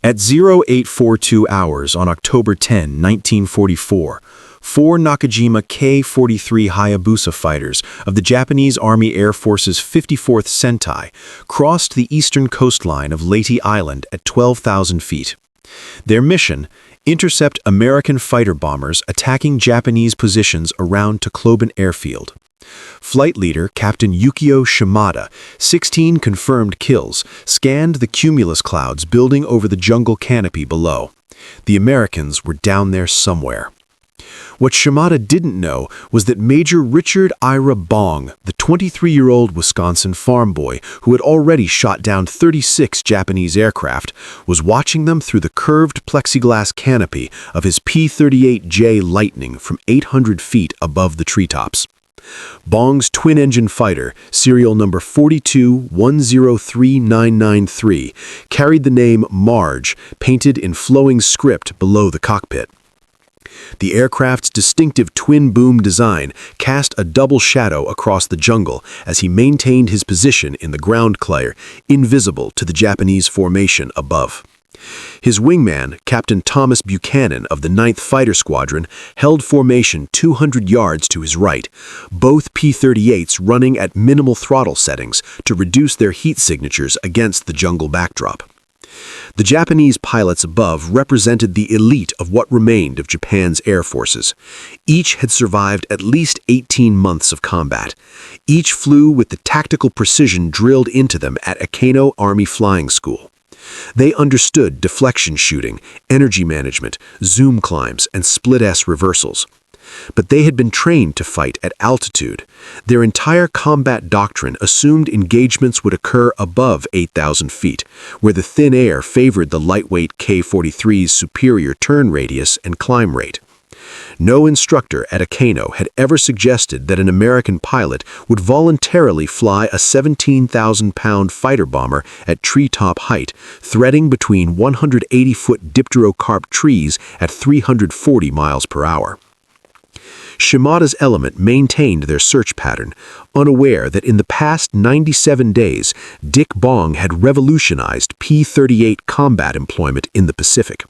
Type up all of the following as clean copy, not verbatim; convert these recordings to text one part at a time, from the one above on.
At 0842 hours on October 10, 1944, four Nakajima K-43 Hayabusa fighters of the Japanese Army Air Force's 54th Sentai crossed the eastern coastline of Leyte Island at 12,000 feet. Their mission: intercept American fighter bombers attacking Japanese positions around Tacloban Airfield. Flight leader Captain Yukio Shimada, 16 confirmed kills, scanned the cumulus clouds building over the jungle canopy below. The Americans were down there somewhere. What Shimada didn't know was that Major Richard Ira Bong, the 23-year-old Wisconsin farm boy who had already shot down 36 Japanese aircraft, was watching them through the curved plexiglass canopy of his P-38J Lightning from 800 feet above the treetops. Bong's twin-engine fighter, serial number 42103993, carried the name Marge, painted in flowing script below the cockpit. The aircraft's distinctive twin-boom design cast a double shadow across the jungle as he maintained his position in the ground clear, invisible to the Japanese formation above. His wingman, Captain Thomas Buchanan of the 9th Fighter Squadron, held formation 200 yards to his right, both P-38s running at minimal throttle settings to reduce their heat signatures against the jungle backdrop. The Japanese pilots above represented the elite of what remained of Japan's air forces. Each had survived at least 18 months of combat. Each flew with the tactical precision drilled into them at Akano Army Flying School. They understood deflection shooting, energy management, zoom climbs, and split-S reversals. But they had been trained to fight at altitude. Their entire combat doctrine assumed engagements would occur above 8,000 feet, where the thin air favored the lightweight K-43's superior turn radius and climb rate. No instructor at Akano had ever suggested that an American pilot would voluntarily fly a 17,000-pound fighter bomber at treetop height, threading between 180-foot dipterocarp trees at 340 miles per hour. Shimada's element maintained their search pattern, unaware that in the past 97 days, Dick Bong had revolutionized P-38 combat employment in the Pacific.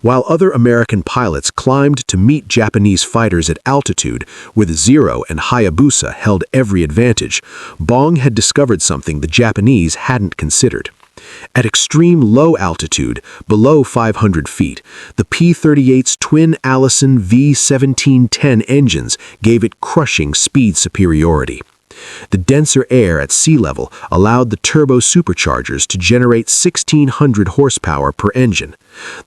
While other American pilots climbed to meet Japanese fighters at altitude, with Zero and Hayabusa held every advantage, Bong had discovered something the Japanese hadn't considered. At extreme low altitude, below 500 feet, the P-38's twin Allison V-1710 engines gave it crushing speed superiority. The denser air at sea level allowed the turbo superchargers to generate 1,600 horsepower per engine.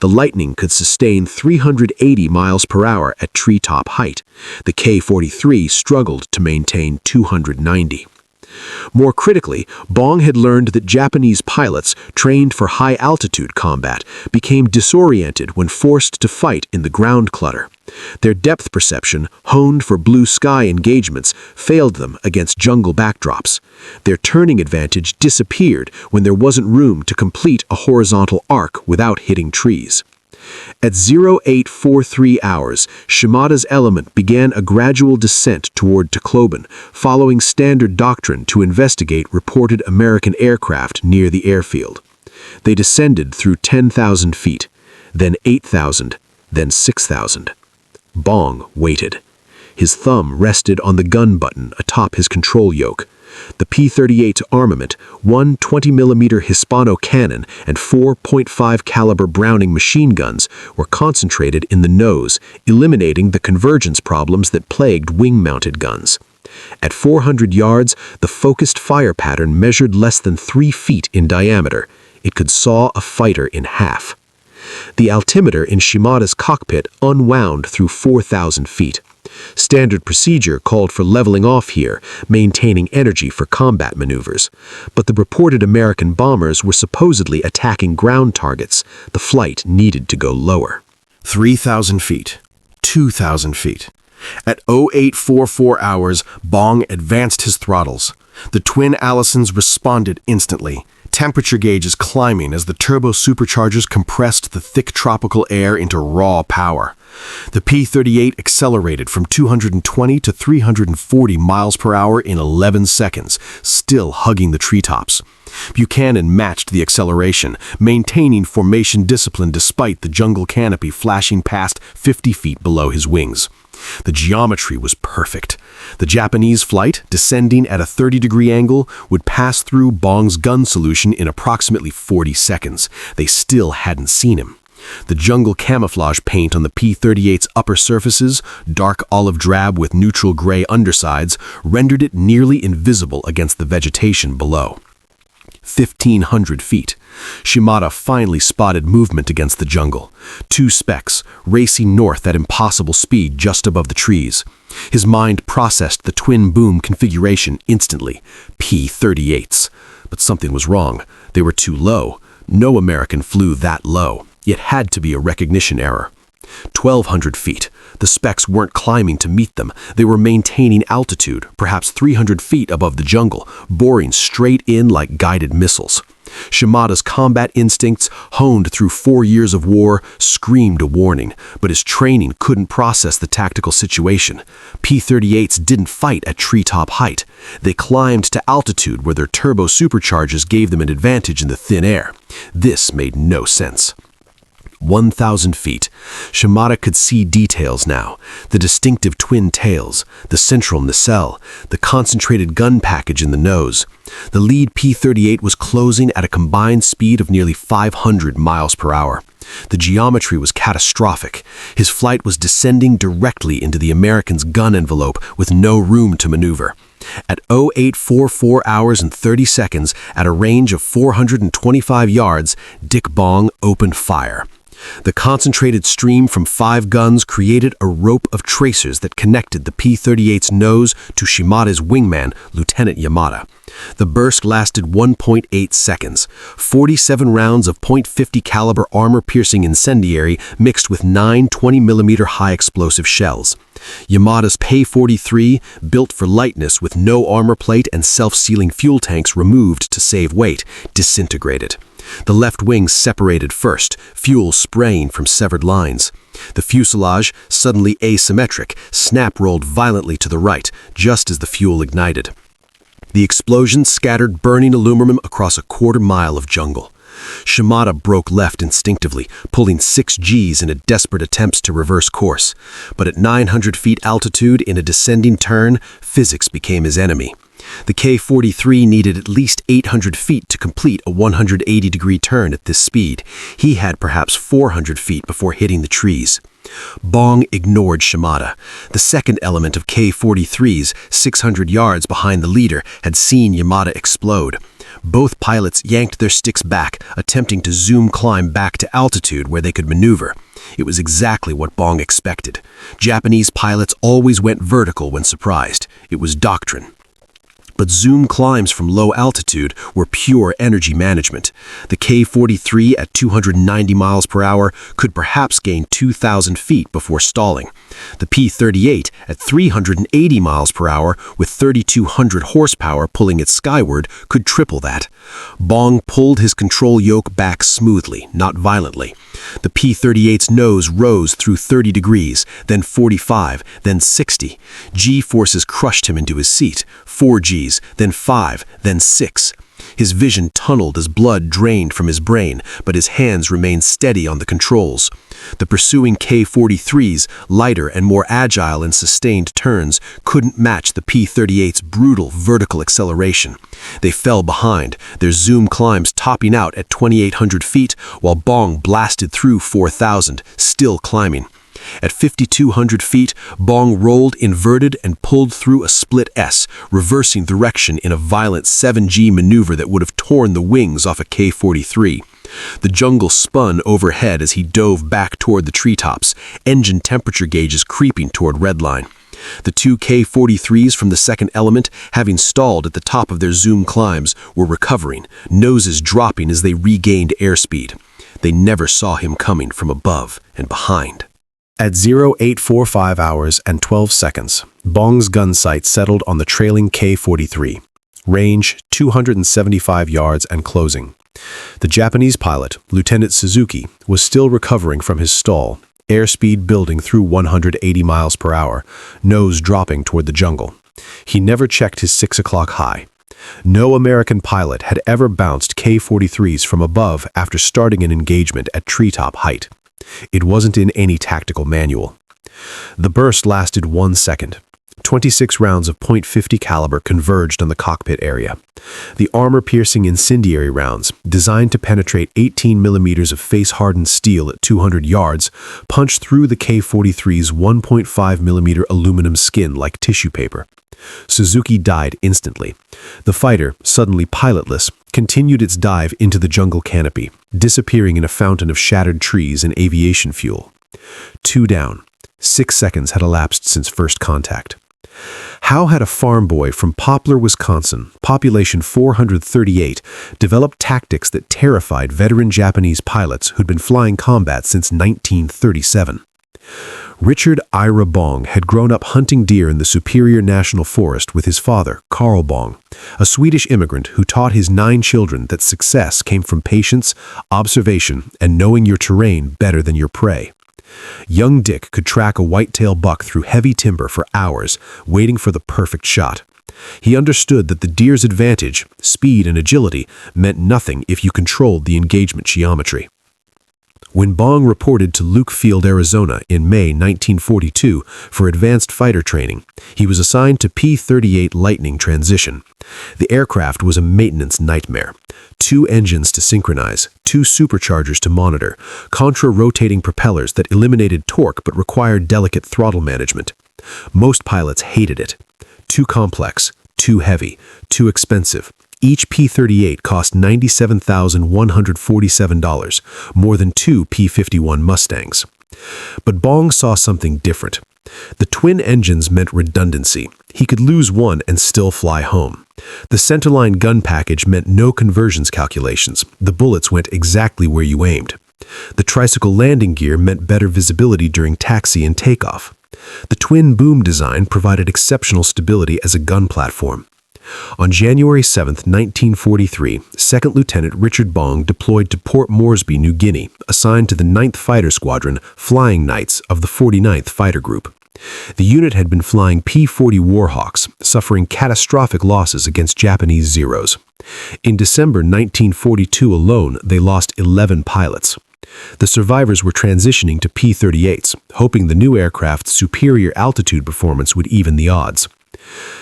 The Lightning could sustain 380 miles per hour at treetop height. The K-43 struggled to maintain 290. More critically, Bong had learned that Japanese pilots, trained for high-altitude combat, became disoriented when forced to fight in the ground clutter. Their depth perception, honed for blue sky engagements, failed them against jungle backdrops. Their turning advantage disappeared when there wasn't room to complete a horizontal arc without hitting trees. At 0843 hours, Shimada's element began a gradual descent toward Tacloban, following standard doctrine to investigate reported American aircraft near the airfield. They descended through 10,000 feet, then 8,000, then 6,000. Bong waited. His thumb rested on the gun button atop his control yoke. The P-38 armament, one 20mm Hispano cannon and 4.5 caliber Browning machine guns were concentrated in the nose, eliminating the convergence problems that plagued wing-mounted guns. At 400 yards, the focused fire pattern measured less than 3 feet in diameter. It could saw a fighter in half. The altimeter in Shimada's cockpit unwound through 4,000 feet. Standard procedure called for leveling off here, maintaining energy for combat maneuvers. But the reported American bombers were supposedly attacking ground targets. The flight needed to go lower. 3,000 feet. 2,000 feet. At 0844 hours, Bong advanced his throttles. The twin Allisons responded instantly. Temperature gauges climbing as the turbo superchargers compressed the thick tropical air into raw power. The P-38 accelerated from 220 to 340 miles per hour in 11 seconds, still hugging the treetops. Buchanan matched the acceleration, maintaining formation discipline despite the jungle canopy flashing past 50 feet below his wings. The geometry was perfect. The Japanese flight, descending at a 30-degree angle, would pass through Bong's gun solution in approximately 40 seconds. They still hadn't seen him. The jungle camouflage paint on the P-38's upper surfaces, dark olive drab with neutral gray undersides, rendered it nearly invisible against the vegetation below. 1,500 feet. Shimada finally spotted movement against the jungle. 2 specks, racing north at impossible speed just above the trees. His mind processed the twin boom configuration instantly. P-38s. But something was wrong. They were too low. No American flew that low. It had to be a recognition error. 1,200 feet. The specks weren't climbing to meet them. They were maintaining altitude, perhaps 300 feet above the jungle, boring straight in like guided missiles. Shimada's combat instincts, honed through 4 years of war, screamed a warning, but his training couldn't process the tactical situation. P-38s didn't fight at treetop height. They climbed to altitude where their turbo supercharges gave them an advantage in the thin air. This made no sense. 1,000 feet. Shimada could see details now. The distinctive twin tails, the central nacelle, the concentrated gun package in the nose. The lead P-38 was closing at a combined speed of nearly 500 miles per hour. The geometry was catastrophic. His flight was descending directly into the American's gun envelope with no room to maneuver. At 0844 hours and 30 seconds, at a range of 425 yards, Dick Bong opened fire. The concentrated stream from 5 guns created a rope of tracers that connected the P-38's nose to Shimada's wingman, Lieutenant Yamada. The burst lasted 1.8 seconds. 47 rounds of .50 caliber armor-piercing incendiary mixed with 9 20mm high-explosive shells. Yamada's P-43, built for lightness with no armor plate and self-sealing fuel tanks removed to save weight, disintegrated. The left wing separated first, fuel spraying from severed lines. The fuselage, suddenly asymmetric, snap-rolled violently to the right, just as the fuel ignited. The explosion scattered burning aluminum across a quarter-mile of jungle. Shimada broke left instinctively, pulling 6 Gs in a desperate attempt to reverse course. But at 900 feet altitude in a descending turn, physics became his enemy. The K-43 needed at least 800 feet to complete a 180-degree turn at this speed. He had perhaps 400 feet before hitting the trees. Bong ignored Shimada. The second element of K-43s, 600 yards behind the leader, had seen Yamada explode. Both pilots yanked their sticks back, attempting to zoom climb back to altitude where they could maneuver. It was exactly what Bong expected. Japanese pilots always went vertical when surprised. It was doctrine. But zoom climbs from low altitude were pure energy management. The K-43 at 290 miles per hour could perhaps gain 2,000 feet before stalling. The P-38 at 380 miles per hour with 3,200 horsepower pulling it skyward could triple that. Bong pulled his control yoke back smoothly, not violently. The P-38's nose rose through 30 degrees, then 45, then 60. G-forces crushed him into his seat. 4 Gs, then 5, then 6. His vision tunneled as blood drained from his brain, but his hands remained steady on the controls. The pursuing K-43s, lighter and more agile in sustained turns, couldn't match the P-38's brutal vertical acceleration. They fell behind, their zoom climbs topping out at 2,800 feet, while Bong blasted through 4,000, still climbing. At 5,200 feet, Bong rolled inverted and pulled through a split S, reversing direction in a violent 7G maneuver that would have torn the wings off a K-43. The jungle spun overhead as he dove back toward the treetops, engine temperature gauges creeping toward redline. The 2 K-43s from the second element, having stalled at the top of their zoom climbs, were recovering, noses dropping as they regained airspeed. They never saw him coming from above and behind. At 0845 hours and 12 seconds, Bong's gun sight settled on the trailing K-43. Range 275 yards and closing. The Japanese pilot, Lieutenant Suzuki, was still recovering from his stall. airspeed building through 180 miles per hour, nose dropping toward the jungle. He never checked his 6 o'clock high. No American pilot had ever bounced K-43s from above after starting an engagement at treetop height. It wasn't in any tactical manual. The burst lasted 1 second. 26 rounds of .50 caliber converged on the cockpit area. The armor-piercing incendiary rounds, designed to penetrate 18 millimeters of face-hardened steel at 200 yards, punched through the K-43's 1.5 millimeter aluminum skin like tissue paper. Suzuki died instantly. The fighter, suddenly pilotless, continued its dive into the jungle canopy, disappearing in a fountain of shattered trees and aviation fuel. 2 down. 6 seconds had elapsed since first contact. How had a farm boy from Poplar, Wisconsin, population 438, developed tactics that terrified veteran Japanese pilots who'd been flying combat since 1937? Richard Ira Bong had grown up hunting deer in the Superior National Forest with his father, Carl Bong, a Swedish immigrant who taught his 9 children that success came from patience, observation, and knowing your terrain better than your prey. Young Dick could track a whitetail buck through heavy timber for hours, waiting for the perfect shot. He understood that the deer's advantage, speed and agility, meant nothing if you controlled the engagement geometry. When Bong reported to Luke Field, Arizona in May 1942 for advanced fighter training, he was assigned to P-38 Lightning transition. The aircraft was a maintenance nightmare. 2 engines to synchronize, 2 superchargers to monitor, contra-rotating propellers that eliminated torque but required delicate throttle management. Most pilots hated it. Too complex, too heavy, too expensive. Each P-38 cost $97,147, more than 2 P-51 Mustangs. But Bong saw something different. The twin engines meant redundancy. He could lose one and still fly home. The centerline gun package meant no conversions calculations. The bullets went exactly where you aimed. The tricycle landing gear meant better visibility during taxi and takeoff. The twin boom design provided exceptional stability as a gun platform. On January 7, 1943, 2nd Lieutenant Richard Bong deployed to Port Moresby, New Guinea, assigned to the 9th Fighter Squadron, Flying Knights of the 49th Fighter Group. The unit had been flying P-40 Warhawks, suffering catastrophic losses against Japanese Zeros. In December 1942 alone, they lost 11 pilots. The survivors were transitioning to P-38s, hoping the new aircraft's superior altitude performance would even the odds.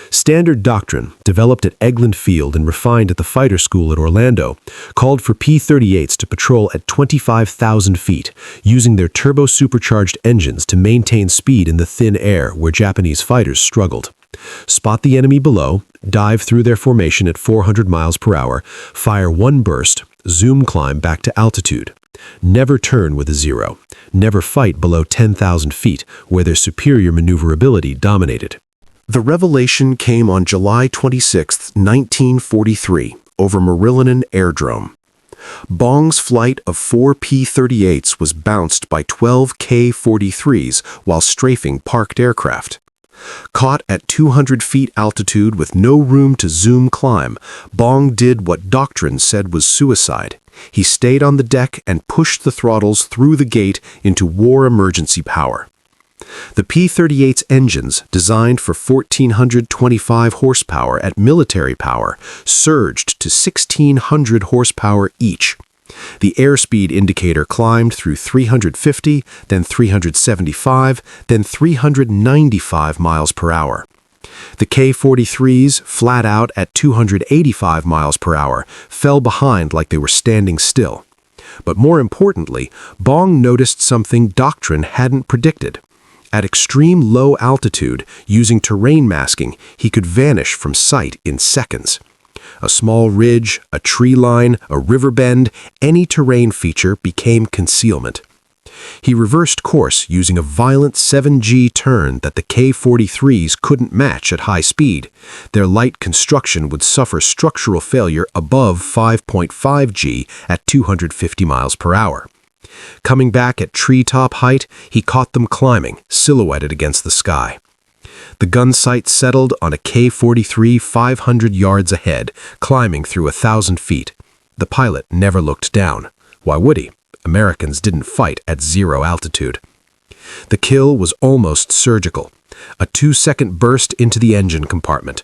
Standard Doctrine, developed at Eglin Field and refined at the fighter school at Orlando, called for P-38s to patrol at 25,000 feet, using their turbo-supercharged engines to maintain speed in the thin air where Japanese fighters struggled. Spot the enemy below, dive through their formation at 400 miles per hour, fire 1 burst, zoom climb back to altitude. Never turn with a 0. Never fight below 10,000 feet, where their superior maneuverability dominated. The revelation came on July 26, 1943, over Marillanen Airdrome. Bong's flight of 4 P-38s was bounced by 12 K-43s while strafing parked aircraft. Caught at 200 feet altitude with no room to zoom climb, Bong did what Doctrine said was suicide. He stayed on the deck and pushed the throttles through the gate into war emergency power. The P-38's engines, designed for 1,425 horsepower at military power, surged to 1,600 horsepower each. The airspeed indicator climbed through 350, then 375, then 395 miles per hour. The K-43s, flat out at 285 miles per hour, fell behind like they were standing still. But more importantly, Bong noticed something Doctrine hadn't predicted. At extreme low altitude, using terrain masking, he could vanish from sight in seconds. A small ridge, a tree line, a river bend, any terrain feature became concealment. He reversed course using a violent 7G turn that the K-43s couldn't match at high speed. Their light construction would suffer structural failure above 5.5G at 250 miles per hour. Coming back at treetop height, he caught them climbing, silhouetted against the sky. The gun sight settled on a K-43 500 yards ahead, climbing through 1,000 feet. The pilot never looked down. Why would he? Americans didn't fight at 0 altitude. The kill was almost surgical. A 2-second burst into the engine compartment.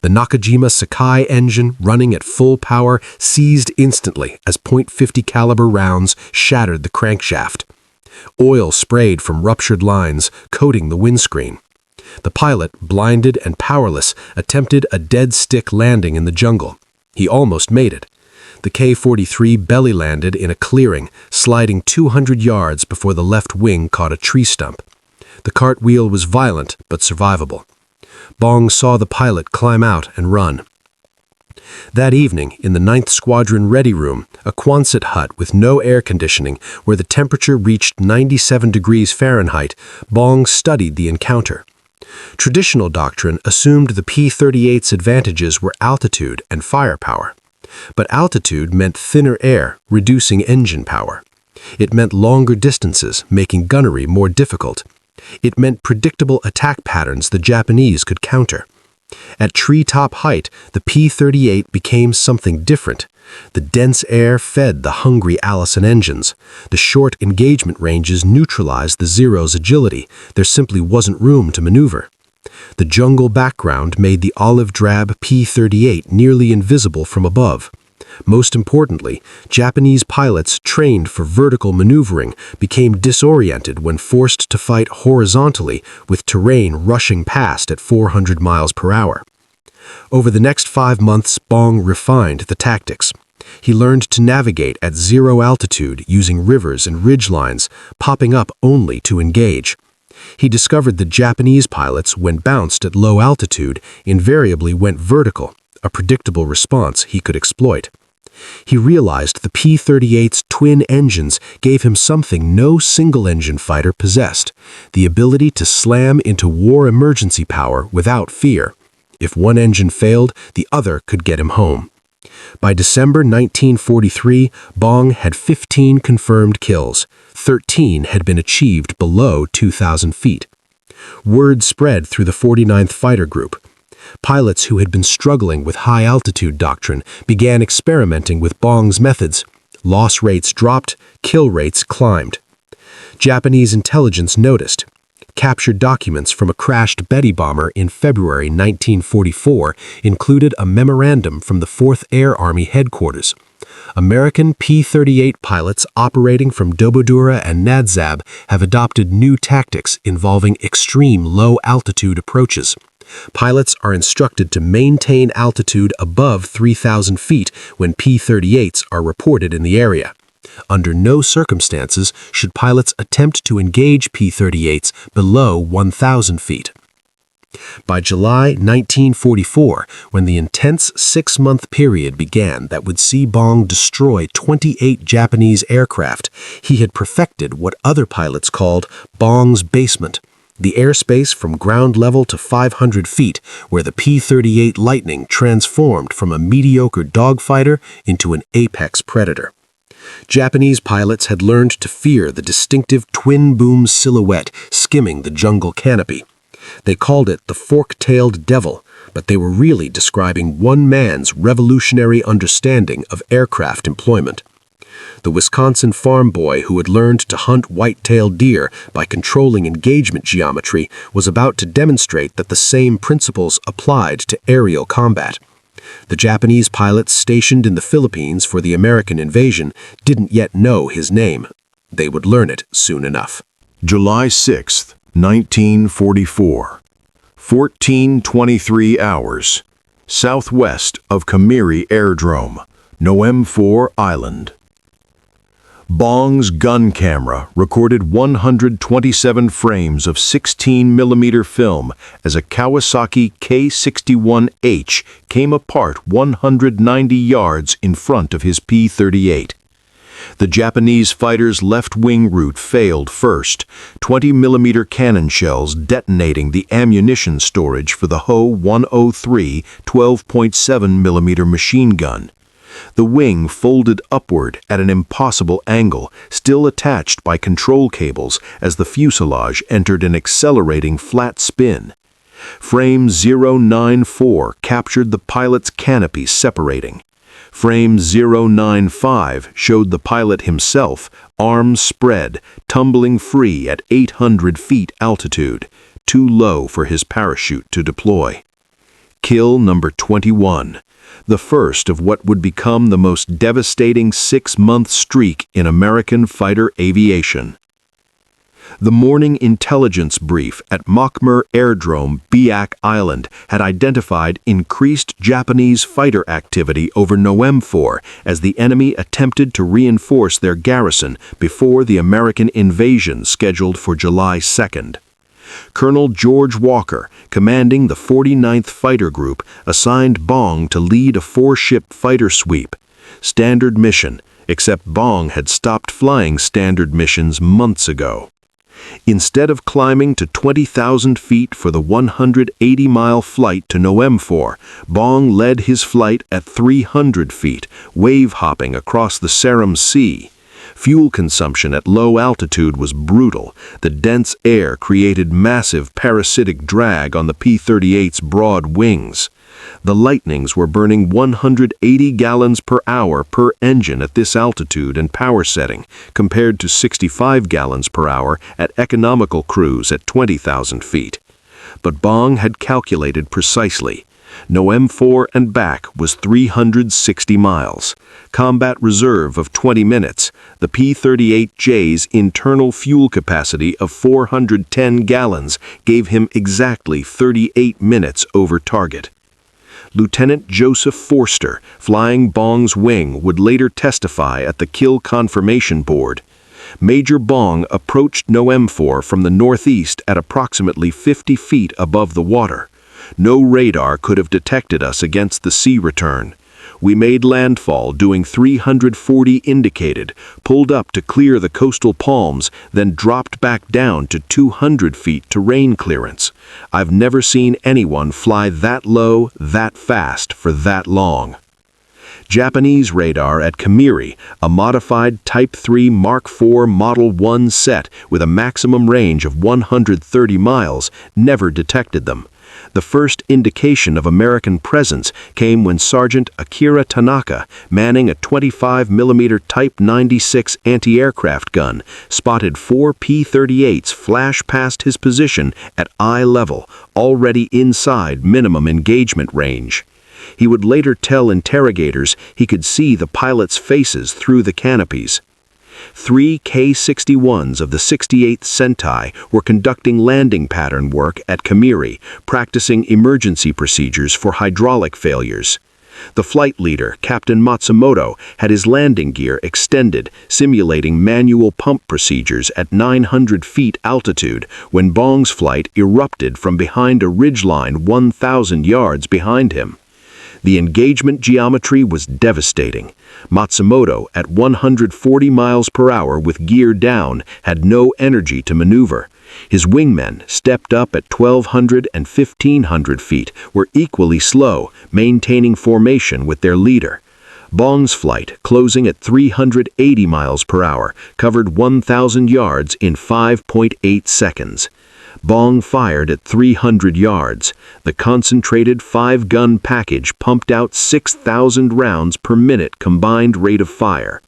The Nakajima Sakai engine, running at full power, seized instantly as .50 caliber rounds shattered the crankshaft. Oil sprayed from ruptured lines, coating the windscreen. The pilot, blinded and powerless, attempted a dead stick landing in the jungle. He almost made it. The K-43 belly landed in a clearing, sliding 200 yards before the left wing caught a tree stump. The cartwheel was violent but survivable. Bong saw the pilot climb out and run. That evening, in the 9th Squadron Ready Room, a Quonset hut with no air conditioning, where the temperature reached 97 degrees Fahrenheit, Bong studied the encounter. Traditional doctrine assumed the P-38's advantages were altitude and firepower. But altitude meant thinner air, reducing engine power. It meant longer distances, making gunnery more difficult. It meant predictable attack patterns the Japanese could counter. At treetop height, the P-38 became something different. The dense air fed the hungry Allison engines. The short engagement ranges neutralized the Zero's agility. There simply wasn't room to maneuver. The jungle background made the olive-drab P-38 nearly invisible from above. Most importantly, Japanese pilots trained for vertical maneuvering became disoriented when forced to fight horizontally with terrain rushing past at 400 miles per hour. Over the next 5 months, Bong refined the tactics. He learned to navigate at zero altitude using rivers and ridgelines, popping up only to engage. He discovered that Japanese pilots, when bounced at low altitude, invariably went vertical, a predictable response he could exploit. He realized the P-38's twin engines gave him something no single-engine fighter possessed, the ability to slam into war emergency power without fear. If one engine failed, the other could get him home. By December 1943, Bong had 15 confirmed kills. 13 had been achieved below 2,000 feet. Word spread through the 49th Fighter Group. Pilots who had been struggling with high-altitude doctrine began experimenting with Bong's methods. Loss rates dropped, kill rates climbed. Japanese intelligence noticed. Captured documents from a crashed Betty bomber in February 1944 included a memorandum from the 4th Air Army headquarters. American P-38 pilots operating from Dobodura and Nadzab have adopted new tactics involving extreme low-altitude approaches. Pilots are instructed to maintain altitude above 3,000 feet when P-38s are reported in the area. Under no circumstances should pilots attempt to engage P-38s below 1,000 feet. By July 1944, when the intense 6-month period began that would see Bong destroy 28 Japanese aircraft, he had perfected what other pilots called Bong's basement, the airspace from ground level to 500 feet, where the P-38 Lightning transformed from a mediocre dogfighter into an apex predator. Japanese pilots had learned to fear the distinctive twin-boom silhouette skimming the jungle canopy. They called it the fork-tailed devil, but they were really describing one man's revolutionary understanding of aircraft employment. The Wisconsin farm boy who had learned to hunt white-tailed deer by controlling engagement geometry was about to demonstrate that the same principles applied to aerial combat. The Japanese pilots stationed in the Philippines for the American invasion didn't yet know his name. They would learn it soon enough. July 6, 1944. 14:23 hours. Southwest of Kamiri Airdrome, Noem 4 Island. Bong's gun camera recorded 127 frames of 16mm film as a Kawasaki K61H came apart 190 yards in front of his P-38. The Japanese fighter's left wing route failed first, 20mm cannon shells detonating the ammunition storage for the Ho-103 12.7mm machine gun. The wing folded upward at an impossible angle, still attached by control cables as the fuselage entered an accelerating flat spin. Frame 094 captured the pilot's canopy separating. Frame 095 showed the pilot himself, arms spread, tumbling free at 800 feet altitude, too low for his parachute to deploy. Kill number 21, the first of what would become the most devastating 6-month streak in American fighter aviation. The morning intelligence brief at Makmur Airdrome, Biak Island, had identified increased Japanese fighter activity over Noem-4 as the enemy attempted to reinforce their garrison before the American invasion scheduled for July 2nd. Colonel George Walker, commanding the 49th Fighter Group, assigned Bong to lead a 4-ship fighter sweep. Standard mission, except Bong had stopped flying standard missions months ago. Instead of climbing to 20,000 feet for the 180-mile flight to Noem-4, Bong led his flight at 300 feet, wave-hopping across the Seram Sea. Fuel consumption at low altitude was brutal. The dense air created massive parasitic drag on the P-38's broad wings. The Lightnings were burning 180 gallons per hour per engine at this altitude and power setting, compared to 65 gallons per hour at economical cruise at 20,000 feet. But Bong had calculated precisely. Noem-4 and back was 360 miles. Combat reserve of 20 minutes. The P-38J's internal fuel capacity of 410 gallons gave him exactly 38 minutes over target. Lieutenant Joseph Forster, flying Bong's wing, would later testify at the kill confirmation board. Major Bong approached Noem-4 from the northeast at approximately 50 feet above the water. No radar could have detected us against the sea return. We made landfall doing 340 indicated, pulled up to clear the coastal palms, then dropped back down to 200 feet to rain clearance. I've never seen anyone fly that low, that fast, for that long. Japanese radar at Kamiri, a modified Type 3 Mark IV Model 1 set with a maximum range of 130 miles, never detected them. The first indication of American presence came when Sergeant Akira Tanaka, manning a 25mm Type 96 anti-aircraft gun, spotted 4 P-38s flash past his position at eye level, already inside minimum engagement range. He would later tell interrogators he could see the pilots' faces through the canopies. 3 K-61s of the 68th Sentai were conducting landing pattern work at Kamiri, practicing emergency procedures for hydraulic failures. The flight leader, Captain Matsumoto, had his landing gear extended, simulating manual pump procedures at 900 feet altitude when Bong's flight erupted from behind a ridgeline 1,000 yards behind him. The engagement geometry was devastating. Matsumoto, at 140 miles per hour with gear down, had no energy to maneuver. His wingmen, stepped up at 1,200 and 1,500 feet, were equally slow, maintaining formation with their leader. Bong's flight, closing at 380 miles per hour, covered 1,000 yards in 5.8 seconds. Bong fired at 300 yards. The concentrated 5-gun package pumped out 6,000 rounds per minute combined rate of fire.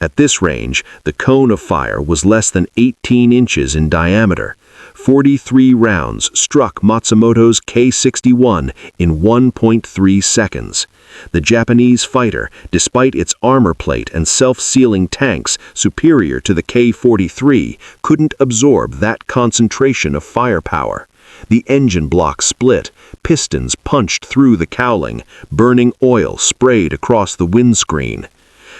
At this range, the cone of fire was less than 18 inches in diameter. 43 rounds struck Matsumoto's K-61 in 1.3 seconds. The Japanese fighter, despite its armor plate and self-sealing tanks superior to the K-43, couldn't absorb that concentration of firepower. The engine block split, pistons punched through the cowling, burning oil sprayed across the windscreen.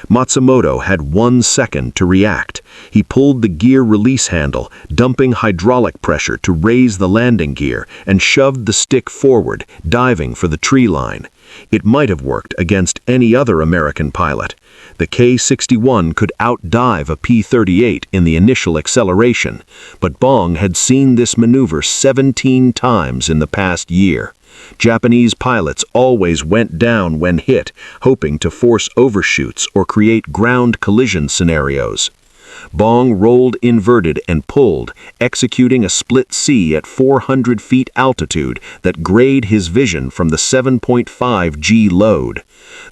Matsumoto had 1 second to react. He pulled the gear release handle, dumping hydraulic pressure to raise the landing gear, and shoved the stick forward, diving for the tree line. It might have worked against any other American pilot. The K-61 could outdive a P-38 in the initial acceleration, but Bong had seen this maneuver 17 times in the past year. Japanese pilots always went down when hit, hoping to force overshoots or create ground collision scenarios. Bong rolled inverted and pulled, executing a split C at 400 feet altitude that grayed his vision from the 7.5 G load.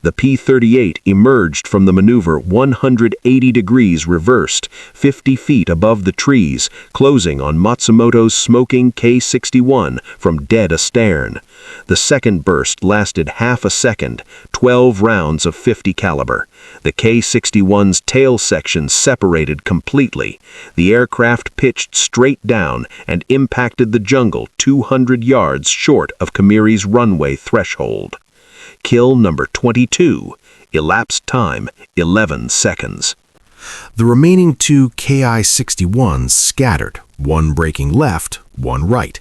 The P-38 emerged from the maneuver 180 degrees reversed, 50 feet above the trees, closing on Matsumoto's smoking K-61 from dead astern. The second burst lasted half a second, 12 rounds of .50 caliber. The K-61's tail section separated completely. The aircraft pitched straight down and impacted the jungle 200 yards short of Camiri's runway threshold. Kill number 22. Elapsed time, 11 seconds. The remaining two Ki-61s scattered, one breaking left, one right.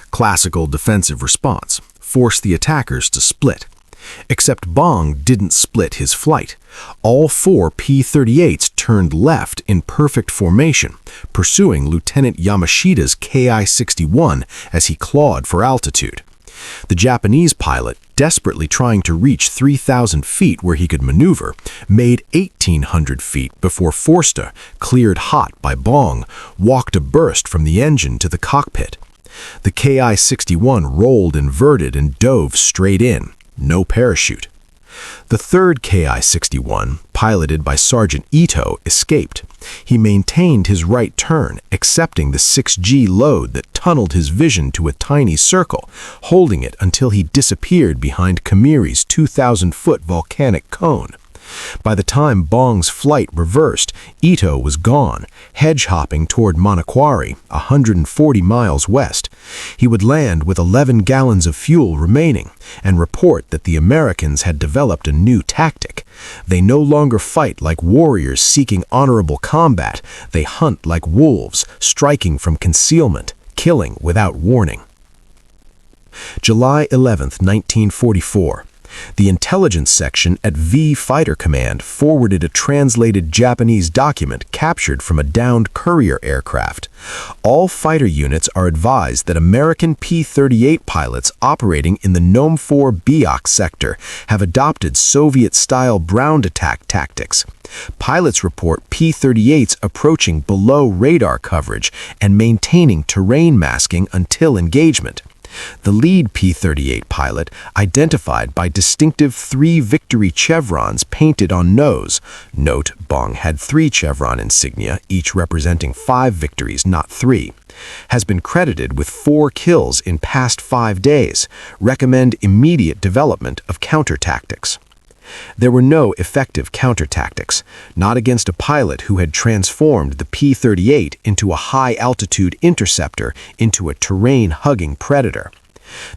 Classical defensive response, forced the attackers to split. Except Bong didn't split his flight. All four P-38s turned left in perfect formation, pursuing Lieutenant Yamashita's Ki-61 as he clawed for altitude. The Japanese pilot, desperately trying to reach 3,000 feet where he could maneuver, made 1,800 feet before Forster, cleared hot by Bong, walked a burst from the engine to the cockpit. The Ki-61 rolled inverted and dove straight in, no parachute. The third Ki-61, piloted by Sergeant Ito, escaped. He maintained his right turn, accepting the 6G load that tunneled his vision to a tiny circle, holding it until he disappeared behind Camiri's 2,000-foot volcanic cone. By the time Bong's flight reversed, Ito was gone, hedge-hopping toward Manokwari, 140 miles west. He would land with 11 gallons of fuel remaining and report that the Americans had developed a new tactic. They no longer fight like warriors seeking honorable combat. They hunt like wolves, striking from concealment, killing without warning. July 11, 1944. The intelligence section at V Fighter Command forwarded a translated Japanese document captured from a downed courier aircraft. All fighter units are advised that American P-38 pilots operating in the Nome 4 Biak sector have adopted Soviet-style ground attack tactics. Pilots report P-38s approaching below radar coverage and maintaining terrain masking until engagement. The lead P-38 pilot, identified by distinctive 3 victory chevrons painted on nose — note, Bong had 3 chevron insignia, each representing 5 victories, not 3 — has been credited with 4 kills in past 5 days. Recommend immediate development of counter-tactics. There were no effective counter-tactics, not against a pilot who had transformed the P-38 into a high-altitude interceptor into a terrain-hugging predator.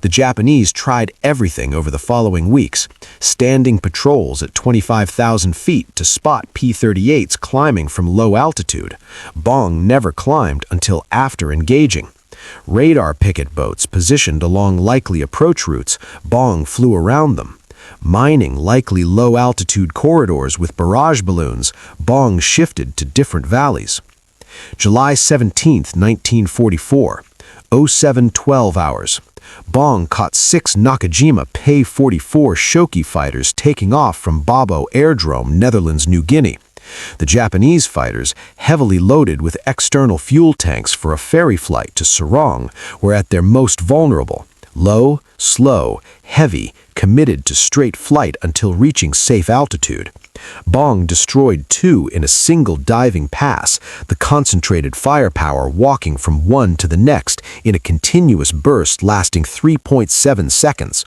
The Japanese tried everything over the following weeks, standing patrols at 25,000 feet to spot P-38s climbing from low altitude. Bong never climbed until after engaging. Radar picket boats positioned along likely approach routes, Bong flew around them. Mining likely low-altitude corridors with barrage balloons, Bong shifted to different valleys. July 17, 1944, 07:12 hours. Bong caught 6 Nakajima Pe-44 Shoki fighters taking off from Babo Airdrome, Netherlands, New Guinea. The Japanese fighters, heavily loaded with external fuel tanks for a ferry flight to Sarong, were at their most vulnerable. Low, slow, heavy, committed to straight flight until reaching safe altitude. Bong destroyed 2 in a single diving pass, the concentrated firepower walking from one to the next in a continuous burst lasting 3.7 seconds.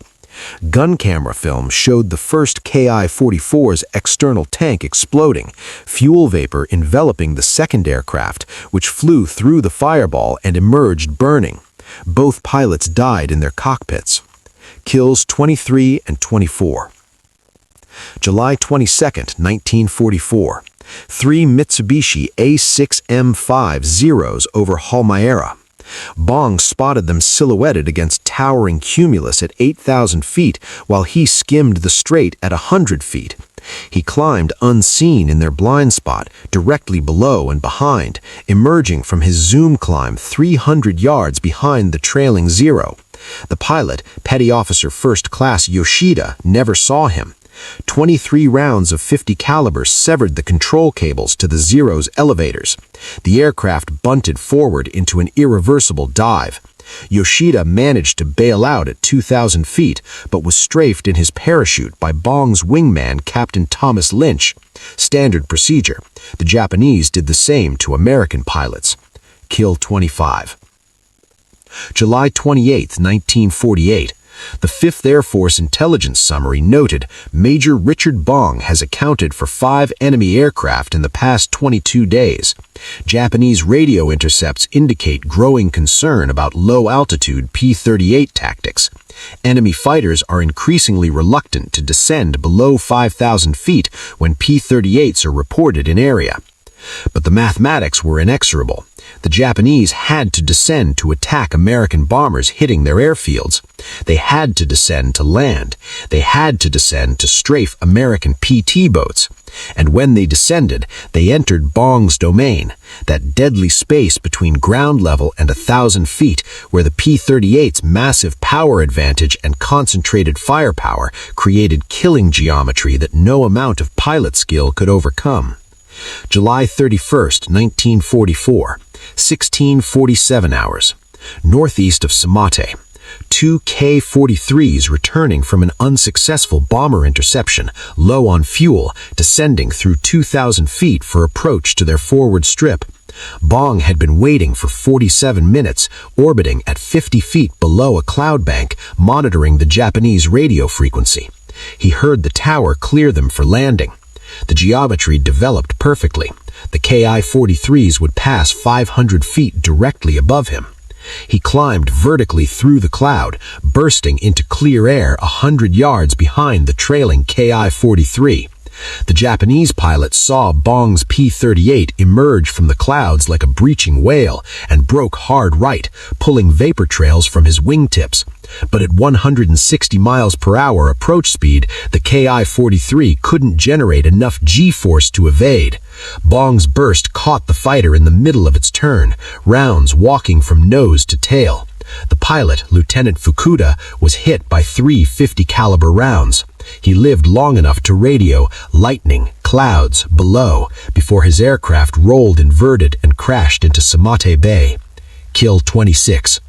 Gun camera film showed the first Ki-44's external tank exploding, fuel vapor enveloping the second aircraft, which flew through the fireball and emerged burning. Both pilots died in their cockpits. Kills 23 and 24. July 22, 1944. 3 Mitsubishi A6M50s over Halmahera. Bong spotted them silhouetted against towering cumulus at 8,000 feet while he skimmed the strait at 100 feet. He climbed unseen in their blind spot, directly below and behind, emerging from his zoom climb 300 yards behind the trailing Zero. The pilot, Petty Officer First Class Yoshida, never saw him. 23 rounds of .50 caliber severed the control cables to the Zero's elevators. The aircraft bunted forward into an irreversible dive. Yoshida managed to bail out at 2,000 feet, but was strafed in his parachute by Bong's wingman, Captain Thomas Lynch. Standard procedure. The Japanese did the same to American pilots. Kill 25. July 28, 1948. The 5th Air Force Intelligence Summary noted Major Richard Bong has accounted for 5 enemy aircraft in the past 22 days. Japanese radio intercepts indicate growing concern about low-altitude P-38 tactics. Enemy fighters are increasingly reluctant to descend below 5,000 feet when P-38s are reported in area. But the mathematics were inexorable. The Japanese had to descend to attack American bombers hitting their airfields. They had to descend to land. They had to descend to strafe American PT boats. And when they descended, they entered Bong's domain, that deadly space between ground level and 1,000 feet, where the P-38's massive power advantage and concentrated firepower created killing geometry that no amount of pilot skill could overcome. July 31st, 1944, 16:47 hours. Northeast of Samate. 2 K-43s returning from an unsuccessful bomber interception, low on fuel, descending through 2,000 feet for approach to their forward strip. Bong had been waiting for 47 minutes, orbiting at 50 feet below a cloud bank, monitoring the Japanese radio frequency. He heard the tower clear them for landing. The geometry developed perfectly. The Ki-43s would pass 500 feet directly above him. He climbed vertically through the cloud, bursting into clear air 100 yards behind the trailing Ki-43. The Japanese pilot saw Bong's P-38 emerge from the clouds like a breaching whale and broke hard right, pulling vapor trails from his wingtips. But at 160 miles per hour approach speed, the Ki-43 couldn't generate enough G-force to evade. Bong's burst caught the fighter in the middle of its turn, rounds walking from nose to tail. The pilot, Lieutenant Fukuda, was hit by 3 .50 caliber rounds. He lived long enough to radio lightning, clouds, below, before his aircraft rolled inverted and crashed into Samate Bay. Kill 26.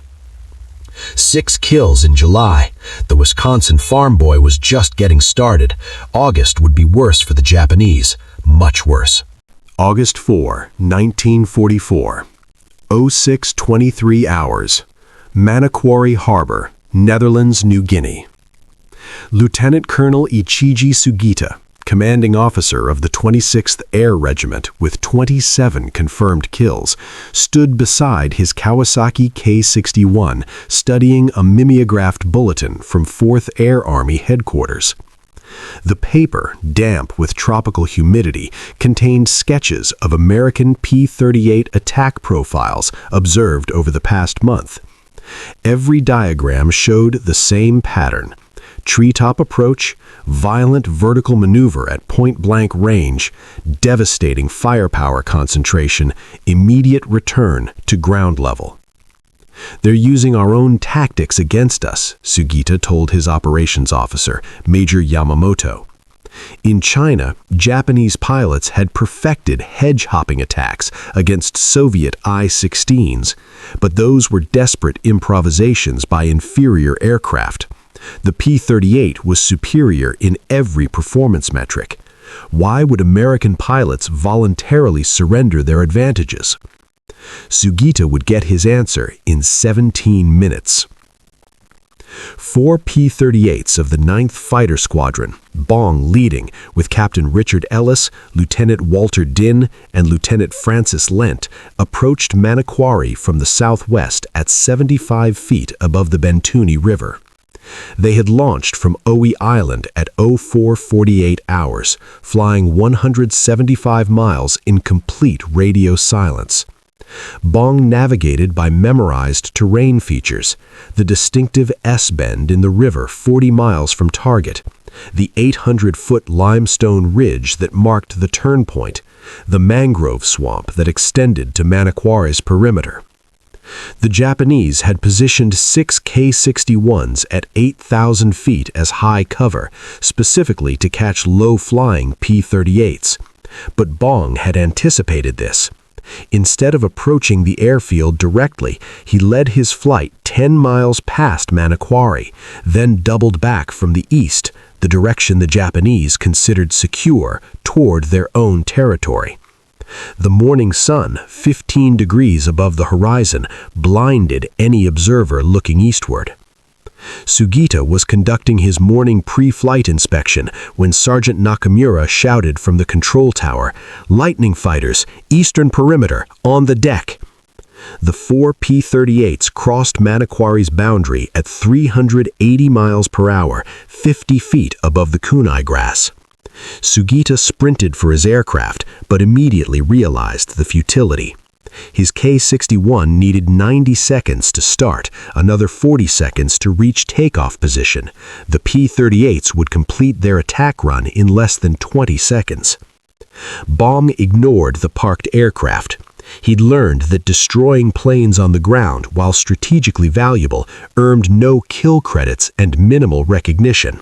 6 kills in July. The Wisconsin farm boy was just getting started. August would be worse for the Japanese. Much worse. August 4, 1944. 06:23 hours. Manokwari Harbor, Netherlands, New Guinea. Lieutenant Colonel Ichiji Sugita, commanding officer of the 26th Air Regiment with 27 confirmed kills, stood beside his Kawasaki K-61 studying a mimeographed bulletin from 4th Air Army headquarters. The paper, damp with tropical humidity, contained sketches of American P-38 attack profiles observed over the past month. Every diagram showed the same pattern: treetop approach, violent vertical maneuver at point-blank range, devastating firepower concentration, immediate return to ground level. "They're using our own tactics against us," Sugita told his operations officer, Major Yamamoto. In China, Japanese pilots had perfected hedge-hopping attacks against Soviet I-16s, but those were desperate improvisations by inferior aircraft. The P-38 was superior in every performance metric. Why would American pilots voluntarily surrender their advantages? Sugita would get his answer in 17 minutes. 4 P-38s of the 9th Fighter Squadron, Bong leading, with Captain Richard Ellis, Lieutenant Walter Dinn, and Lieutenant Francis Lent, approached Manokwari from the southwest at 75 feet above the Bentuni River. They had launched from Oe Island at 04:48 hours, flying 175 miles in complete radio silence. Bong navigated by memorized terrain features: the distinctive S-bend in the river 40 miles from target, the 800-foot limestone ridge that marked the turn point, the mangrove swamp that extended to Manokwari's perimeter. The Japanese had positioned 6 K-61s at 8,000 feet as high cover, specifically to catch low-flying P-38s. But Bong had anticipated this. Instead of approaching the airfield directly, he led his flight 10 miles past Manokwari, then doubled back from the east, the direction the Japanese considered secure, toward their own territory. The morning sun, 15 degrees above the horizon, blinded any observer looking eastward. Sugita was conducting his morning pre-flight inspection when Sergeant Nakamura shouted from the control tower, "Lightning fighters, eastern perimeter, on the deck." The 4 P-38s crossed Manokwari's boundary at 380 miles per hour, 50 feet above the kunai grass. Sugita sprinted for his aircraft, but immediately realized the futility. His K-61 needed 90 seconds to start, another 40 seconds to reach takeoff position. The P-38s would complete their attack run in less than 20 seconds. Bong ignored the parked aircraft. He'd learned that destroying planes on the ground, while strategically valuable, earned no kill credits and minimal recognition.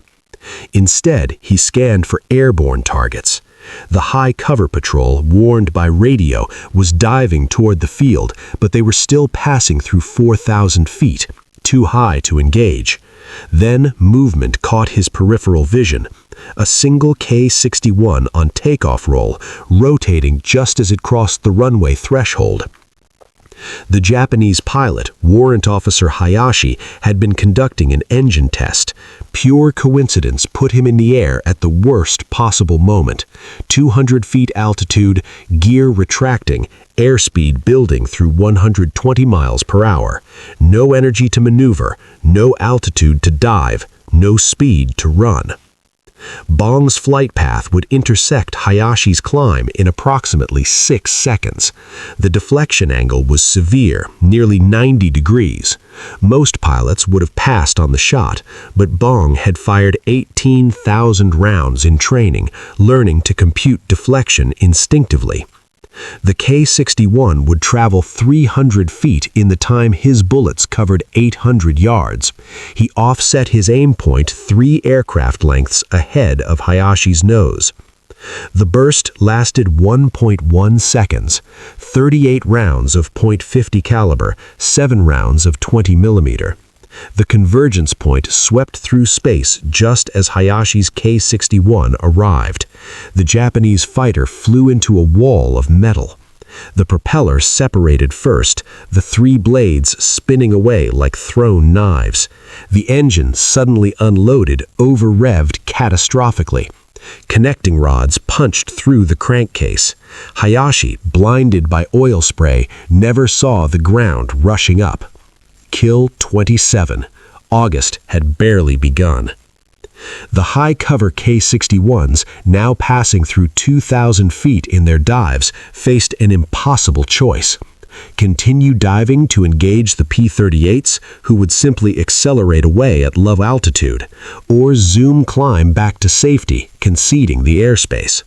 Instead, he scanned for airborne targets. The high cover patrol, warned by radio, was diving toward the field, but they were still passing through 4,000 feet, too high to engage. Then movement caught his peripheral vision. A single K-61 on takeoff roll, rotating just as it crossed the runway threshold. The Japanese pilot, Warrant Officer Hayashi, had been conducting an engine test. Pure coincidence put him in the air at the worst possible moment. 200 feet altitude, gear retracting, airspeed building through 120 miles per hour. No energy to maneuver, no altitude to dive, no speed to run. Bong's flight path would intersect Hayashi's climb in approximately 6 seconds. The deflection angle was severe, nearly 90 degrees. Most pilots would have passed on the shot, but Bong had fired 18,000 rounds in training, learning to compute deflection instinctively. The K-61 would travel 300 feet in the time his bullets covered 800 yards. He offset his aim point 3 aircraft lengths ahead of Hayashi's nose. The burst lasted 1.1 seconds, 38 rounds of .50 caliber, 7 rounds of 20 millimeter. The convergence point swept through space just as Hayashi's K-61 arrived. The Japanese fighter flew into a wall of metal. The propeller separated first, the 3 blades spinning away like thrown knives. The engine suddenly unloaded, over-revved catastrophically. Connecting rods punched through the crankcase. Hayashi, blinded by oil spray, never saw the ground rushing up. Kill 27. August had barely begun. The high-cover K-61s, now passing through 2,000 feet in their dives, faced an impossible choice. Continue diving to engage the P-38s, who would simply accelerate away at low altitude, or zoom climb back to safety, conceding the airspace.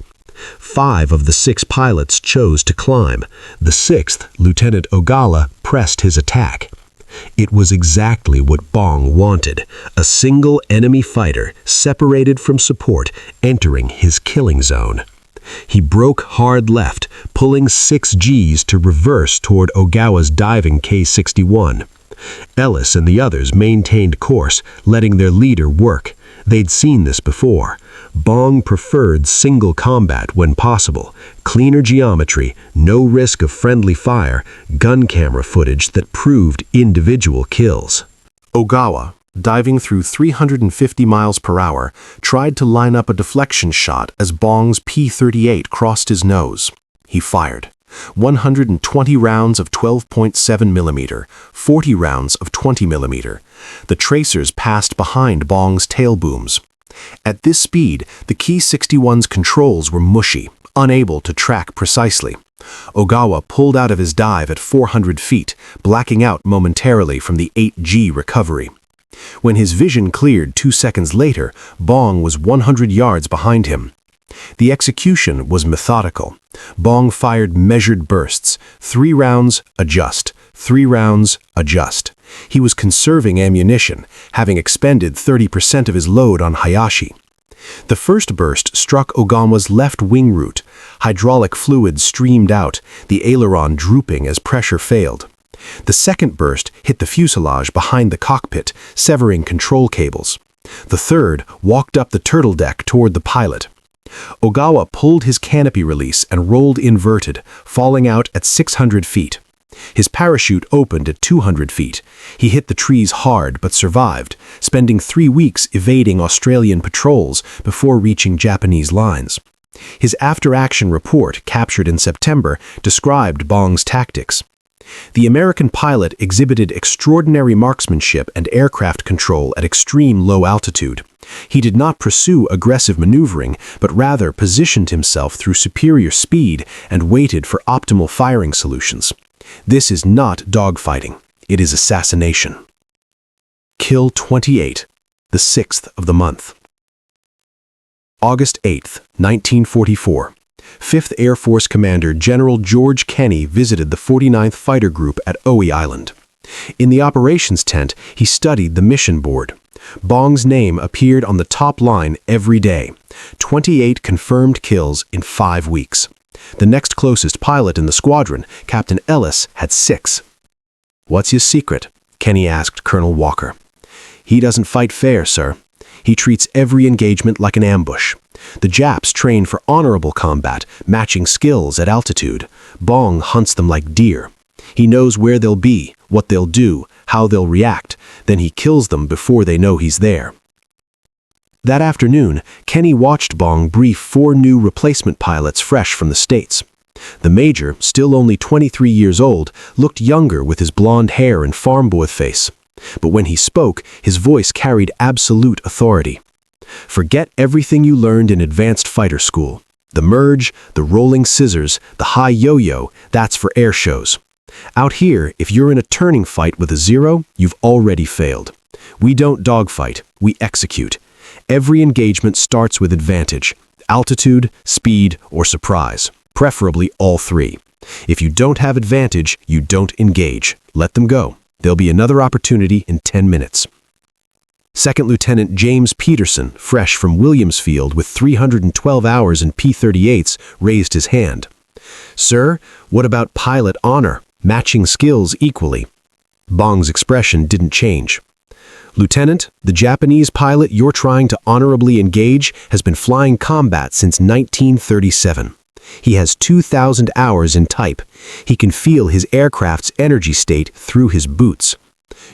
5 of the 6 pilots chose to climb. The 6th, Lieutenant Ogawa, pressed his attack. It was exactly what Bong wanted, a single enemy fighter, separated from support, entering his killing zone. He broke hard left, pulling 6 Gs to reverse toward Ogawa's diving K-61. Ellis and the others maintained course, letting their leader work. They'd seen this before. Bong preferred single combat when possible, cleaner geometry, no risk of friendly fire, gun camera footage that proved individual kills. Ogawa, diving through 350 miles per hour, tried to line up a deflection shot as Bong's P-38 crossed his nose. He fired. 120 rounds of 12.7 millimeter, 40 rounds of 20 millimeter. The tracers passed behind Bong's tail booms. At this speed, the K-61's controls were mushy, unable to track precisely. Ogawa pulled out of his dive at 400 feet, blacking out momentarily from the 8G recovery. When his vision cleared 2 seconds later, Bong was 100 yards behind him. The execution was methodical. Bong fired measured bursts, 3 rounds, adjust, 3 rounds, adjust. He was conserving ammunition, having expended 30% of his load on Hayashi. The first burst struck Ogawa's left wing root. Hydraulic fluid streamed out, the aileron drooping as pressure failed. The second burst hit the fuselage behind the cockpit, severing control cables. The third walked up the turtle deck toward the pilot. Ogawa pulled his canopy release and rolled inverted, falling out at 600 feet. His parachute opened at 200 feet. He hit the trees hard but survived, spending 3 weeks evading Australian patrols before reaching Japanese lines. His after-action report, captured in September, described Bong's tactics. The American pilot exhibited extraordinary marksmanship and aircraft control at extreme low altitude. He did not pursue aggressive maneuvering, but rather positioned himself through superior speed and waited for optimal firing solutions. This is not dogfighting. It is assassination. Kill 28, the 6th of the month. August 8, 1944. 5th Air Force Commander General George Kenney visited the 49th Fighter Group at Oe Island. In the operations tent, he studied the mission board. Bong's name appeared on the top line every day. 28 confirmed kills in 5 weeks. The next closest pilot in the squadron, Captain Ellis, had 6. "What's his secret?" Kenney asked Colonel Walker. "He doesn't fight fair, sir. He treats every engagement like an ambush. The Japs train for honorable combat, matching skills at altitude. Bong hunts them like deer. He knows where they'll be, what they'll do, how they'll react, then he kills them before they know he's there." That afternoon, Kenney watched Bong brief 4 new replacement pilots fresh from the States. The major, still only 23 years old, looked younger with his blonde hair and farm boy face. But when he spoke, his voice carried absolute authority. "Forget everything you learned in advanced fighter school. The merge, the rolling scissors, the high yo-yo, that's for air shows. Out here, if you're in a turning fight with a 0, you've already failed. We don't dogfight, we execute. Every engagement starts with advantage: altitude, speed, or surprise, preferably all 3. If you don't have advantage, you don't engage. Let them go. There'll be another opportunity in 10 minutes. Second Lieutenant James Peterson, fresh from Williamsfield with 312 hours in P-38s, raised his hand. "Sir, what about pilot honor, matching skills equally?" Bong's expression didn't change. "Lieutenant, the Japanese pilot you're trying to honorably engage has been flying combat since 1937. He has 2,000 hours in type. He can feel his aircraft's energy state through his boots.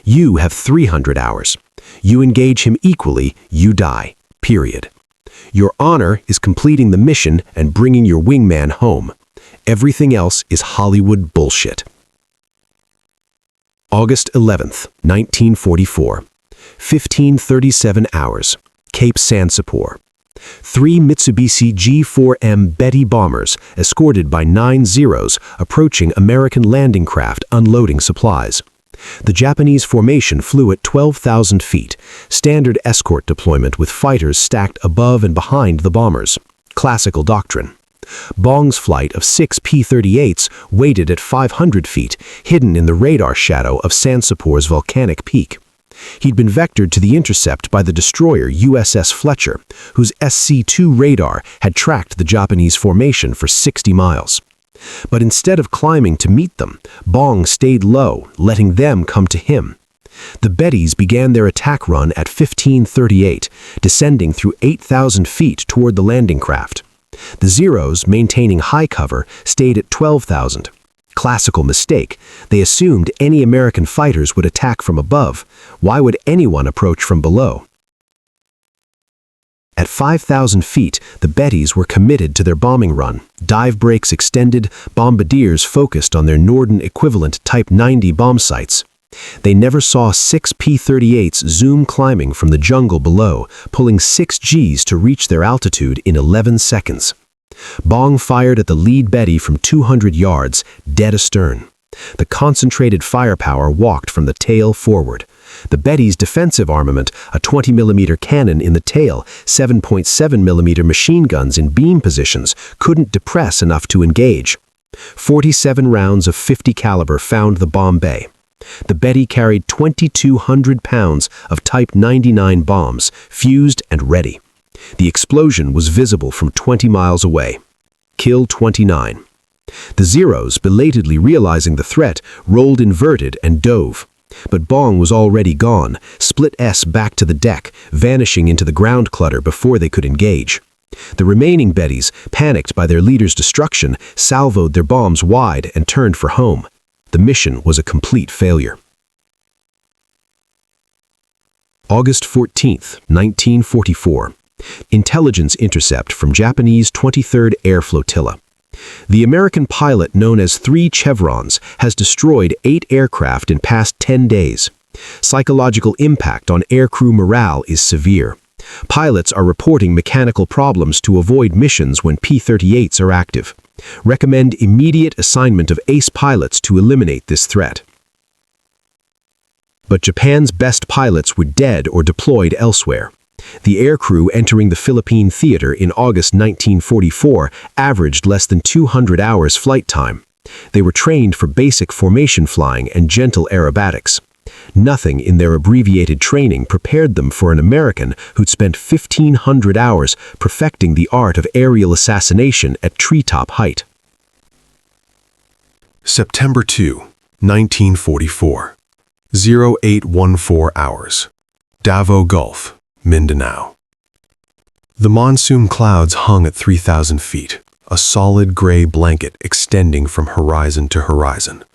You have 300 hours. You engage him equally, you die. Period. Your honor is completing the mission and bringing your wingman home. Everything else is Hollywood bullshit." August 11th, 1944. 15:37 hours. Cape San Sapor. 3 Mitsubishi G4M Betty bombers, escorted by 9 Zeros, approaching American landing craft unloading supplies. The Japanese formation flew at 12,000 feet, standard escort deployment with fighters stacked above and behind the bombers. Classical doctrine. Bong's flight of 6 P-38s waited at 500 feet, hidden in the radar shadow of San Sapor's volcanic peak. He'd been vectored to the intercept by the destroyer USS Fletcher, whose SC-2 radar had tracked the Japanese formation for 60 miles. But instead of climbing to meet them, Bong stayed low, letting them come to him. The Bettys began their attack run at 15:38, descending through 8,000 feet toward the landing craft. The Zeros, maintaining high cover, stayed at 12,000. Classical mistake. They assumed any American fighters would attack from above. Why would anyone approach from below? At 5,000 feet, the Bettys were committed to their bombing run. Dive brakes extended, bombardiers focused on their Norden equivalent Type 90 bomb sites. They never saw 6 P-38s zoom climbing from the jungle below, pulling 6 Gs to reach their altitude in 11 seconds. Bong fired at the lead Betty from 200 yards, dead astern. The concentrated firepower walked from the tail forward. The Betty's defensive armament, a 20mm cannon in the tail, 7.7mm machine guns in beam positions, couldn't depress enough to engage. 47 rounds of .50 caliber found the bomb bay. The Betty carried 2,200 pounds of Type 99 bombs, fused and ready. The explosion was visible from 20 miles away. Kill 29. The Zeros, belatedly realizing the threat, rolled inverted and dove. But Bong was already gone, split S back to the deck, vanishing into the ground clutter before they could engage. The remaining Bettys, panicked by their leader's destruction, salvoed their bombs wide and turned for home. The mission was a complete failure. August 14, 1944. Intelligence intercept from Japanese 23rd Air Flotilla. The American pilot known as 3 Chevrons has destroyed 8 aircraft in past 10 days. Psychological impact on aircrew morale is severe. Pilots are reporting mechanical problems to avoid missions when P-38s are active. Recommend immediate assignment of ace pilots to eliminate this threat. But Japan's best pilots were dead or deployed elsewhere. The aircrew entering the Philippine theater in August 1944 averaged less than 200 hours flight time. They were trained for basic formation flying and gentle aerobatics. Nothing in their abbreviated training prepared them for an American who'd spent 1,500 hours perfecting the art of aerial assassination at treetop height. September 2, 1944. 0814 hours. Davao Gulf, Mindanao. The monsoon clouds hung at 3,000 feet, a solid gray blanket extending from horizon to horizon.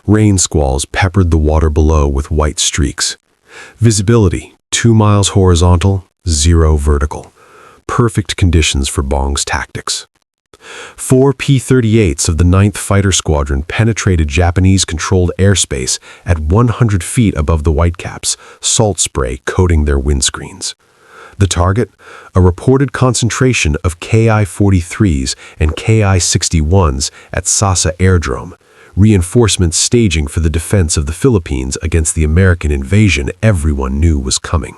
Rain squalls peppered the water below with white streaks. Visibility, 2 miles horizontal, 0 vertical. Perfect conditions for Bong's tactics. 4 P-38s of the 9th Fighter Squadron penetrated Japanese-controlled airspace at 100 feet above the Whitecaps, salt spray coating their windscreens. The target? A reported concentration of Ki-43s and Ki-61s at Sasa Airdrome, reinforcements staging for the defense of the Philippines against the American invasion everyone knew was coming.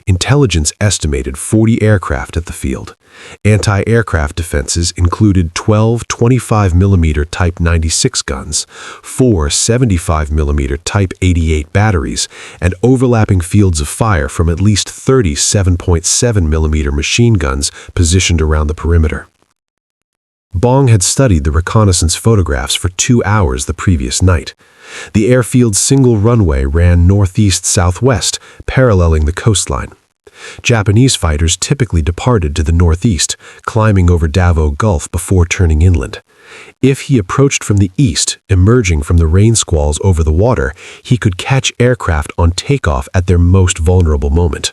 Intelligence estimated 40 aircraft at the field. Anti-aircraft defenses included 12 25mm Type 96 guns, 4 75mm Type 88 batteries, and overlapping fields of fire from at least 30 7.7mm machine guns positioned around the perimeter. Bong had studied the reconnaissance photographs for 2 hours the previous night. The airfield's single runway ran northeast-southwest, paralleling the coastline. Japanese fighters typically departed to the northeast, climbing over Davao Gulf before turning inland. If he approached from the east, emerging from the rain squalls over the water, he could catch aircraft on takeoff at their most vulnerable moment.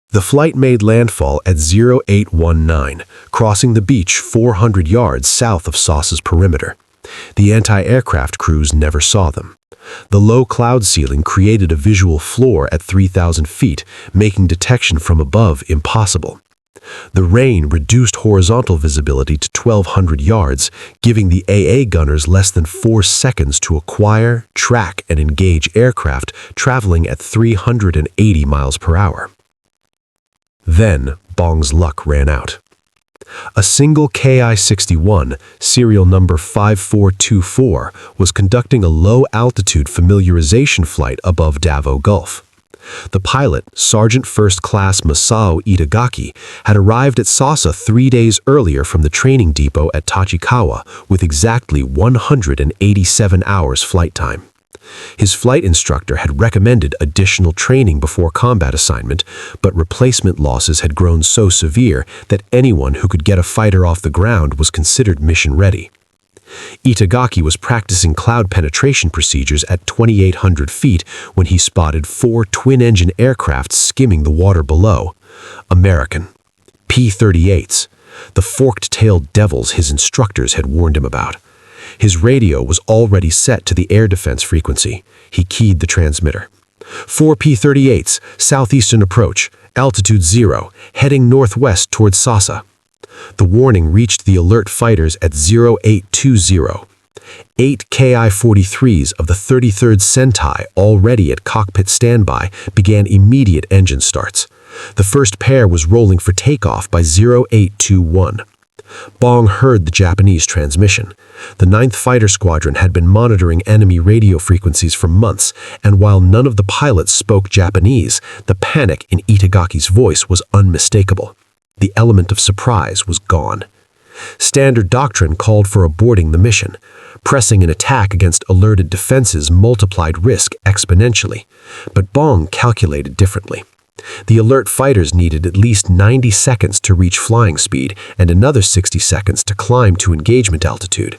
The flight made landfall at 0819, crossing the beach 400 yards south of Sasa's perimeter. The anti-aircraft crews never saw them. The low cloud ceiling created a visual floor at 3,000 feet, making detection from above impossible. The rain reduced horizontal visibility to 1,200 yards, giving the AA gunners less than 4 seconds to acquire, track, and engage aircraft traveling at 380 miles per hour. Then, Bong's luck ran out. A single Ki-61, serial number 5424, was conducting a low-altitude familiarization flight above Davao Gulf. The pilot, Sergeant First Class Masao Itagaki, had arrived at Sasa 3 days earlier from the training depot at Tachikawa with exactly 187 hours flight time. His flight instructor had recommended additional training before combat assignment, but replacement losses had grown so severe that anyone who could get a fighter off the ground was considered mission ready. Itagaki was practicing cloud penetration procedures at 2,800 feet when he spotted 4 twin-engine aircraft skimming the water below. American. P-38s. The forked-tailed devils his instructors had warned him about. His radio was already set to the air defense frequency. He keyed the transmitter. 4 P-38s, southeastern approach, altitude 0, heading northwest towards Sasa. The warning reached the alert fighters at 0820. 8 Ki-43s of the 33rd Sentai, already at cockpit standby, began immediate engine starts. The first pair was rolling for takeoff by 0821. Bong heard the Japanese transmission. The 9th Fighter Squadron had been monitoring enemy radio frequencies for months, and while none of the pilots spoke Japanese, the panic in Itagaki's voice was unmistakable. The element of surprise was gone. Standard Doctrine called for aborting the mission. Pressing an attack against alerted defenses multiplied risk exponentially, but Bong calculated differently. The alert fighters needed at least 90 seconds to reach flying speed and another 60 seconds to climb to engagement altitude.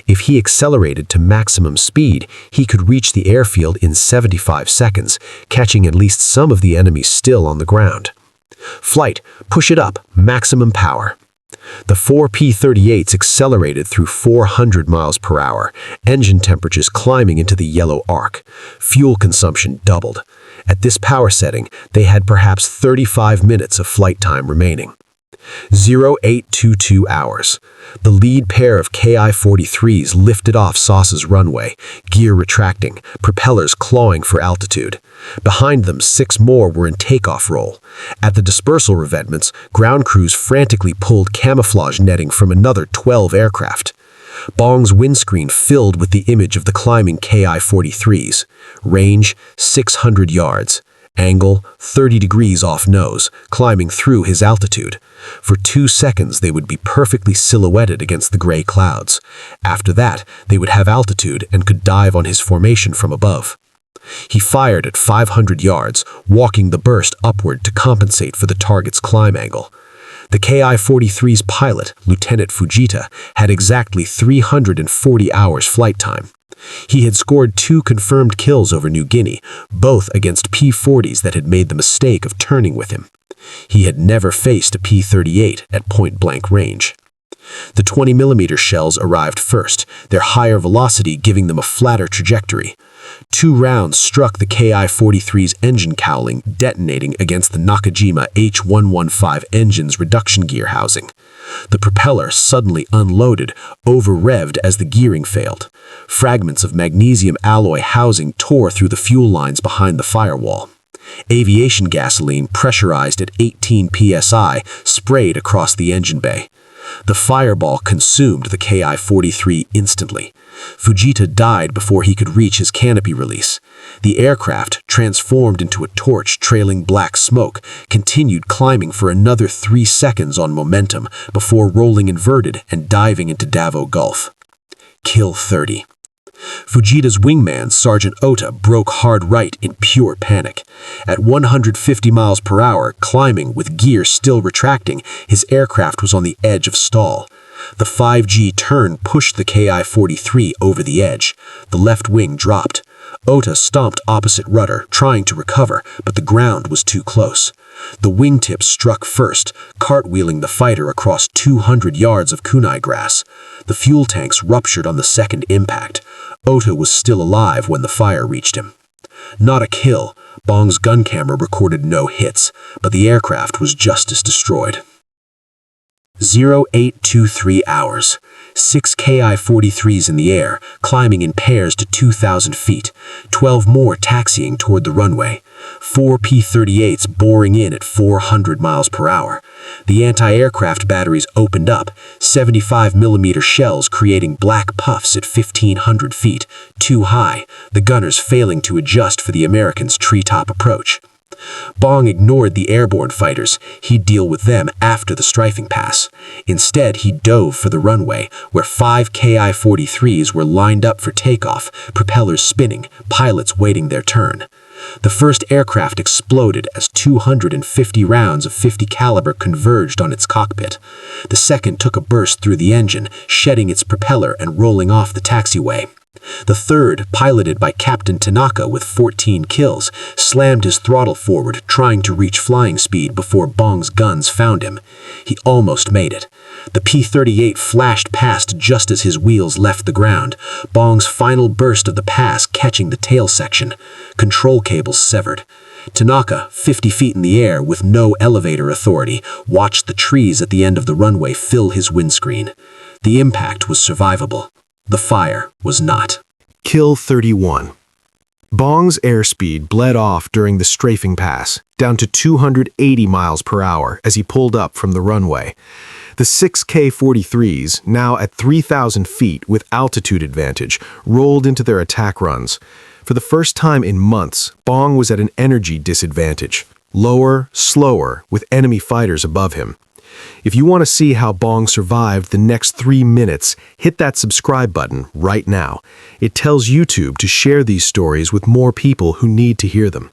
If he accelerated to maximum speed, he could reach the airfield in 75 seconds, catching at least some of the enemies still on the ground. Flight, push it up, maximum power. The 4 P-38s accelerated through 400 miles per hour, engine temperatures climbing into the yellow arc. Fuel consumption doubled. At this power setting, they had perhaps 35 minutes of flight time remaining. 0822 hours. The lead pair of Ki-43s lifted off Sauce's runway, gear retracting, propellers clawing for altitude. Behind them, 6 more were in takeoff roll. At the dispersal revetments, ground crews frantically pulled camouflage netting from another 12 aircraft. Bong's windscreen filled with the image of the climbing Ki-43s. Range, 600 yards. Angle, 30 degrees off nose, climbing through his altitude. For 2 seconds, they would be perfectly silhouetted against the gray clouds. After that, they would have altitude and could dive on his formation from above. He fired at 500 yards, walking the burst upward to compensate for the target's climb angle. The Ki-43's pilot, Lieutenant Fujita, had exactly 340 hours flight time. He had scored 2 confirmed kills over New Guinea, both against P-40s that had made the mistake of turning with him. He had never faced a P-38 at point-blank range. The 20mm shells arrived first, their higher velocity giving them a flatter trajectory. 2 rounds struck the Ki-43's engine cowling, detonating against the Nakajima H-115 engine's reduction gear housing. The propeller suddenly unloaded, over-revved as the gearing failed. Fragments of magnesium alloy housing tore through the fuel lines behind the firewall. Aviation gasoline, pressurized at 18 psi, sprayed across the engine bay. The fireball consumed the Ki-43 instantly. Fujita died before he could reach his canopy release. The aircraft, transformed into a torch trailing black smoke, continued climbing for another 3 seconds on momentum before rolling inverted and diving into Davao Gulf. Kill 30. Fujita's wingman, Sergeant Ota, broke hard right in pure panic. At 150 miles per hour, climbing with gear still retracting, his aircraft was on the edge of stall. The 5G turn pushed the Ki-43 over the edge. The left wing dropped. Ota stomped opposite rudder, trying to recover, but the ground was too close. The wingtips struck first, cartwheeling the fighter across 200 yards of kunai grass. The fuel tanks ruptured on the second impact. Ota was still alive when the fire reached him. Not a kill. Bong's gun camera recorded no hits, but the aircraft was just as destroyed. 0823 hours. 6 Ki-43s in the air, climbing in pairs to 2,000 feet. 12 more taxiing toward the runway. 4 P-38s boring in at 400 miles per hour. The anti-aircraft batteries opened up, 75mm shells creating black puffs at 1,500 feet, too high, the gunners failing to adjust for the Americans' treetop approach. Bong ignored the airborne fighters. He'd deal with them after the strafing pass. Instead, he dove for the runway, where 5 Ki-43s were lined up for takeoff, propellers spinning, pilots waiting their turn. The first aircraft exploded as 250 rounds of .50 caliber converged on its cockpit. The second took a burst through the engine, shedding its propeller and rolling off the taxiway. The third, piloted by Captain Tanaka with 14 kills, slammed his throttle forward, trying to reach flying speed before Bong's guns found him. He almost made it. The P-38 flashed past just as his wheels left the ground, Bong's final burst of the pass catching the tail section. Control cables severed. Tanaka, 50 feet in the air with no elevator authority, watched the trees at the end of the runway fill his windscreen. The impact was survivable. The fire was not. Kill 31. Bong's airspeed bled off during the strafing pass, down to 280 miles per hour as he pulled up from the runway. The 6K-43s, now at 3,000 feet with altitude advantage, rolled into their attack runs. For the first time in months, Bong was at an energy disadvantage. Lower, slower, with enemy fighters above him. If you want to see how Bong survived the next 3 minutes, hit that subscribe button right now. It tells YouTube to share these stories with more people who need to hear them.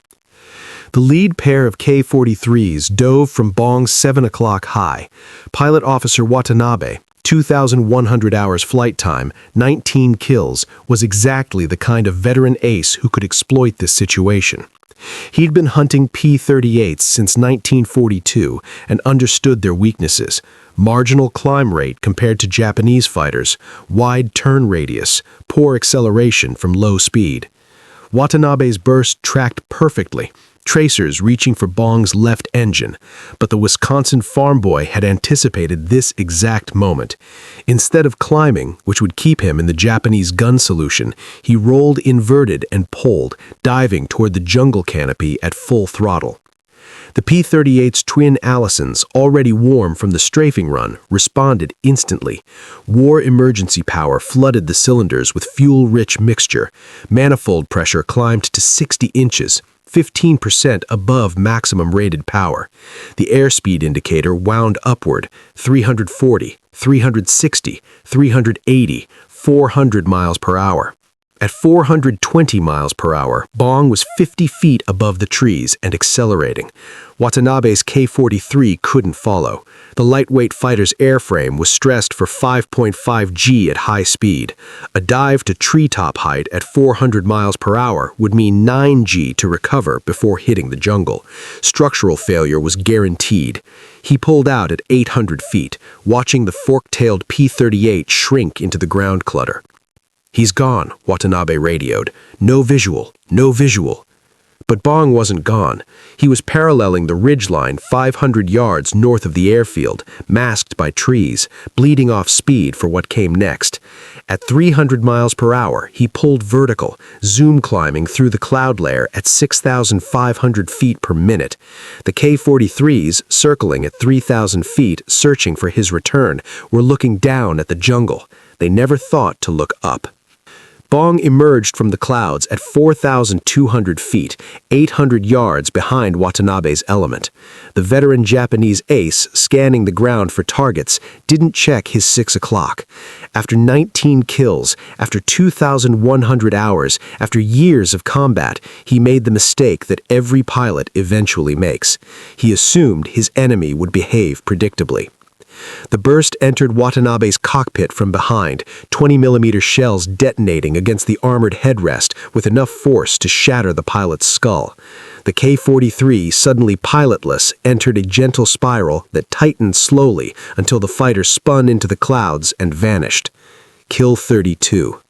The lead pair of K-43s dove from Bong's 7 o'clock high. Pilot Officer Watanabe, 2,100 hours flight time, 19 kills, was exactly the kind of veteran ace who could exploit this situation. He'd been hunting P-38s since 1942 and understood their weaknesses: marginal climb rate compared to Japanese fighters, wide turn radius, poor acceleration from low speed. Watanabe's burst tracked perfectly, tracers reaching for Bong's left engine, but the Wisconsin farm boy had anticipated this exact moment. Instead of climbing, which would keep him in the Japanese gun solution, he rolled inverted and pulled, diving toward the jungle canopy at full throttle. The P-38's twin Allisons, already warm from the strafing run, responded instantly. War emergency power flooded the cylinders with fuel-rich mixture. Manifold pressure climbed to 60 inches, 15% above maximum rated power. The airspeed indicator wound upward: 340, 360, 380, 400 miles per hour. At 420 miles per hour, Bong was 50 feet above the trees and accelerating. Watanabe's K-43 couldn't follow. The lightweight fighter's airframe was stressed for 5.5 G at high speed. A dive to treetop height at 400 miles per hour would mean 9 G to recover before hitting the jungle. Structural failure was guaranteed. He pulled out at 800 feet, watching the fork-tailed P-38 shrink into the ground clutter. "He's gone," Watanabe radioed. "No visual, no visual." But Bong wasn't gone. He was paralleling the ridgeline 500 yards north of the airfield, masked by trees, bleeding off speed for what came next. At 300 miles per hour, he pulled vertical, zoom climbing through the cloud layer at 6,500 feet per minute. The K-43s, circling at 3,000 feet, searching for his return, were looking down at the jungle. They never thought to look up. Bong emerged from the clouds at 4,200 feet, 800 yards behind Watanabe's element. The veteran Japanese ace, scanning the ground for targets, didn't check his 6 o'clock. After 19 kills, after 2,100 hours, after years of combat, he made the mistake that every pilot eventually makes. He assumed his enemy would behave predictably. The burst entered Watanabe's cockpit from behind, 20mm shells detonating against the armored headrest with enough force to shatter the pilot's skull. The K-43, suddenly pilotless, entered a gentle spiral that tightened slowly until the fighter spun into the clouds and vanished. Kill 32.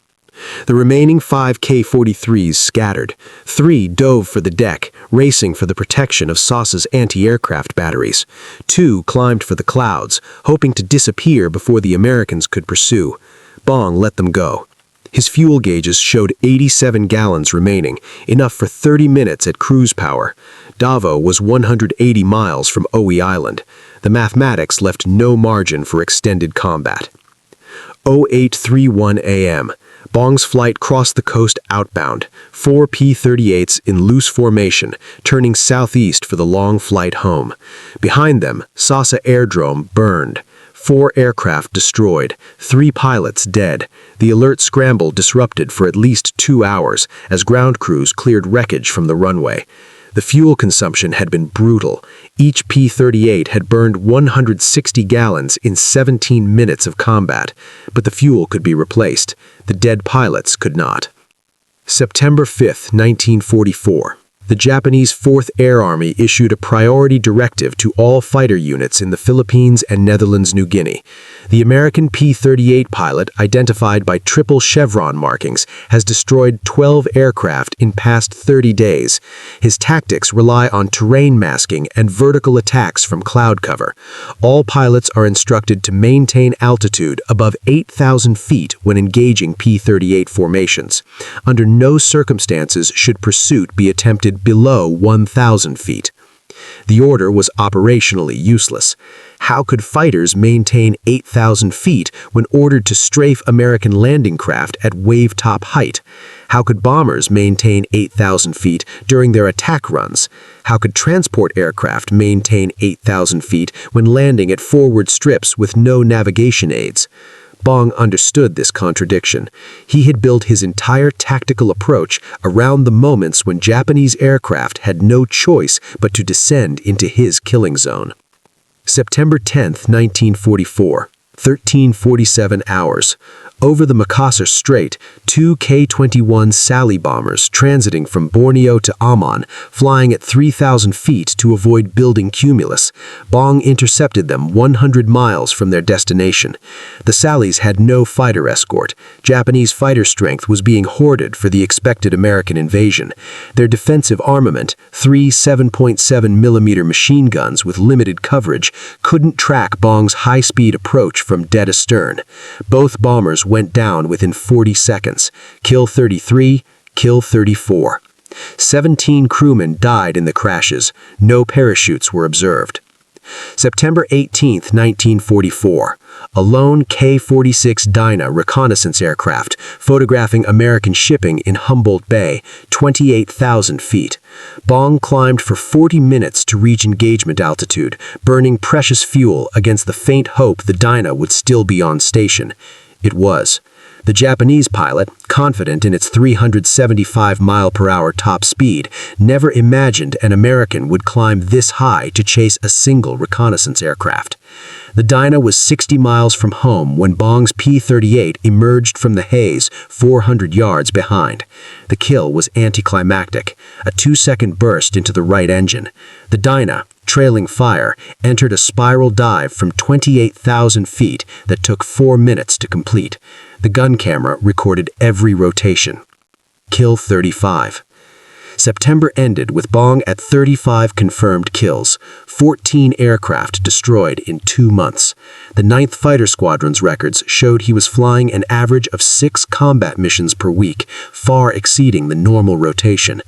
The remaining 5 K-43s scattered. 3 dove for the deck, racing for the protection of SOSA's anti-aircraft batteries. 2 climbed for the clouds, hoping to disappear before the Americans could pursue. Bong let them go. His fuel gauges showed 87 gallons remaining, enough for 30 minutes at cruise power. Davao was 180 miles from Oe Island. The mathematics left no margin for extended combat. 0831 a.m. Bong's flight crossed the coast outbound, 4 P-38s in loose formation, turning southeast for the long flight home. Behind them, SOSA Airdrome burned. 4 aircraft destroyed, 3 pilots dead. The alert scramble disrupted for at least 2 hours as ground crews cleared wreckage from the runway. The fuel consumption had been brutal. Each P-38 had burned 160 gallons in 17 minutes of combat, but the fuel could be replaced. The dead pilots could not. September 5, 1944. The Japanese Fourth Air Army issued a priority directive to all fighter units in the Philippines and Netherlands, New Guinea. The American P-38 pilot, identified by triple chevron markings, has destroyed 12 aircraft in past 30 days. His tactics rely on terrain masking and vertical attacks from cloud cover. All pilots are instructed to maintain altitude above 8,000 feet when engaging P-38 formations. Under no circumstances should pursuit be attempted below 1,000 feet. The order was operationally useless. How could fighters maintain 8,000 feet when ordered to strafe American landing craft at wave-top height? How could bombers maintain 8,000 feet during their attack runs? How could transport aircraft maintain 8,000 feet when landing at forward strips with no navigation aids? Bong understood this contradiction. He had built his entire tactical approach around the moments when Japanese aircraft had no choice but to descend into his killing zone. September 10, 1944, 13:47 hours. Over the Makassar Strait, two K-21 Sally bombers transiting from Borneo to Amman, flying at 3,000 feet to avoid building cumulus. Bong intercepted them 100 miles from their destination. The Sallies had no fighter escort. Japanese fighter strength was being hoarded for the expected American invasion. Their defensive armament, three 7.7mm machine guns with limited coverage, couldn't track Bong's high-speed approach from dead astern. Both bombers went down within 40 seconds. Kill 33, kill 34. 17 crewmen died in the crashes. No parachutes were observed. September 18, 1944. A lone K-46 Dyna reconnaissance aircraft photographing American shipping in Humboldt Bay, 28,000 feet. Bong climbed for 40 minutes to reach engagement altitude, burning precious fuel against the faint hope the Dyna would still be on station. It was. The Japanese pilot, confident in its 375-mile-per-hour top speed, never imagined an American would climb this high to chase a single reconnaissance aircraft. The Dyna was 60 miles from home when Bong's P-38 emerged from the haze 400 yards behind. The kill was anticlimactic, a 2-second burst into the right engine. The Dyna, trailing fire, entered a spiral dive from 28,000 feet that took 4 minutes to complete. The gun camera recorded every rotation. Kill 35. September ended with Bong at 35 confirmed kills, 14 aircraft destroyed in 2 months. The 9th Fighter Squadron's records showed he was flying an average of 6 combat missions per week, far exceeding the normal rotation.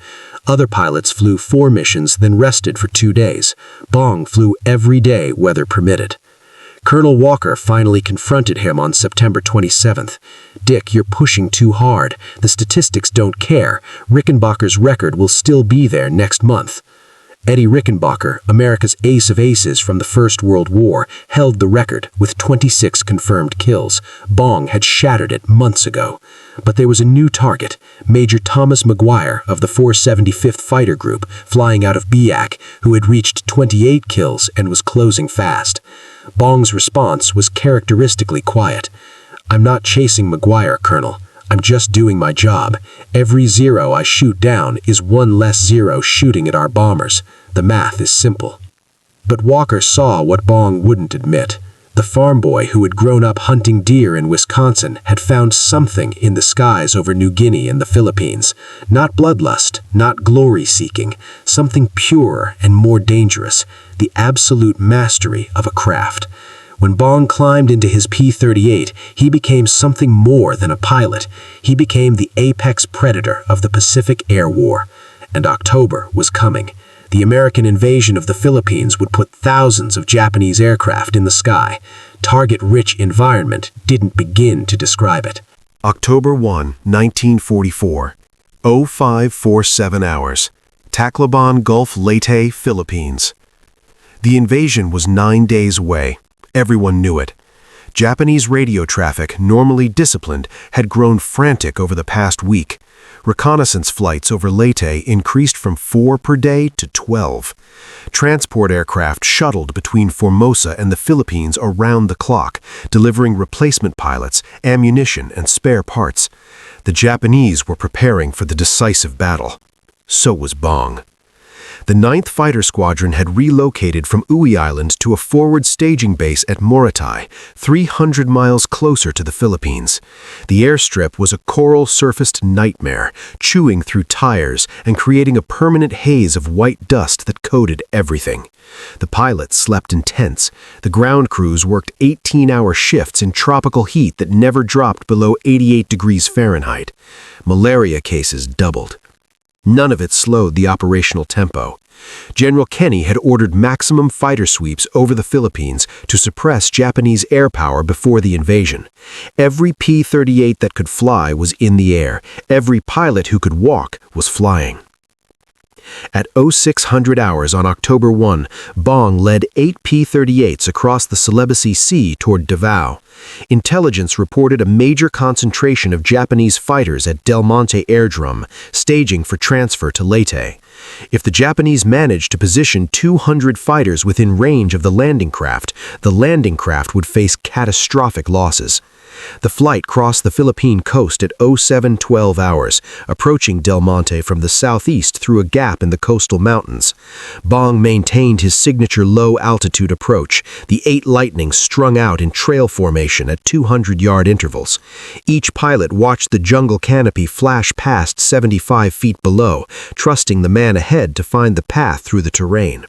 Other pilots flew 4 missions, then rested for 2 days. Bong flew every day, weather permitted. Colonel Walker finally confronted him on September 27th. "Dick, you're pushing too hard. The statistics don't care. Rickenbacker's record will still be there next month." Eddie Rickenbacker, America's ace of aces from the First World War, held the record with 26 confirmed kills. Bong had shattered it months ago. But there was a new target, Major Thomas McGuire of the 475th Fighter Group, flying out of Biak, who had reached 28 kills and was closing fast. Bong's response was characteristically quiet. "I'm not chasing McGuire, Colonel. I'm just doing my job. Every zero I shoot down is one less zero shooting at our bombers. The math is simple." But Walker saw what Bong wouldn't admit. The farm boy who had grown up hunting deer in Wisconsin had found something in the skies over New Guinea and the Philippines. Not bloodlust, not glory-seeking, something purer and more dangerous, the absolute mastery of a craft. When Bong climbed into his P-38, he became something more than a pilot. He became the apex predator of the Pacific Air War. And October was coming. The American invasion of the Philippines would put thousands of Japanese aircraft in the sky. Target-rich environment didn't begin to describe it. October 1, 1944, 0547 hours. Tacloban Gulf, Leyte, Philippines. The invasion was 9 days away. Everyone knew it. Japanese radio traffic, normally disciplined, had grown frantic over the past week. Reconnaissance flights over Leyte increased from 4 per day to 12. Transport aircraft shuttled between Formosa and the Philippines around the clock, delivering replacement pilots, ammunition, and spare parts. The Japanese were preparing for the decisive battle. So was Bong. The 9th Fighter Squadron had relocated from Ui Island to a forward staging base at Morotai, 300 miles closer to the Philippines. The airstrip was a coral-surfaced nightmare, chewing through tires and creating a permanent haze of white dust that coated everything. The pilots slept in tents. The ground crews worked 18-hour shifts in tropical heat that never dropped below 88 degrees Fahrenheit. Malaria cases doubled. None of it slowed the operational tempo. General Kenny had ordered maximum fighter sweeps over the Philippines to suppress Japanese air power before the invasion. Every P-38 that could fly was in the air. Every pilot who could walk was flying. At 0600 hours on October 1, Bong led 8 P-38s across the Celebesi Sea toward Davao. Intelligence reported a major concentration of Japanese fighters at Del Monte Airdrome, staging for transfer to Leyte. If the Japanese managed to position 200 fighters within range of the landing craft would face catastrophic losses. The flight crossed the Philippine coast at 0712 hours, approaching Del Monte from the southeast through a gap in the coastal mountains. Bong maintained his signature low-altitude approach, the 8 Lightnings strung out in trail formation at 200-yard intervals. Each pilot watched the jungle canopy flash past 75 feet below, trusting the man ahead to find the path through the terrain.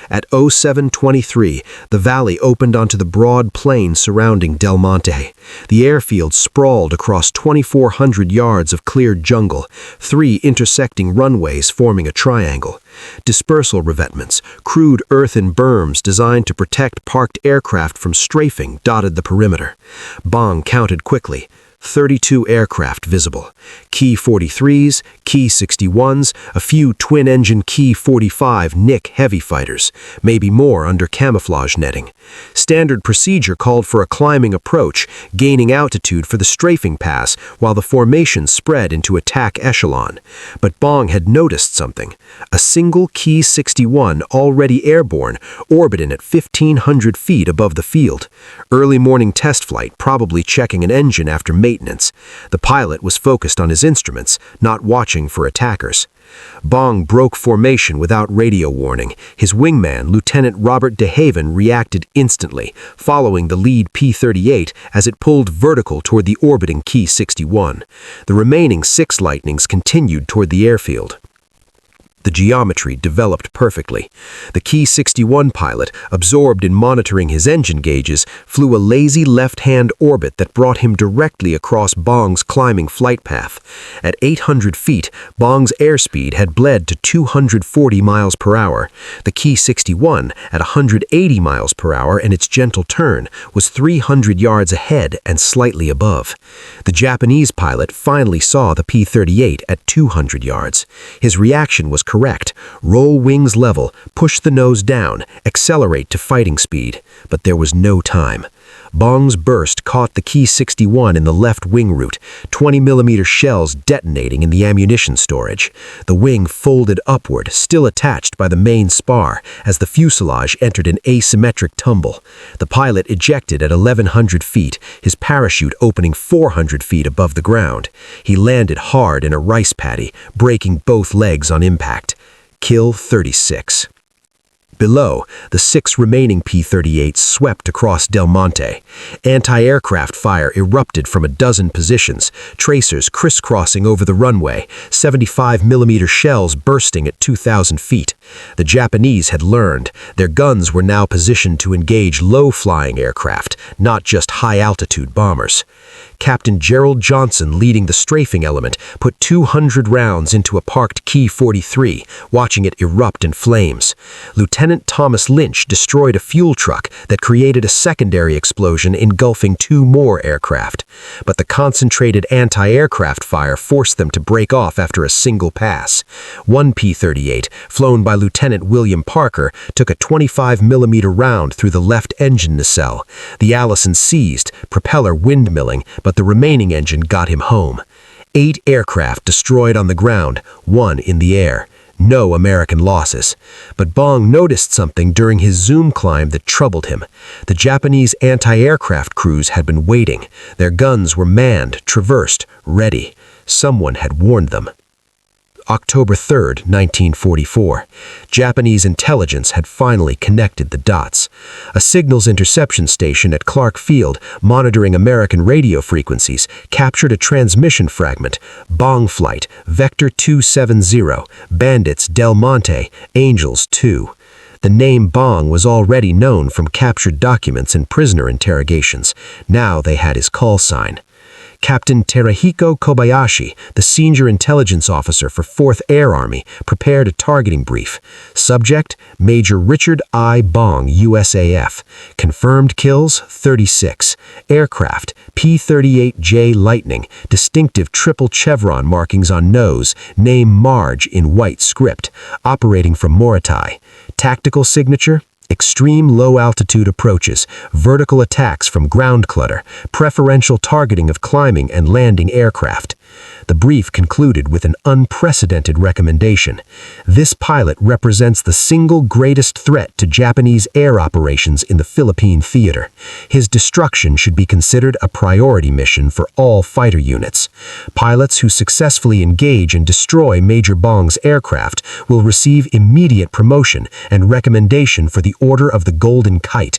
At 0723, the valley opened onto the broad plain surrounding Del Monte. The airfield sprawled across 2,400 yards of cleared jungle, 3 intersecting runways forming a triangle. Dispersal revetments, crude earthen berms designed to protect parked aircraft from strafing, dotted the perimeter. Bong counted quickly. 32 aircraft visible. Ki-43s, Ki-61s, a few twin-engine Ki-45 Nick heavy fighters, maybe more under camouflage netting. Standard procedure called for a climbing approach, gaining altitude for the strafing pass while the formation spread into attack echelon. But Bong had noticed something. A single Ki-61 already airborne, orbiting at 1,500 feet above the field. Early morning test flight, probably checking an engine after maintenance. The pilot was focused on his instruments, not watching for attackers. Bong broke formation without radio warning. His wingman, Lieutenant Robert DeHaven, reacted instantly, following the lead P-38 as it pulled vertical toward the orbiting Ki-61. The remaining 6 Lightnings continued toward the airfield. The geometry developed perfectly. The Ki-61 pilot, absorbed in monitoring his engine gauges, flew a lazy left-hand orbit that brought him directly across Bong's climbing flight path. At 800 feet, Bong's airspeed had bled to 240 miles per hour. The Ki-61, at 180 miles per hour and its gentle turn, was 300 yards ahead and slightly above. The Japanese pilot finally saw the P-38 at 200 yards. His reaction was correct. Roll wings level, push the nose down, accelerate to fighting speed. But there was no time. Bong's burst caught the Ki-61 in the left wing root, 20mm shells detonating in the ammunition storage. The wing folded upward, still attached by the main spar, as the fuselage entered an asymmetric tumble. The pilot ejected at 1,100 feet, his parachute opening 400 feet above the ground. He landed hard in a rice paddy, breaking both legs on impact. Kill 36. Below, the 6 remaining P-38s swept across Del Monte. Anti-aircraft fire erupted from a dozen positions, tracers crisscrossing over the runway, 75mm shells bursting at 2,000 feet. The Japanese had learned. Their guns were now positioned to engage low-flying aircraft, not just high-altitude bombers. Captain Gerald Johnson, leading the strafing element, put 200 rounds into a parked Ki-43, watching it erupt in flames. Lieutenant Thomas Lynch destroyed a fuel truck that created a secondary explosion engulfing 2 more aircraft. But the concentrated anti-aircraft fire forced them to break off after a single pass. One P-38, flown by Lieutenant William Parker, took a 25mm round through the left engine nacelle. The Allison seized, propeller windmilling, but the remaining engine got him home. 8 aircraft destroyed on the ground, 1 in the air. No American losses. But Bong noticed something during his zoom climb that troubled him. The Japanese anti-aircraft crews had been waiting. Their guns were manned, traversed, ready. Someone had warned them. October 3, 1944. Japanese intelligence had finally connected the dots. A signals interception station at Clark Field, monitoring American radio frequencies, captured a transmission fragment. Bong flight, Vector 270, Bandits Del Monte, Angels 2. The name Bong was already known from captured documents and prisoner interrogations. Now they had his call sign. Captain Terahiko Kobayashi, the senior intelligence officer for 4th Air Army, prepared a targeting brief. Subject, Major Richard Ira Bong, USAF. Confirmed kills, 36. Aircraft, P-38J Lightning, distinctive triple chevron markings on nose, name Marge in white script, operating from Morotai. Tactical signature, extreme low-altitude approaches, vertical attacks from ground clutter, preferential targeting of climbing and landing aircraft. The brief concluded with an unprecedented recommendation. This pilot represents the single greatest threat to Japanese air operations in the Philippine theater. His destruction should be considered a priority mission for all fighter units. Pilots who successfully engage and destroy Major Bong's aircraft will receive immediate promotion and recommendation for the Order of the Golden Kite.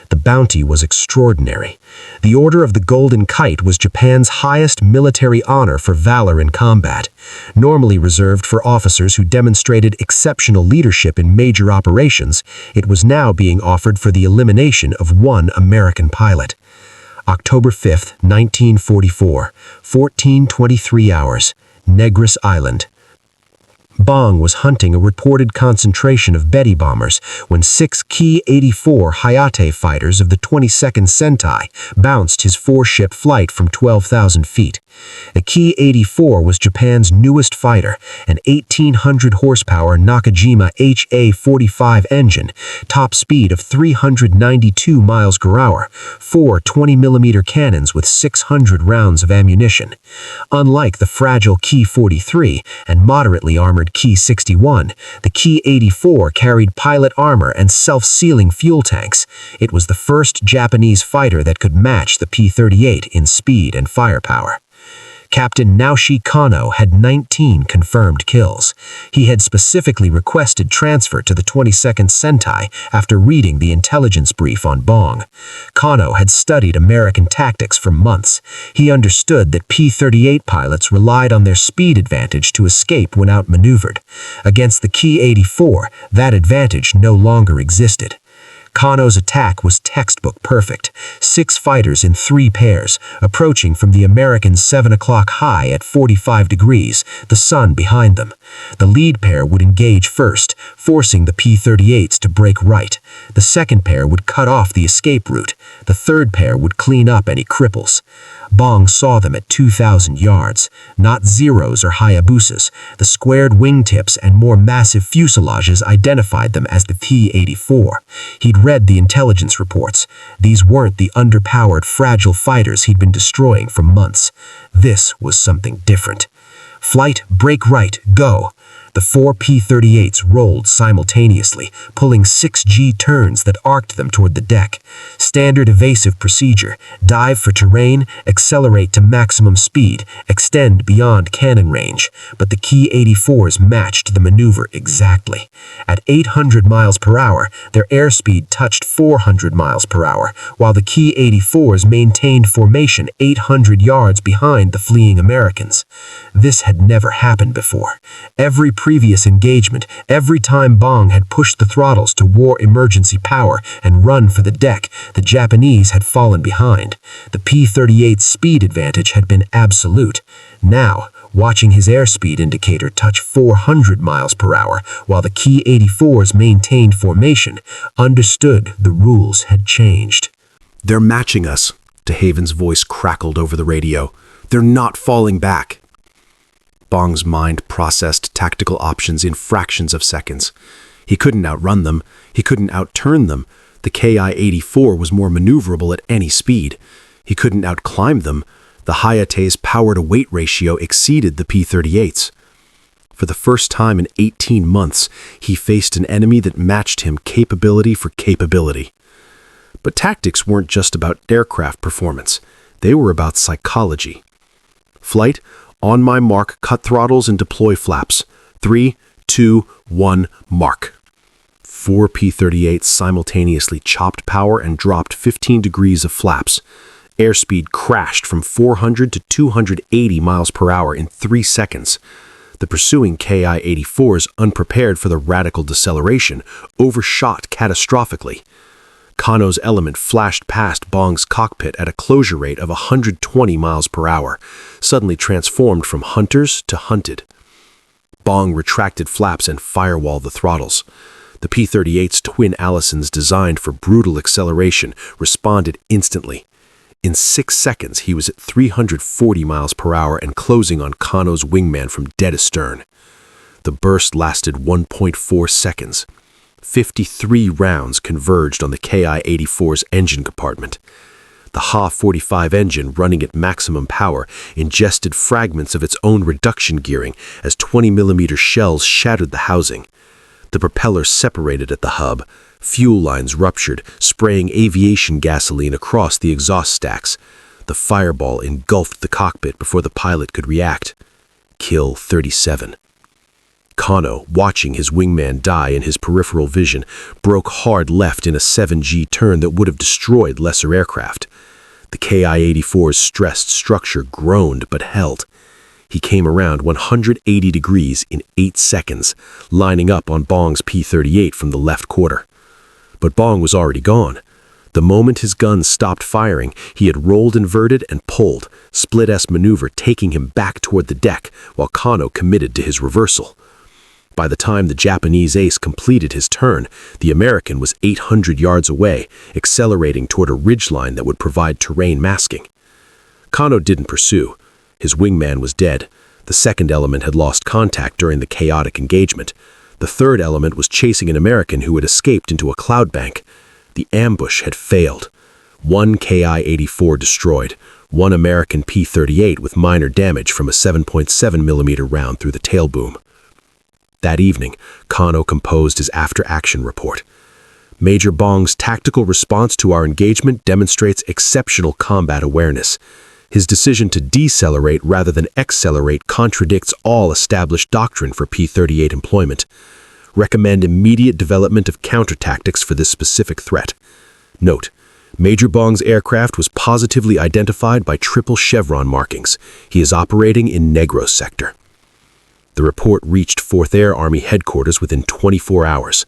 The bounty was extraordinary. The Order of the Golden Kite was Japan's highest military honor for valor in combat. Normally reserved for officers who demonstrated exceptional leadership in major operations, it was now being offered for the elimination of one American pilot. October 5, 1944, 14:23 hours, Negros Island. Bong was hunting a reported concentration of Betty bombers when 6 Ki-84 Hayate fighters of the 22nd Sentai bounced his 4-ship flight from 12,000 feet. A Ki-84 was Japan's newest fighter, an 1,800-horsepower Nakajima HA-45 engine, top speed of 392 miles per hour, 4 20mm cannons with 600 rounds of ammunition. Unlike the fragile Ki-43 and moderately armored Ki-61, the Ki-84 carried pilot armor and self-sealing fuel tanks. It was the first Japanese fighter that could match the P-38 in speed and firepower. Captain Naoshi Kano had 19 confirmed kills. He had specifically requested transfer to the 22nd Sentai after reading the intelligence brief on Bong. Kano had studied American tactics for months. He understood that P-38 pilots relied on their speed advantage to escape when outmaneuvered. Against the Ki-84, that advantage no longer existed. Kano's attack was textbook perfect. 6 fighters in 3 pairs, approaching from the American 7 o'clock high at 45 degrees, the sun behind them. The lead pair would engage first, forcing the P-38s to break right. The second pair would cut off the escape route. The third pair would clean up any cripples. Bong saw them at 2,000 yards, not Zeros or Hayabusas. The squared wingtips and more massive fuselages identified them as the P-84. He'd read the intelligence reports. These weren't the underpowered, fragile fighters he'd been destroying for months. This was something different. Flight, break right, go. The 4 P-38s rolled simultaneously, pulling 6G turns that arced them toward the deck. Standard evasive procedure: dive for terrain, accelerate to maximum speed, extend beyond cannon range. But the Ki-84s matched the maneuver exactly. At 800 miles per hour, their airspeed touched 400 miles per hour, while the Ki-84s maintained formation 800 yards behind the fleeing Americans. This had never happened before. Every previous engagement, every time Bong had pushed the throttles to war emergency power and run for the deck, the Japanese had fallen behind. The P-38's speed advantage had been absolute. Now, watching his airspeed indicator touch 400 miles per hour while the Ki-84s maintained formation, understood the rules had changed. "They're matching us," DeHaven's voice crackled over the radio. "They're not falling back." Bong's mind processed tactical options in fractions of seconds. He couldn't outrun them. He couldn't outturn them. The Ki-84 was more maneuverable at any speed. He couldn't outclimb them. The Hayate's power-to-weight ratio exceeded the P-38's. For the first time in 18 months, he faced an enemy that matched him capability for capability. But tactics weren't just about aircraft performance. They were about psychology. Flight, on my mark, cut throttles and deploy flaps. 3, 2, 1, mark. 4 P-38s simultaneously chopped power and dropped 15 degrees of flaps. Airspeed crashed from 400 to 280 miles per hour in 3 seconds. The pursuing Ki-84s, unprepared for the radical deceleration, overshot catastrophically. Kano's element flashed past Bong's cockpit at a closure rate of 120 miles per hour, suddenly transformed from hunters to hunted. Bong retracted flaps and firewalled the throttles. The P-38's twin Allisons, designed for brutal acceleration, responded instantly. In 6 seconds, he was at 340 miles per hour and closing on Kano's wingman from dead astern. The burst lasted 1.4 seconds. 53 rounds converged on the Ki-84's engine compartment. The Ha-45 engine, running at maximum power, ingested fragments of its own reduction gearing as 20mm shells shattered the housing. The propellers separated at the hub. Fuel lines ruptured, spraying aviation gasoline across the exhaust stacks. The fireball engulfed the cockpit before the pilot could react. Kill 37. Kano, watching his wingman die in his peripheral vision, broke hard left in a 7G turn that would have destroyed lesser aircraft. The Ki-84's stressed structure groaned but held. He came around 180 degrees in 8 seconds, lining up on Bong's P-38 from the left quarter. But Bong was already gone. The moment his gun stopped firing, he had rolled inverted and pulled, split-S maneuver taking him back toward the deck, while Kano committed to his reversal. By the time the Japanese ace completed his turn, the American was 800 yards away, accelerating toward a ridgeline that would provide terrain masking. Kano didn't pursue. His wingman was dead. The second element had lost contact during the chaotic engagement. The third element was chasing an American who had escaped into a cloud bank. The ambush had failed. One Ki-84 destroyed, one American P-38 with minor damage from a 7.7mm round through the tail boom. That evening, Kano composed his after-action report. Major Bong's tactical response to our engagement demonstrates exceptional combat awareness. His decision to decelerate rather than accelerate contradicts all established doctrine for P-38 employment. Recommend immediate development of counter-tactics for this specific threat. Note: Major Bong's aircraft was positively identified by triple chevron markings. He is operating in Negros sector. The report reached 4th Air Army headquarters within 24 hours.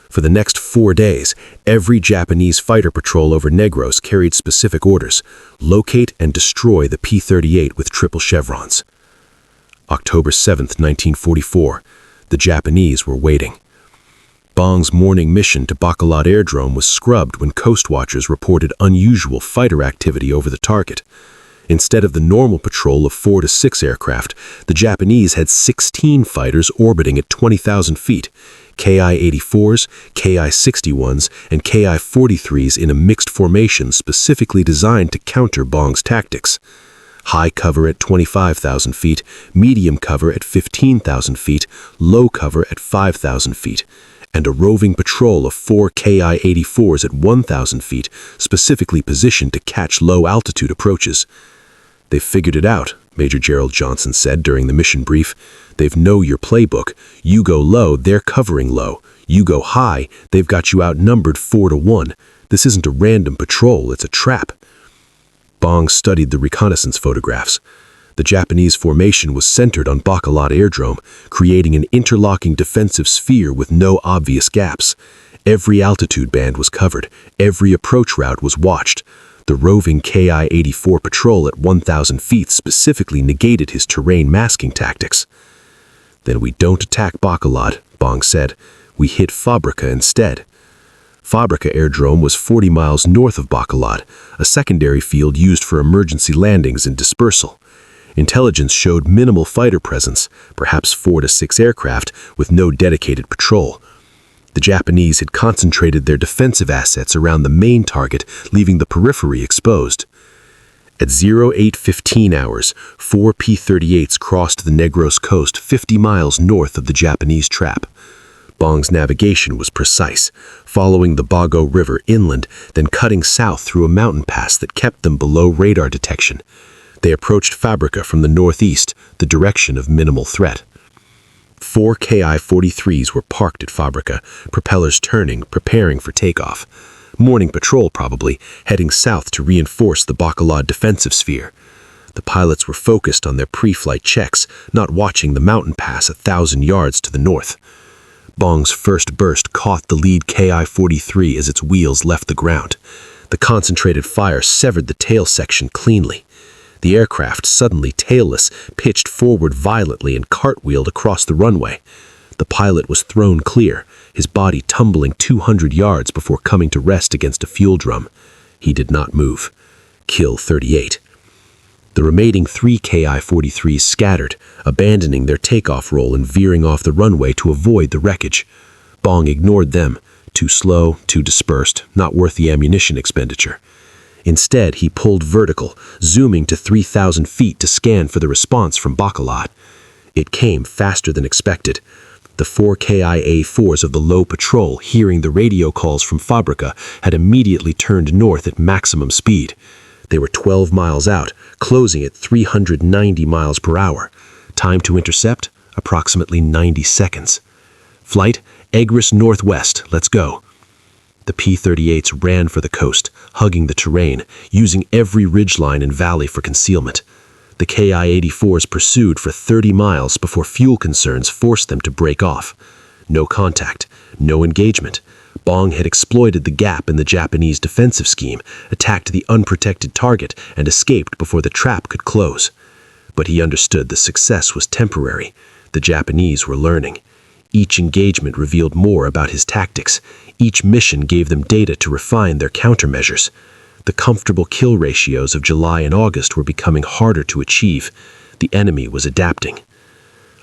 For the next 4 days, every Japanese fighter patrol over Negros carried specific orders: locate and destroy the P-38 with triple chevrons. October 7, 1944. The Japanese were waiting. Bong's morning mission to Bacolod Airdrome was scrubbed when coast watchers reported unusual fighter activity over the target. Instead of the normal patrol of 4 to 6 aircraft, the Japanese had 16 fighters orbiting at 20,000 feet, Ki-84s, Ki-61s, and Ki-43s in a mixed formation specifically designed to counter Bong's tactics. High cover at 25,000 feet, medium cover at 15,000 feet, low cover at 5,000 feet, and a roving patrol of 4 Ki-84s at 1,000 feet, specifically positioned to catch low-altitude approaches. "They've figured it out," Major Gerald Johnson said during the mission brief. "They've know your playbook. You go low, they're covering low. You go high, they've got you outnumbered 4 to 1. This isn't a random patrol, it's a trap." Bong studied the reconnaissance photographs. The Japanese formation was centered on Bacolod Airdrome, creating an interlocking defensive sphere with no obvious gaps. Every altitude band was covered. Every approach route was watched. The roving Ki-84 patrol at 1,000 feet specifically negated his terrain masking tactics. "Then we don't attack Bacolod," Bong said. "We hit Fabrica instead." Fabrica Airdrome was 40 miles north of Bacolod, a secondary field used for emergency landings and dispersal. Intelligence showed minimal fighter presence, perhaps 4 to 6 aircraft, with no dedicated patrol. The Japanese had concentrated their defensive assets around the main target, leaving the periphery exposed. At 08:15 hours, 4 P-38s crossed the Negros coast 50 miles north of the Japanese trap. Bong's navigation was precise, following the Bago River inland, then cutting south through a mountain pass that kept them below radar detection. They approached Fabrica from the northeast, the direction of minimal threat. 4 Ki-43s were parked at Fabrica, propellers turning, preparing for takeoff. Morning patrol probably, heading south to reinforce the Bacolod defensive sphere. The pilots were focused on their pre-flight checks, not watching the mountain pass 1,000 yards to the north. Bong's first burst caught the lead Ki-43 as its wheels left the ground. The concentrated fire severed the tail section cleanly. The aircraft, suddenly tailless, pitched forward violently and cartwheeled across the runway. The pilot was thrown clear, his body tumbling 200 yards before coming to rest against a fuel drum. He did not move. Kill 38. The remaining 3 Ki-43s scattered, abandoning their takeoff role and veering off the runway to avoid the wreckage. Bong ignored them. Too slow, too dispersed, not worth the ammunition expenditure. Instead, he pulled vertical, zooming to 3,000 feet to scan for the response from Bacolod. It came faster than expected. The 4 KIA-4s of the low patrol, hearing the radio calls from Fabrica, had immediately turned north at maximum speed. They were 12 miles out, closing at 390 miles per hour. Time to intercept, approximately 90 seconds. Flight, Egris Northwest, let's go. The P-38s ran for the coast, hugging the terrain, using every ridgeline and valley for concealment. The Ki-84s pursued for 30 miles before fuel concerns forced them to break off. No contact, no engagement. Bong had exploited the gap in the Japanese defensive scheme, attacked the unprotected target, and escaped before the trap could close. But he understood the success was temporary. The Japanese were learning. Each engagement revealed more about his tactics. Each mission gave them data to refine their countermeasures. The comfortable kill ratios of July and August were becoming harder to achieve. The enemy was adapting.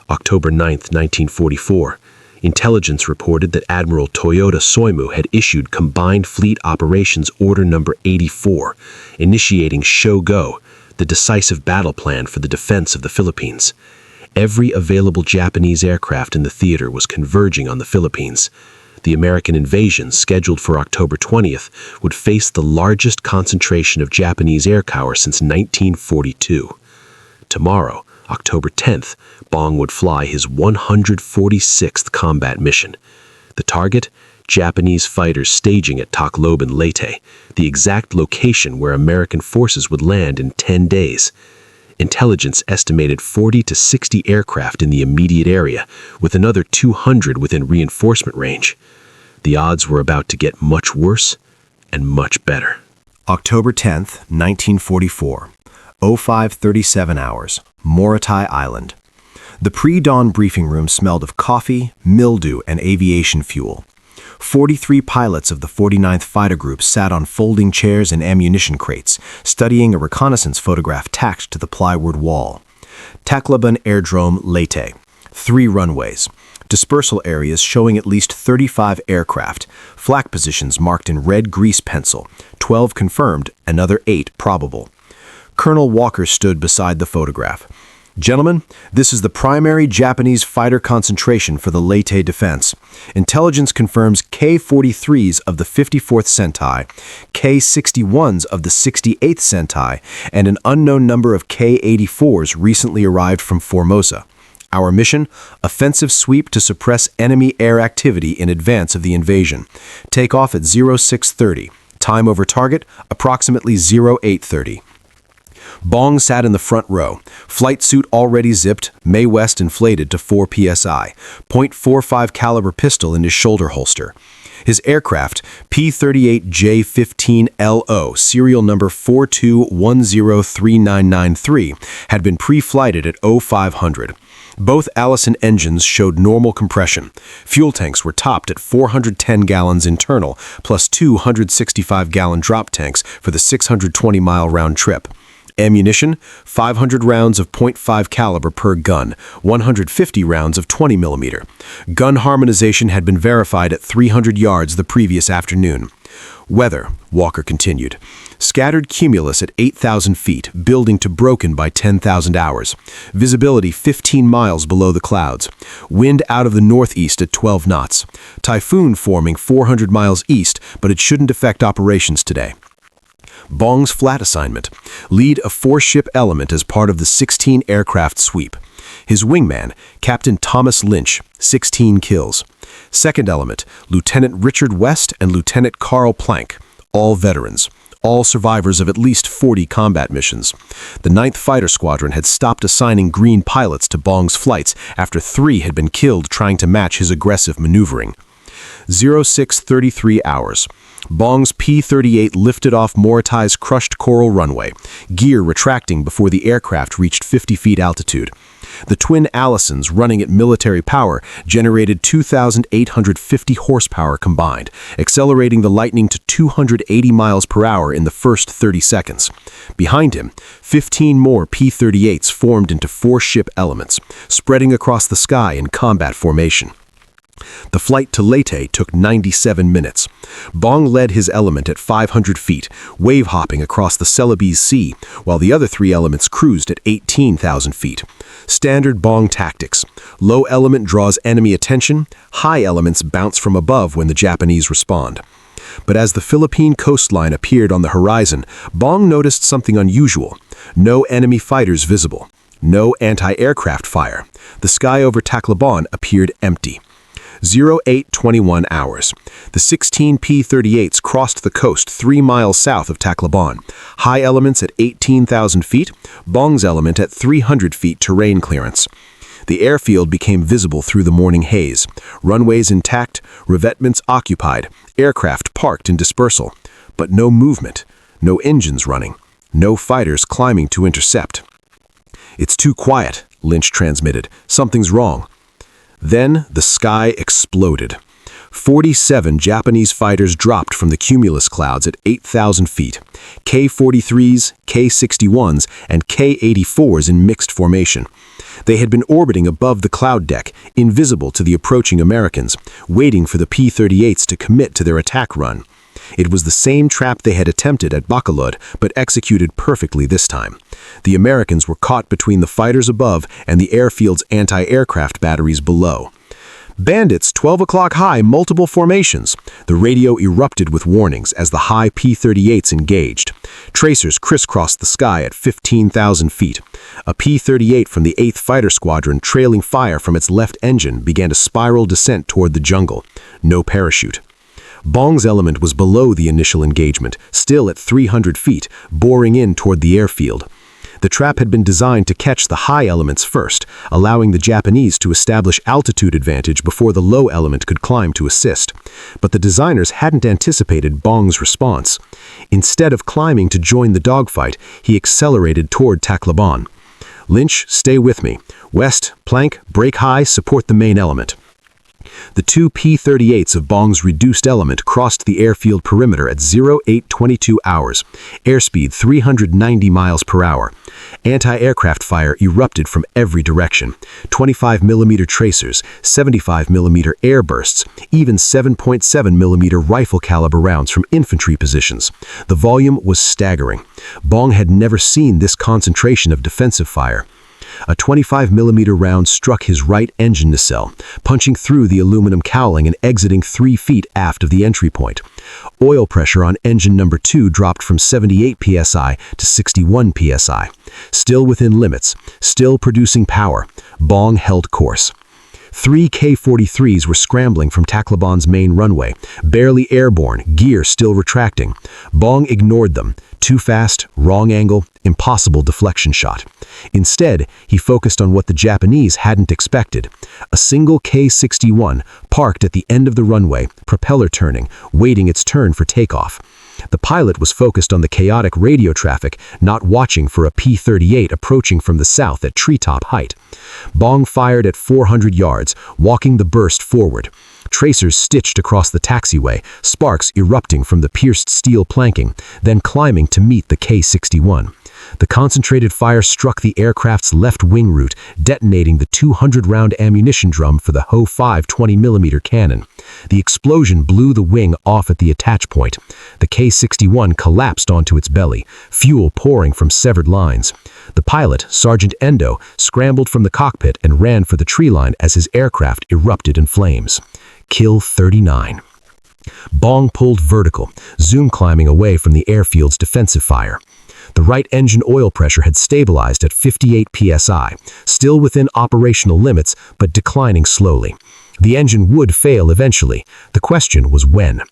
October 9, 1944. Intelligence reported that Admiral Toyota Soimu had issued Combined Fleet Operations Order Number 84, initiating Shogo, the decisive battle plan for the defense of the Philippines. Every available Japanese aircraft in the theater was converging on the Philippines. The American invasion, scheduled for October 20th, would face the largest concentration of Japanese air power since 1942. Tomorrow, October 10th, Bong would fly his 146th combat mission. The target? Japanese fighters staging at Tacloban, Leyte, the exact location where American forces would land in 10 days. Intelligence estimated 40 to 60 aircraft in the immediate area, with another 200 within reinforcement range. The odds were about to get much worse and much better. October 10th, 1944. 05:37 hours. Morotai Island. The pre-dawn briefing room smelled of coffee, mildew, and aviation fuel. 43 pilots of the 49th Fighter Group sat on folding chairs and ammunition crates, studying a reconnaissance photograph tacked to the plywood wall. Tacloban Airdrome, Leyte. 3 runways. Dispersal areas showing at least 35 aircraft. Flak positions marked in red grease pencil. 12 confirmed, another 8 probable. Colonel Walker stood beside the photograph. Gentlemen, this is the primary Japanese fighter concentration for the Leyte defense. Intelligence confirms K-43s of the 54th Sentai, K-61s of the 68th Sentai, and an unknown number of K-84s recently arrived from Formosa. Our mission, offensive sweep to suppress enemy air activity in advance of the invasion. Take off at 0630. Time over target, approximately 0830. Bong sat in the front row, flight suit already zipped, Mae West inflated to 4 psi, .45 caliber pistol in his shoulder holster. His aircraft, P-38J-15LO, serial number 42103993, had been pre-flighted at 0500. Both Allison engines showed normal compression. Fuel tanks were topped at 410 gallons internal, plus 2 165-gallon drop tanks for the 620-mile round trip. Ammunition, 500 rounds of .5 caliber per gun, 150 rounds of 20 millimeter. Gun harmonization had been verified at 300 yards the previous afternoon. Weather, Walker continued. Scattered cumulus at 8,000 feet, building to broken by 10,000 hours. Visibility 15 miles below the clouds. Wind out of the northeast at 12 knots. Typhoon forming 400 miles east, but it shouldn't affect operations today. Bong's flat assignment: lead a 4-ship element as part of the 16-aircraft sweep. His wingman, Captain Thomas Lynch, 16 kills. Second element, Lieutenant Richard West and Lieutenant Carl Plank, all veterans. all survivors of at least 40 combat missions. The 9th Fighter Squadron had stopped assigning green pilots to Bong's flights after 3 had been killed trying to match his aggressive maneuvering. 06:33 hours. Bong's P-38 lifted off Moritai's crushed coral runway, gear retracting before the aircraft reached 50 feet altitude. The twin Allisons, running at military power, generated 2,850 horsepower combined, accelerating the Lightning to 280 miles per hour in the first 30 seconds. Behind him, 15 more P-38s formed into 4 ship elements, spreading across the sky in combat formation. The flight to Leyte took 97 minutes. Bong led his element at 500 feet, wave-hopping across the Celebes Sea, while the other 3 elements cruised at 18,000 feet. Standard Bong tactics. Low element draws enemy attention, high elements bounce from above when the Japanese respond. But as the Philippine coastline appeared on the horizon, Bong noticed something unusual. No enemy fighters visible. No anti-aircraft fire. The sky over Tacloban appeared empty. 08:21 hours. The 16 P-38s crossed the coast 3 miles south of Tacloban. High elements at 18,000 feet, Bong's element at 300 feet terrain clearance. The airfield became visible through the morning haze. Runways intact, revetments occupied, aircraft parked in dispersal. But no movement, no engines running, no fighters climbing to intercept. "It's too quiet," Lynch transmitted. "Something's wrong." Then the sky exploded. 47 Japanese fighters dropped from the cumulus clouds at 8,000 feet. K-43s, K-61s, and K-84s in mixed formation. They had been orbiting above the cloud deck, invisible to the approaching Americans, waiting for the P-38s to commit to their attack run. It was the same trap they had attempted at Bacolod, but executed perfectly this time. The Americans were caught between the fighters above and the airfield's anti-aircraft batteries below. "Bandits, 12 o'clock high, multiple formations." The radio erupted with warnings as the high P-38s engaged. Tracers crisscrossed the sky at 15,000 feet. A P-38 from the 8th Fighter Squadron, trailing fire from its left engine, began a spiral descent toward the jungle. No parachute. Bong's element was below the initial engagement, still at 300 feet, boring in toward the airfield. The trap had been designed to catch the high elements first, allowing the Japanese to establish altitude advantage before the low element could climb to assist. But the designers hadn't anticipated Bong's response. Instead of climbing to join the dogfight, he accelerated toward Tacloban. "Lynch, stay with me. West, plank, break high, support the main element." The 2 P-38s of Bong's reduced element crossed the airfield perimeter at 08:22 hours, airspeed 390 miles per hour. Anti-aircraft fire erupted from every direction. 25mm tracers, 75mm air bursts, even 7.7mm rifle caliber rounds from infantry positions. The volume was staggering. Bong had never seen this concentration of defensive fire. A 25mm round struck his right engine nacelle, punching through the aluminum cowling and exiting 3 feet aft of the entry point. Oil pressure on engine number 2 dropped from 78 psi to 61 psi. Still within limits, still producing power, Bong held course. 3 K-43s were scrambling from Tacloban's main runway, barely airborne, gear still retracting. Bong ignored them. Too fast, wrong angle, impossible deflection shot. Instead, he focused on what the Japanese hadn't expected. A single K-61 parked at the end of the runway, propeller turning, waiting its turn for takeoff. The pilot was focused on the chaotic radio traffic, not watching for a P-38 approaching from the south at treetop height. Bong fired at 400 yards, walking the burst forward. Tracers stitched across the taxiway, sparks erupting from the pierced steel planking, then climbing to meet the K-61. The concentrated fire struck the aircraft's left wing root, detonating the 200-round ammunition drum for the Ho-5 20mm cannon. The explosion blew the wing off at the attach point. The K-61 collapsed onto its belly, fuel pouring from severed lines. The pilot, Sergeant Endo, scrambled from the cockpit and ran for the tree line as his aircraft erupted in flames. Kill 39. Bong pulled vertical, zoom climbing away from the airfield's defensive fire. The right engine oil pressure had stabilized at 58 psi, still within operational limits, but declining slowly. The engine would fail eventually. The question was when.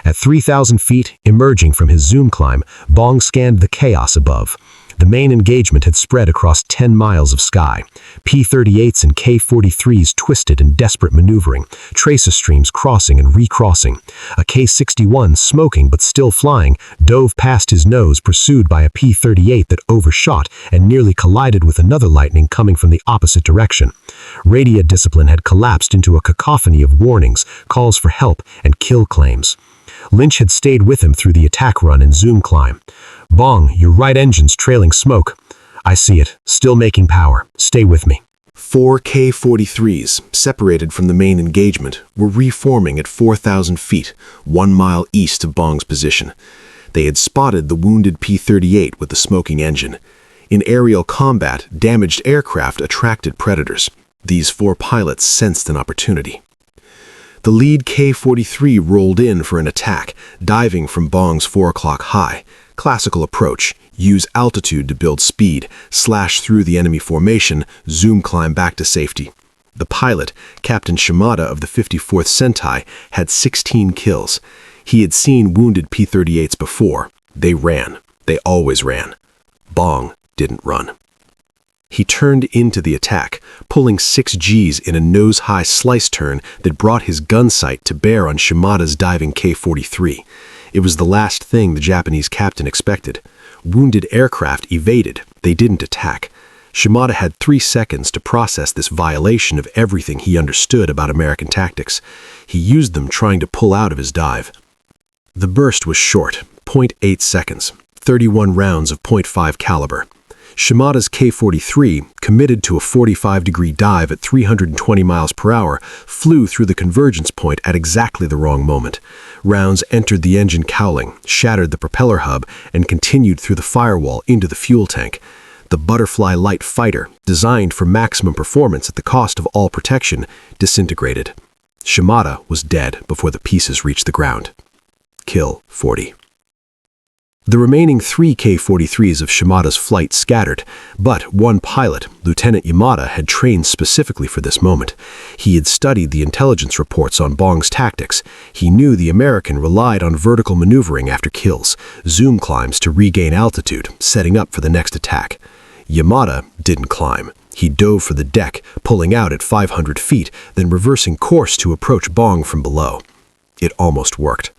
At 3,000 feet, emerging from his zoom climb, Bong scanned the chaos above. The main engagement had spread across 10 miles of sky. P-38s and K-43s twisted in desperate maneuvering, tracer streams crossing and recrossing. A K-61, smoking but still flying, dove past his nose, pursued by a P-38 that overshot and nearly collided with another Lightning coming from the opposite direction. Radio discipline had collapsed into a cacophony of warnings, calls for help, and kill claims. Lynch had stayed with him through the attack run and zoom climb. "Bong, your right engine's trailing smoke." "I see it. Still making power. Stay with me." 4 K-43s, separated from the main engagement, were reforming at 4,000 feet, 1 mile east of Bong's position. They had spotted the wounded P-38 with the smoking engine. In aerial combat, damaged aircraft attracted predators. These 4 pilots sensed an opportunity. The lead K-43 rolled in for an attack, diving from Bong's 4 o'clock high. Classical approach: use altitude to build speed, slash through the enemy formation, zoom climb back to safety. The pilot, Captain Shimada of the 54th Sentai, had 16 kills. He had seen wounded P-38s before. They ran. They always ran. Bong didn't run. He turned into the attack, pulling 6 Gs in a nose-high slice turn that brought his gun sight to bear on Shimada's diving K-43. It was the last thing the Japanese captain expected. Wounded aircraft evaded. They didn't attack. Shimada had 3 seconds to process this violation of everything he understood about American tactics. He used them trying to pull out of his dive. The burst was short, 0.8 seconds, 31 rounds of .5 caliber. Shimada's K-43, committed to a 45-degree dive at 320 miles per hour, flew through the convergence point at exactly the wrong moment. Rounds entered the engine cowling, shattered the propeller hub, and continued through the firewall into the fuel tank. The Butterfly light fighter, designed for maximum performance at the cost of all protection, disintegrated. Shimada was dead before the pieces reached the ground. Kill 40. The remaining 3 K-43s of Shimada's flight scattered, but one pilot, Lieutenant Yamada, had trained specifically for this moment. He had studied the intelligence reports on Bong's tactics. He knew the American relied on vertical maneuvering after kills, zoom climbs to regain altitude, setting up for the next attack. Yamada didn't climb. He dove for the deck, pulling out at 500 feet, then reversing course to approach Bong from below. It almost worked.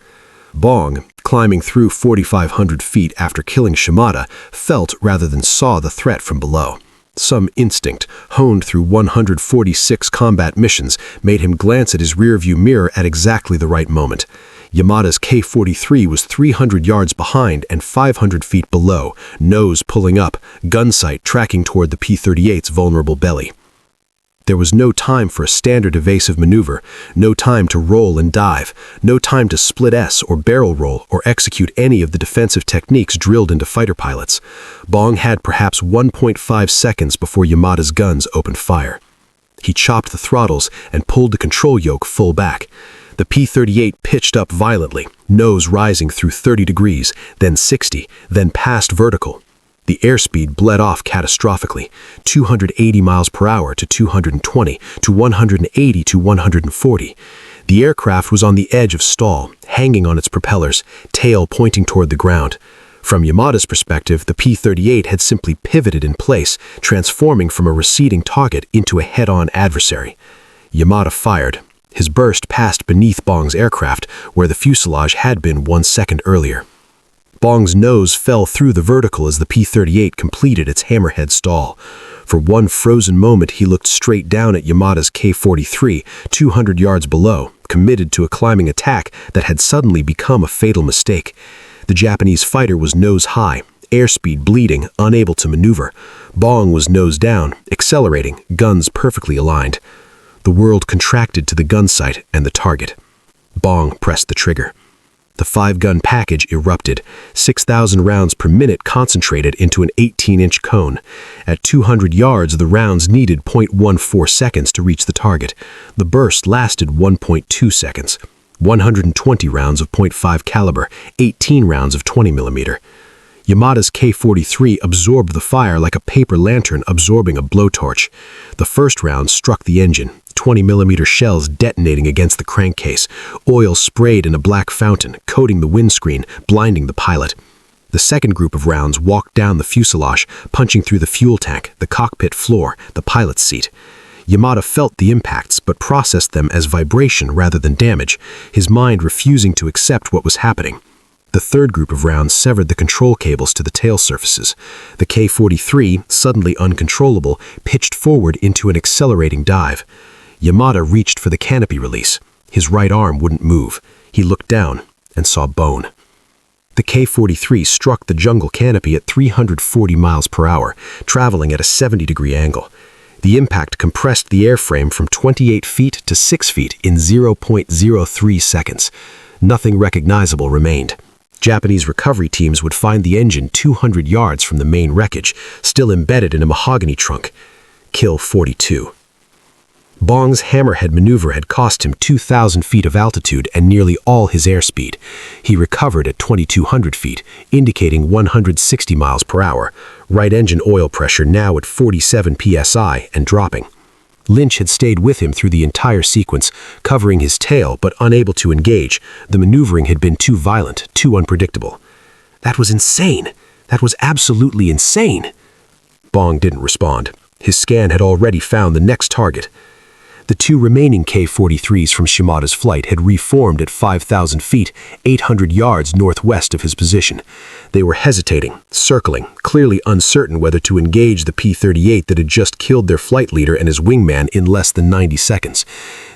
Bong, climbing through 4,500 feet after killing Shimada, felt rather than saw the threat from below. Some instinct, honed through 146 combat missions, made him glance at his rearview mirror at exactly the right moment. Yamada's K-43 was 300 yards behind and 500 feet below, nose pulling up, gun sight tracking toward the P-38's vulnerable belly. There was no time for a standard evasive maneuver, no time to roll and dive, no time to split S or barrel roll or execute any of the defensive techniques drilled into fighter pilots. Bong had perhaps 1.5 seconds before Yamada's guns opened fire. He chopped the throttles and pulled the control yoke full back. The P-38 pitched up violently, nose rising through 30 degrees, then 60, then past vertical. The airspeed bled off catastrophically, 280 miles per hour to 220, to 180 to 140. The aircraft was on the edge of stall, hanging on its propellers, tail pointing toward the ground. From Yamada's perspective, the P-38 had simply pivoted in place, transforming from a receding target into a head-on adversary. Yamada fired. His burst passed beneath Bong's aircraft, where the fuselage had been 1 second earlier. Bong's nose fell through the vertical as the P-38 completed its hammerhead stall. For one frozen moment, he looked straight down at Yamada's K-43, 200 yards below, committed to a climbing attack that had suddenly become a fatal mistake. The Japanese fighter was nose high, airspeed bleeding, unable to maneuver. Bong was nose down, accelerating, guns perfectly aligned. The world contracted to the gun sight and the target. Bong pressed the trigger. The 5-gun package erupted, 6,000 rounds per minute concentrated into an 18-inch cone. At 200 yards, the rounds needed 0.14 seconds to reach the target. The burst lasted 1.2 seconds. 120 rounds of .5 caliber, 18 rounds of 20 millimeter. Yamada's K-43 absorbed the fire like a paper lantern absorbing a blowtorch. The first round struck the engine, 20mm shells detonating against the crankcase. Oil sprayed in a black fountain, coating the windscreen, blinding the pilot. The second group of rounds walked down the fuselage, punching through the fuel tank, the cockpit floor, the pilot's seat. Yamada felt the impacts, but processed them as vibration rather than damage, his mind refusing to accept what was happening. The third group of rounds severed the control cables to the tail surfaces. The K-43, suddenly uncontrollable, pitched forward into an accelerating dive. Yamada reached for the canopy release. His right arm wouldn't move. He looked down and saw bone. The K-43 struck the jungle canopy at 340 miles per hour, traveling at a 70-degree angle. The impact compressed the airframe from 28 feet to 6 feet in 0.03 seconds. Nothing recognizable remained. Japanese recovery teams would find the engine 200 yards from the main wreckage, still embedded in a mahogany trunk. Kill 42. Bong's hammerhead maneuver had cost him 2,000 feet of altitude and nearly all his airspeed. He recovered at 2,200 feet, indicating 160 miles per hour. Right engine oil pressure now at 47 psi and dropping. Lynch had stayed with him through the entire sequence, covering his tail but unable to engage. The maneuvering had been too violent, too unpredictable. That was insane. That was absolutely insane. Bong didn't respond. His scan had already found the next target. The two remaining K-43s from Shimada's flight had reformed at 5,000 feet, 800 yards northwest of his position. They were hesitating, circling, clearly uncertain whether to engage the P-38 that had just killed their flight leader and his wingman in less than 90 seconds.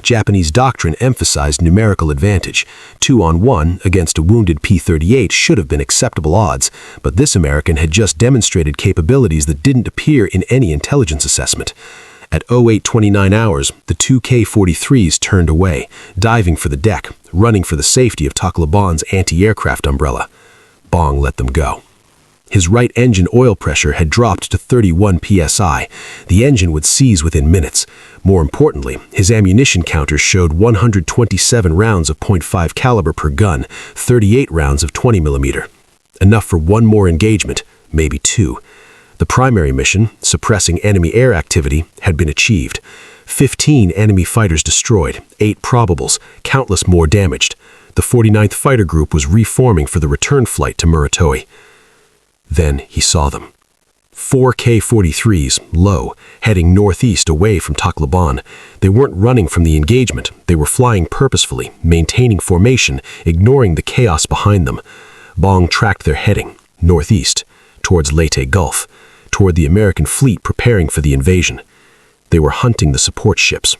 Japanese doctrine emphasized numerical advantage. 2-on-1 against a wounded P-38 should have been acceptable odds, but this American had just demonstrated capabilities that didn't appear in any intelligence assessment. At 08:29 hours, the two K-43s turned away, diving for the deck, running for the safety of Tacloban's anti-aircraft umbrella. Bong let them go. His right engine oil pressure had dropped to 31 psi. The engine would seize within minutes. More importantly, his ammunition counters showed 127 rounds of .5 caliber per gun, 38 rounds of 20mm. Enough for one more engagement, maybe two. The primary mission, suppressing enemy air activity, had been achieved. 15 enemy fighters destroyed, 8 probables, countless more damaged. The 49th Fighter Group was reforming for the return flight to Muratoi. Then he saw them. 4 K-43s, low, heading northeast away from Tacloban. They weren't running from the engagement. They were flying purposefully, maintaining formation, ignoring the chaos behind them. Bong tracked their heading, northeast, towards Leyte Gulf, toward the American fleet preparing for the invasion. They were hunting the support ships.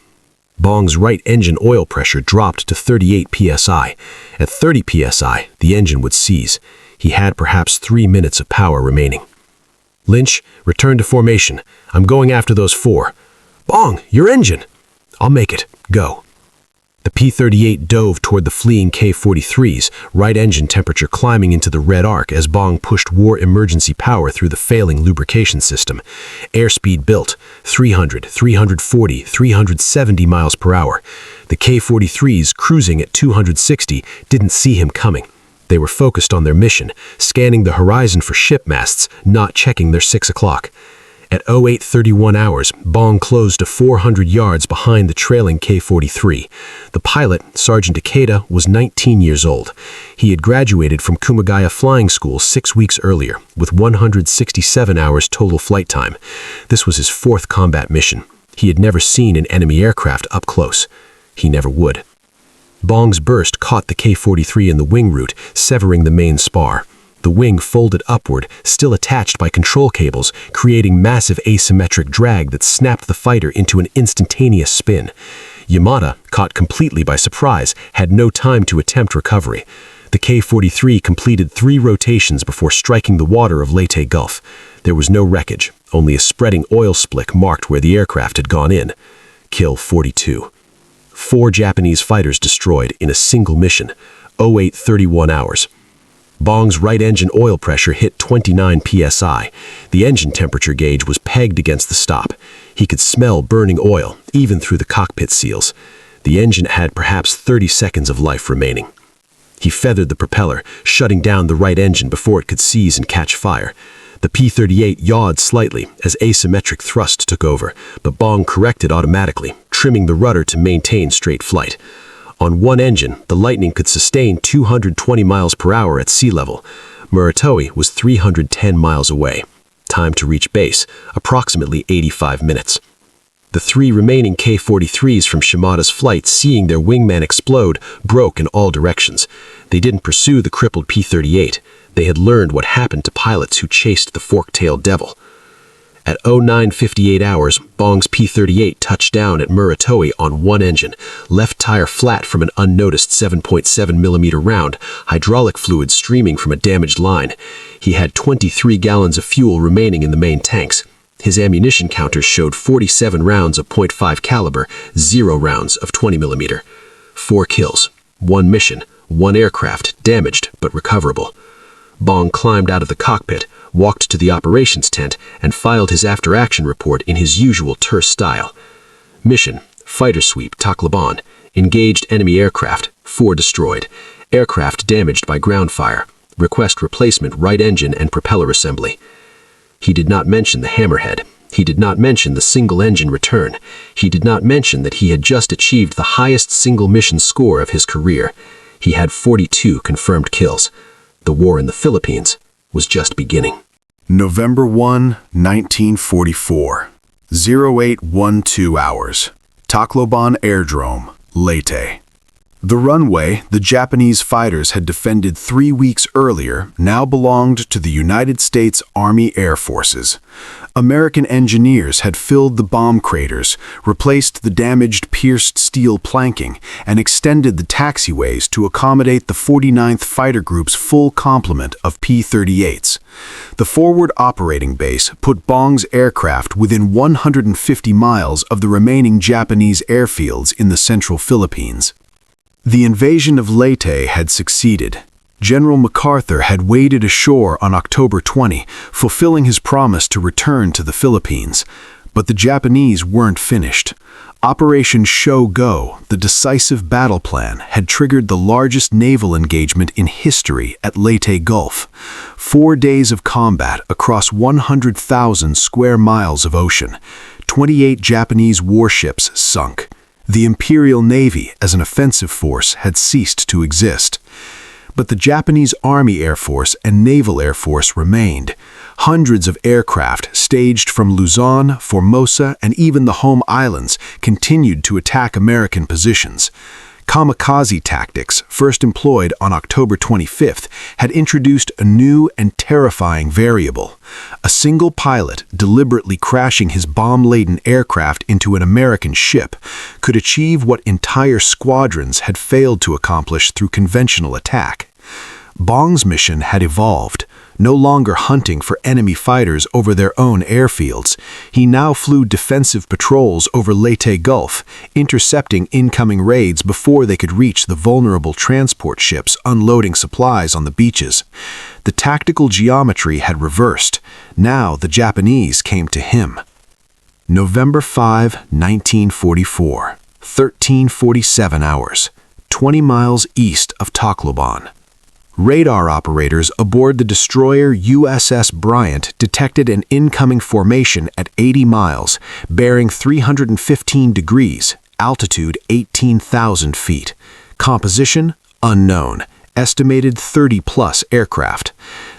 Bong's right engine oil pressure dropped to 38 psi. At 30 psi, the engine would seize. He had perhaps 3 minutes of power remaining. Lynch, return to formation. I'm going after those 4. Bong, your engine! I'll make it. Go. The P-38 dove toward the fleeing K-43s, right engine temperature climbing into the red arc as Bong pushed war emergency power through the failing lubrication system. Airspeed built, 300, 340, 370 miles per hour. The K-43s, cruising at 260, didn't see him coming. They were focused on their mission, scanning the horizon for ship masts, not checking their 6 o'clock. At 08:31 hours, Bong closed to 400 yards behind the trailing K-43. The pilot, Sergeant Ikeda, was 19 years old. He had graduated from Kumagaya Flying School 6 weeks earlier, with 167 hours total flight time. This was his 4th combat mission. He had never seen an enemy aircraft up close. He never would. Bong's burst caught the K-43 in the wing root, severing the main spar. The wing folded upward, still attached by control cables, creating massive asymmetric drag that snapped the fighter into an instantaneous spin. Yamada, caught completely by surprise, had no time to attempt recovery. The K-43 completed 3 rotations before striking the water of Leyte Gulf. There was no wreckage, only a spreading oil slick marked where the aircraft had gone in. Kill 42. 4 Japanese fighters destroyed in a single mission, 08:31 hours. Bong's right engine oil pressure hit 29 psi. The engine temperature gauge was pegged against the stop. He could smell burning oil, even through the cockpit seals. The engine had perhaps 30 seconds of life remaining. He feathered the propeller, shutting down the right engine before it could seize and catch fire. The P-38 yawed slightly as asymmetric thrust took over, but Bong corrected automatically, trimming the rudder to maintain straight flight. On one engine, the Lightning could sustain 220 miles per hour at sea level. Muratoe was 310 miles away. Time to reach base, approximately 85 minutes. The three remaining K-43s from Shimada's flight, seeing their wingman explode, broke in all directions. They didn't pursue the crippled P-38. They had learned what happened to pilots who chased the fork-tailed devil. At 09:58 hours, Bong's P-38 touched down at Muratoe on one engine, left tire flat from an unnoticed 7.7mm round, hydraulic fluid streaming from a damaged line. He had 23 gallons of fuel remaining in the main tanks. His ammunition counters showed 47 rounds of .5 caliber, 0 rounds of 20mm. 4 kills, 1 mission, 1 aircraft damaged but recoverable. Bong climbed out of the cockpit, walked to the operations tent, and filed his after-action report in his usual terse style. Mission: Fighter Sweep, Tacloban. Engaged enemy aircraft, 4 destroyed. Aircraft damaged by ground fire. Request replacement right engine and propeller assembly. He did not mention the Hammerhead. He did not mention the single-engine return. He did not mention that he had just achieved the highest single-mission score of his career. He had 42 confirmed kills. The war in the Philippines was just beginning. November 1, 1944. 0812 hours. Tacloban Airdrome, Leyte. The runway the Japanese fighters had defended 3 weeks earlier now belonged to the United States Army Air Forces. American engineers had filled the bomb craters, replaced the damaged pierced steel planking, and extended the taxiways to accommodate the 49th Fighter Group's full complement of P-38s. The forward operating base put Bong's aircraft within 150 miles of the remaining Japanese airfields in the central Philippines. The invasion of Leyte had succeeded. General MacArthur had waded ashore on October 20, fulfilling his promise to return to the Philippines. But the Japanese weren't finished. Operation Show Go, the decisive battle plan, had triggered the largest naval engagement in history at Leyte Gulf. 4 days of combat across 100,000 square miles of ocean. 28 Japanese warships sunk. The Imperial Navy, as an offensive force, had ceased to exist. But the Japanese Army Air Force and Naval Air Force remained. Hundreds of aircraft staged from Luzon, Formosa, and even the home islands continued to attack American positions. Kamikaze tactics, first employed on October 25th, had introduced a new and terrifying variable. A single pilot deliberately crashing his bomb-laden aircraft into an American ship could achieve what entire squadrons had failed to accomplish through conventional attack. Bong's mission had evolved. No longer hunting for enemy fighters over their own airfields, he now flew defensive patrols over Leyte Gulf, intercepting incoming raids before they could reach the vulnerable transport ships unloading supplies on the beaches. The tactical geometry had reversed. Now the Japanese came to him. November 5, 1944. 13:47 hours. 20 miles east of Tacloban. Radar operators aboard the destroyer USS Bryant detected an incoming formation at 80 miles, bearing 315 degrees, altitude 18,000 feet. Composition? Unknown. Estimated 30-plus aircraft.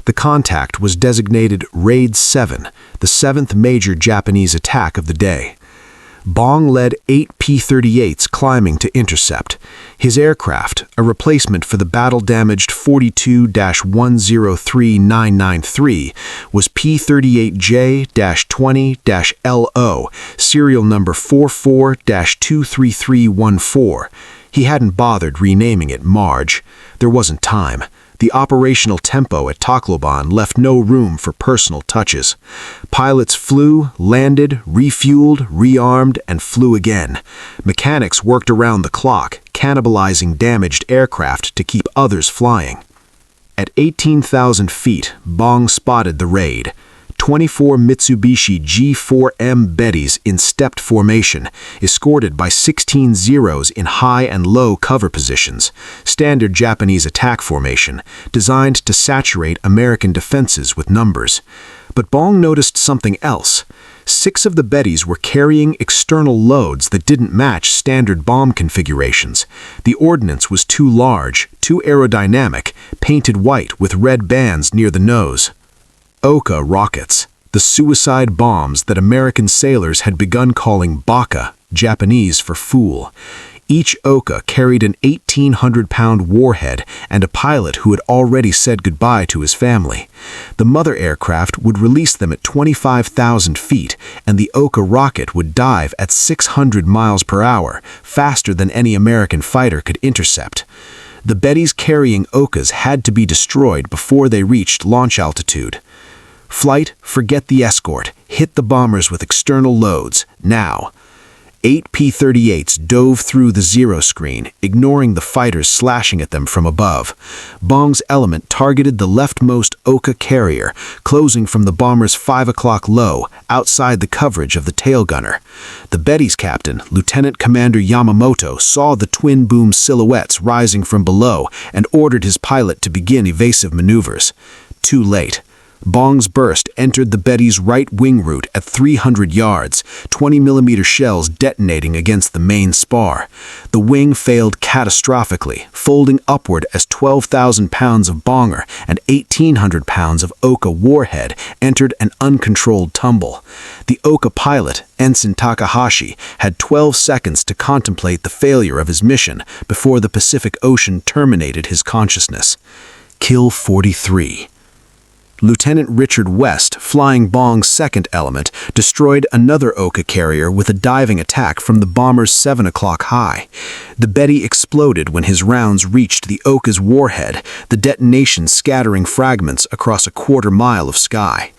The contact was designated Raid 7, the 7th major Japanese attack of the day. Bong led 8 P-38s climbing to intercept. His aircraft, a replacement for the battle-damaged 42-103993, was P-38J-20-LO, serial number 44-23314. He hadn't bothered renaming it Marge. There wasn't time. The operational tempo at Tacloban left no room for personal touches. Pilots flew, landed, refueled, rearmed, and flew again. Mechanics worked around the clock, cannibalizing damaged aircraft to keep others flying. At 18,000 feet, Bong spotted the raid. 24 Mitsubishi G4M Bettys in stepped formation, escorted by 16 Zeros in high and low cover positions, standard Japanese attack formation, designed to saturate American defenses with numbers. But Bong noticed something else. 6 of the Bettys were carrying external loads that didn't match standard bomb configurations. The ordnance was too large, too aerodynamic, painted white with red bands near the nose. Oka rockets, the suicide bombs that American sailors had begun calling baka, Japanese for fool. Each Oka carried an 1,800-pound warhead and a pilot who had already said goodbye to his family. The mother aircraft would release them at 25,000 feet, and the Oka rocket would dive at 600 miles per hour, faster than any American fighter could intercept. The Bettys carrying Okas had to be destroyed before they reached launch altitude. Flight, forget the escort. Hit the bombers with external loads, now. 8 P-38s dove through the zero screen, ignoring the fighters slashing at them from above. Bong's element targeted the leftmost Oka carrier, closing from the bomber's 5 o'clock low, outside the coverage of the tail gunner. The Betty's captain, Lieutenant Commander Yamamoto, saw the twin boom silhouettes rising from below and ordered his pilot to begin evasive maneuvers. Too late. Bong's burst entered the Betty's right wing route at 300 yards, 20mm shells detonating against the main spar. The wing failed catastrophically, folding upward as 12,000 pounds of bonger and 1,800 pounds of Oka warhead entered an uncontrolled tumble. The Oka pilot, Ensign Takahashi, had 12 seconds to contemplate the failure of his mission before the Pacific Ocean terminated his consciousness. Kill 43. Lieutenant Richard West, flying Bong's second element, destroyed another Oka carrier with a diving attack from the bomber's 7 o'clock high. The Betty exploded when his rounds reached the Oka's warhead, the detonation scattering fragments across a quarter-mile of sky.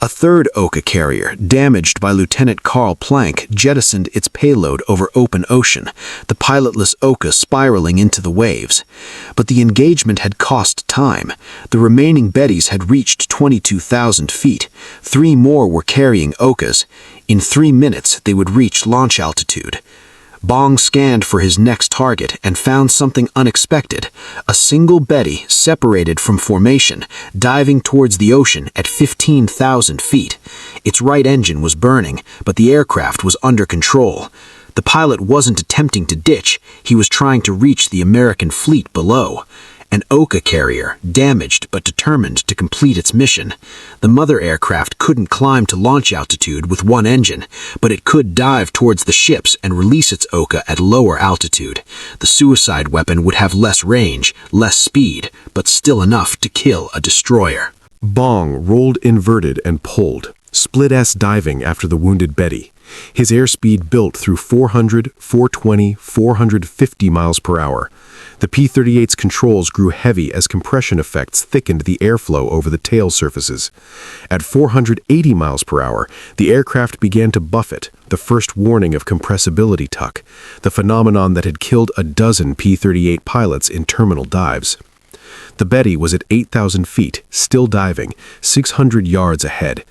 A third Oka carrier, damaged by Lieutenant Carl Planck, jettisoned its payload over open ocean, the pilotless Oka spiraling into the waves. But the engagement had cost time. The remaining Bettys had reached 22,000 feet. 3 more were carrying Okas. In 3 minutes, they would reach launch altitude. Bong scanned for his next target and found something unexpected. A single Betty separated from formation, diving towards the ocean at 15,000 feet. Its right engine was burning, but the aircraft was under control. The pilot wasn't attempting to ditch, he was trying to reach the American fleet below. An Oka carrier, damaged but determined to complete its mission. The mother aircraft couldn't climb to launch altitude with one engine, but it could dive towards the ships and release its Oka at lower altitude. The suicide weapon would have less range, less speed, but still enough to kill a destroyer. Bong rolled inverted and pulled, split-S diving after the wounded Betty. His airspeed built through 400, 420, 450 miles per hour. The P-38's controls grew heavy as compression effects thickened the airflow over the tail surfaces. At 480 miles per hour, the aircraft began to buffet, the first warning of compressibility tuck, the phenomenon that had killed a dozen P-38 pilots in terminal dives. The Betty was at 8,000 feet, still diving, 600 yards ahead.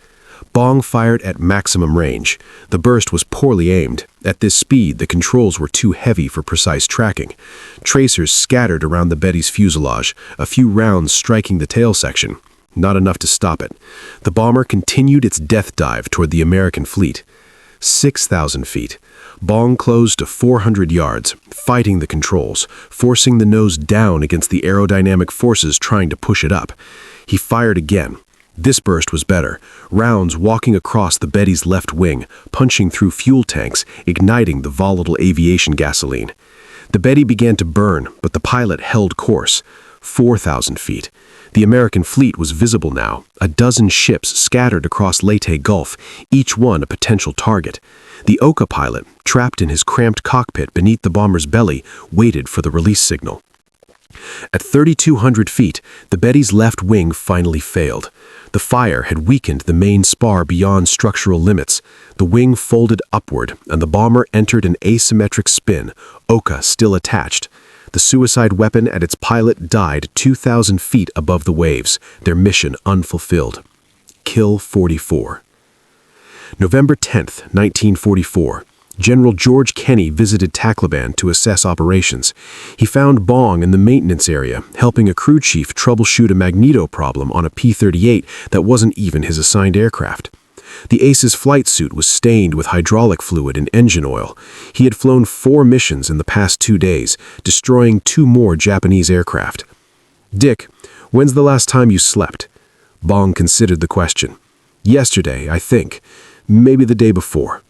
Bong fired at maximum range. The burst was poorly aimed. At this speed, the controls were too heavy for precise tracking. Tracers scattered around the Betty's fuselage, a few rounds striking the tail section. Not enough to stop it. The bomber continued its death dive toward the American fleet. 6,000 feet. Bong closed to 400 yards, fighting the controls, forcing the nose down against the aerodynamic forces trying to push it up. He fired again. This burst was better, rounds walking across the Betty's left wing, punching through fuel tanks, igniting the volatile aviation gasoline. The Betty began to burn, but the pilot held course. 4,000 feet. The American fleet was visible now, a dozen ships scattered across Leyte Gulf, each one a potential target. The Oka pilot, trapped in his cramped cockpit beneath the bomber's belly, waited for the release signal. At 3,200 feet, the Betty's left wing finally failed. The fire had weakened the main spar beyond structural limits. The wing folded upward, and the bomber entered an asymmetric spin, Oka still attached. The suicide weapon and its pilot died 2,000 feet above the waves, their mission unfulfilled. Kill 44. November 10th, 1944. General George Kenney visited Tacloban to assess operations. He found Bong in the maintenance area, helping a crew chief troubleshoot a magneto problem on a P-38 that wasn't even his assigned aircraft. The ace's flight suit was stained with hydraulic fluid and engine oil. He had flown 4 missions in the past 2 days, destroying 2 more Japanese aircraft. "Dick, when's the last time you slept?" Bong considered the question. "Yesterday, I think. Maybe the day before."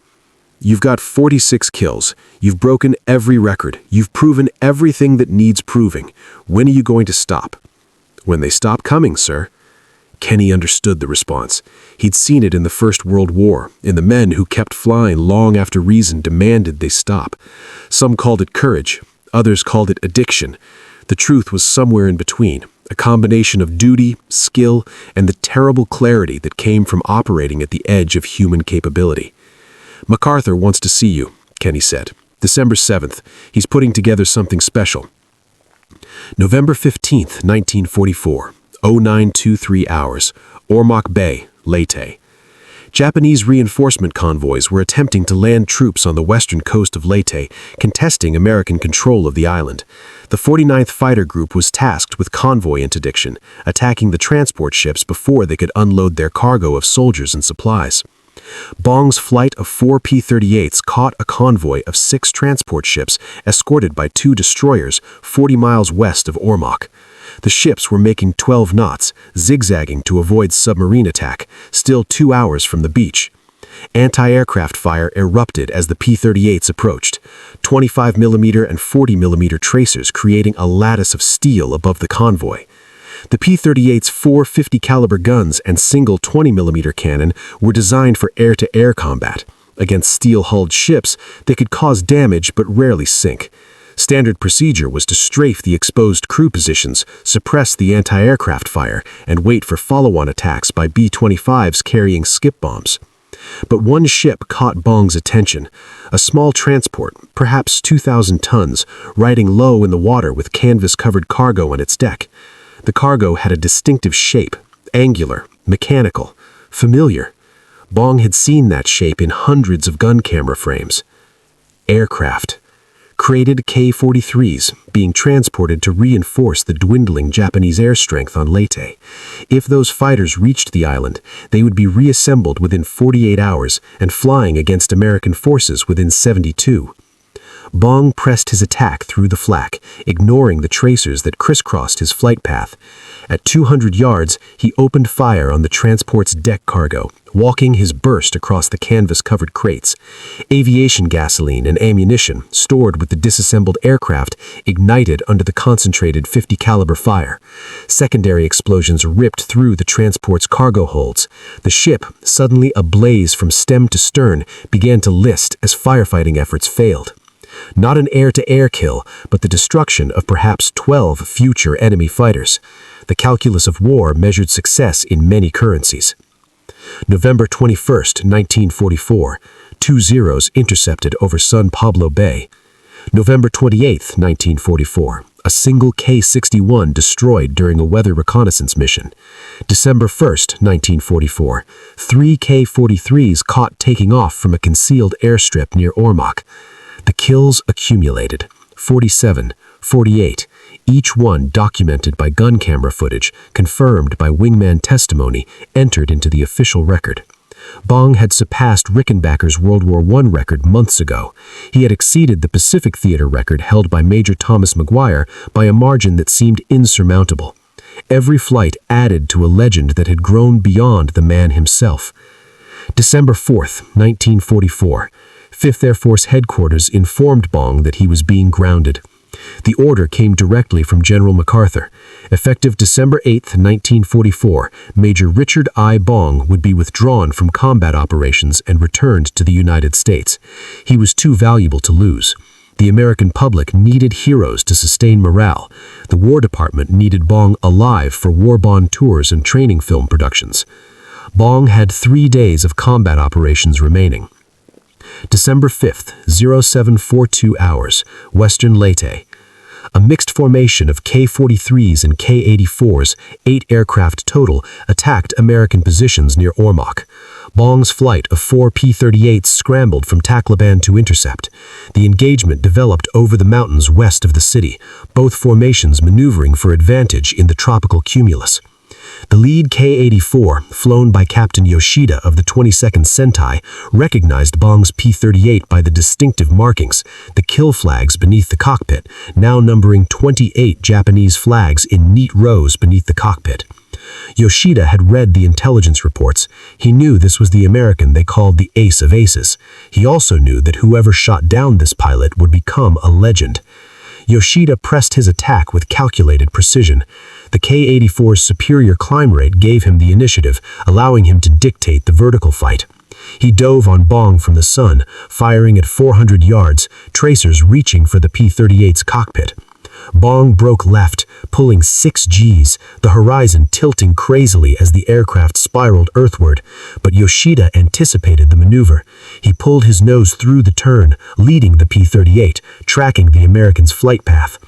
"You've got 46 kills. You've broken every record. You've proven everything that needs proving. When are you going to stop?" "When they stop coming, sir." Kenny understood the response. He'd seen it in the First World War, in the men who kept flying long after reason demanded they stop. Some called it courage, others called it addiction. The truth was somewhere in between, a combination of duty, skill, and the terrible clarity that came from operating at the edge of human capability. "MacArthur wants to see you," Kenny said. "December 7th. He's putting together something special." November 15th, 1944. 0923 hours, Ormoc Bay, Leyte. Japanese reinforcement convoys were attempting to land troops on the western coast of Leyte, contesting American control of the island. The 49th Fighter Group was tasked with convoy interdiction, attacking the transport ships before they could unload their cargo of soldiers and supplies. Bong's flight of 4 P-38s caught a convoy of 6 transport ships escorted by 2 destroyers 40 miles west of Ormoc. The ships were making 12 knots, zigzagging to avoid submarine attack, still 2 hours from the beach. Anti-aircraft fire erupted as the P-38s approached, 25mm and 40mm tracers creating a lattice of steel above the convoy. The P-38's 4 50 caliber guns and single 20mm cannon were designed for air-to-air combat. Against steel-hulled ships, they could cause damage but rarely sink. Standard procedure was to strafe the exposed crew positions, suppress the anti-aircraft fire, and wait for follow-on attacks by B-25s carrying skip bombs. But one ship caught Bong's attention, a small transport, perhaps 2,000 tons, riding low in the water with canvas-covered cargo on its deck. The cargo had a distinctive shape, angular, mechanical, familiar. Bong had seen that shape in hundreds of gun camera frames. Aircraft. Created K-43s, being transported to reinforce the dwindling Japanese air strength on Leyte. If those fighters reached the island, they would be reassembled within 48 hours and flying against American forces within 72. Bong pressed his attack through the flak, ignoring the tracers that crisscrossed his flight path. At 200 yards, he opened fire on the transport's deck cargo, walking his burst across the canvas-covered crates. Aviation gasoline and ammunition, stored with the disassembled aircraft, ignited under the concentrated 50 caliber fire. Secondary explosions ripped through the transport's cargo holds. The ship, suddenly ablaze from stem to stern, began to list as firefighting efforts failed. Not an air-to-air kill, but the destruction of perhaps 12 future enemy fighters. The calculus of war measured success in many currencies. November 21st, 1944. 2 Zeros intercepted over San Pablo Bay. November 28th, 1944. A single K-61 destroyed during a weather reconnaissance mission. December 1st, 1944. 3 K-43s caught taking off from a concealed airstrip near Ormoc. The kills accumulated, 47, 48, each one documented by gun camera footage, confirmed by wingman testimony, entered into the official record. Bong had surpassed Rickenbacker's World War I record months ago. He had exceeded the Pacific Theater record held by Major Thomas Maguire by a margin that seemed insurmountable. Every flight added to a legend that had grown beyond the man himself. December 4th, 1944. 5th Air Force Headquarters informed Bong that he was being grounded. The order came directly from General MacArthur. Effective December 8, 1944, Major Richard I. Bong would be withdrawn from combat operations and returned to the United States. He was too valuable to lose. The American public needed heroes to sustain morale. The War Department needed Bong alive for war bond tours and training film productions. Bong had 3 days of combat operations remaining. December 5th, 0742 hours, Western Leyte. A mixed formation of K-43s and K-84s, 8 aircraft total, attacked American positions near Ormoc. Bong's flight of 4 P-38s scrambled from Tacloban to intercept. The engagement developed over the mountains west of the city, both formations maneuvering for advantage in the tropical cumulus. The lead K-84, flown by Captain Yoshida of the 22nd Sentai, recognized Bong's P-38 by the distinctive markings, the kill flags beneath the cockpit, now numbering 28 Japanese flags in neat rows beneath the cockpit. Yoshida had read the intelligence reports. He knew this was the American they called the Ace of Aces. He also knew that whoever shot down this pilot would become a legend. Yoshida pressed his attack with calculated precision. The K-84's superior climb rate gave him the initiative, allowing him to dictate the vertical fight. He dove on Bong from the sun, firing at 400 yards, tracers reaching for the P-38's cockpit. Bong broke left, pulling 6 Gs, the horizon tilting crazily as the aircraft spiraled earthward, but Yoshida anticipated the maneuver. He pulled his nose through the turn, leading the P-38, tracking the American's flight path.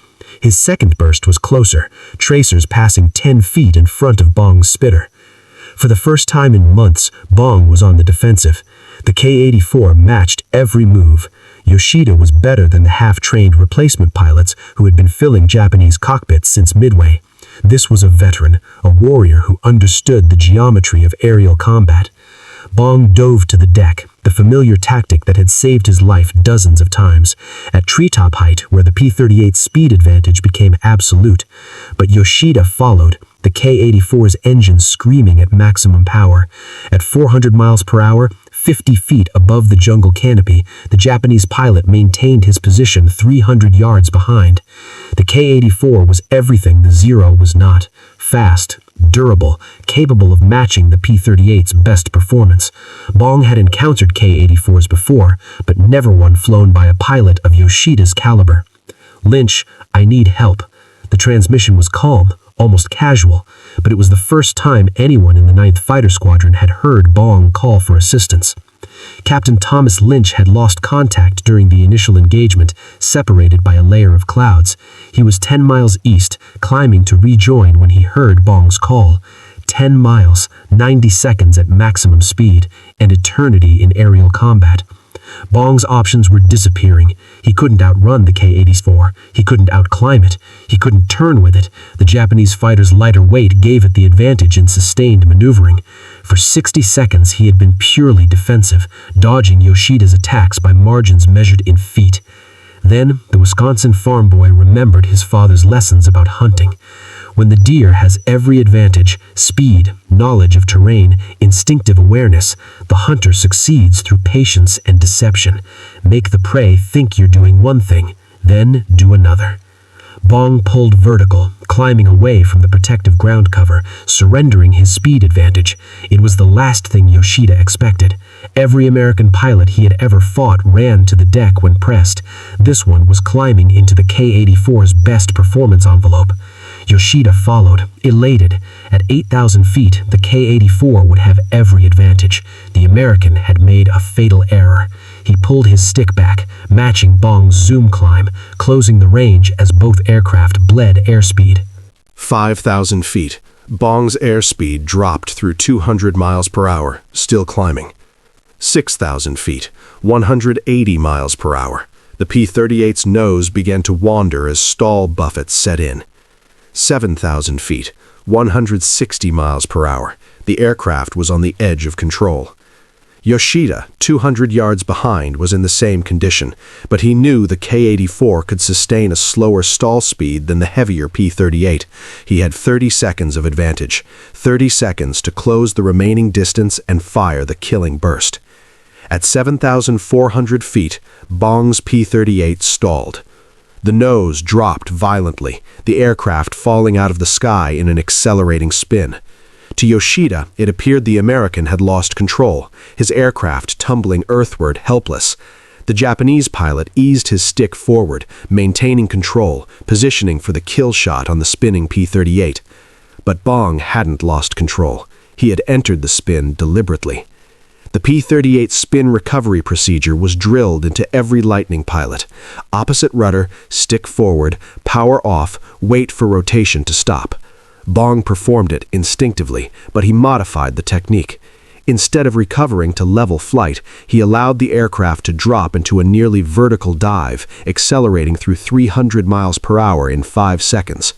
His second burst was closer, tracers passing 10 feet in front of Bong's spitter. For the first time in months, Bong was on the defensive. The K-84 matched every move. Yoshida was better than the half-trained replacement pilots who had been filling Japanese cockpits since Midway. This was a veteran, a warrior who understood the geometry of aerial combat. Bong dove to the deck, the familiar tactic that had saved his life dozens of times, at treetop height where the P-38's speed advantage became absolute. But Yoshida followed, the K-84's engine screaming at maximum power. At 400 miles per hour, 50 feet above the jungle canopy, the Japanese pilot maintained his position 300 yards behind. The K-84 was everything the Zero was not: fast, durable, capable of matching the P-38's best performance. Bong had encountered K-84s before, but never one flown by a pilot of Yoshida's caliber. "Lynch, I need help." The transmission was calm, almost casual, but it was the first time anyone in the 9th Fighter Squadron had heard Bong call for assistance. Captain Thomas Lynch had lost contact during the initial engagement, separated by a layer of clouds. He was 10 miles east, climbing to rejoin when he heard Bong's call. 10 miles, 90 seconds at maximum speed, and eternity in aerial combat. Bong's options were disappearing. He couldn't outrun the K-84. He couldn't outclimb it. He couldn't turn with it. The Japanese fighter's lighter weight gave it the advantage in sustained maneuvering. For 60 seconds, he had been purely defensive, dodging Yoshida's attacks by margins measured in feet. Then, the Wisconsin farm boy remembered his father's lessons about hunting. When the deer has every advantage, speed, knowledge of terrain, instinctive awareness, the hunter succeeds through patience and deception. Make the prey think you're doing one thing, then do another. Bong pulled vertical, climbing away from the protective ground cover, surrendering his speed advantage. It was the last thing Yoshida expected. Every American pilot he had ever fought ran to the deck when pressed. This one was climbing into the K-84's best performance envelope. Yoshida followed, elated. At 8,000 feet, the K-84 would have every advantage. The American had made a fatal error. He pulled his stick back, matching Bong's zoom climb, closing the range as both aircraft bled airspeed. 5,000 feet. Bong's airspeed dropped through 200 miles per hour, still climbing. 6,000 feet. 180 miles per hour. The P-38's nose began to wander as stall buffets set in. 7,000 feet, 160 miles per hour. The aircraft was on the edge of control. Yoshida, 200 yards behind, was in the same condition, but he knew the K-84 could sustain a slower stall speed than the heavier P-38. He had 30 seconds of advantage, 30 seconds to close the remaining distance and fire the killing burst. At 7,400 feet, Bong's P-38 stalled. The nose dropped violently, the aircraft falling out of the sky in an accelerating spin. To Yoshida, it appeared the American had lost control, his aircraft tumbling earthward, helpless. The Japanese pilot eased his stick forward, maintaining control, positioning for the kill shot on the spinning P-38. But Bong hadn't lost control. He had entered the spin deliberately. The P-38 spin recovery procedure was drilled into every Lightning pilot. Opposite rudder, stick forward, power off, wait for rotation to stop. Bong performed it instinctively, but he modified the technique. Instead of recovering to level flight, he allowed the aircraft to drop into a nearly vertical dive, accelerating through 300 miles per hour in 5 seconds.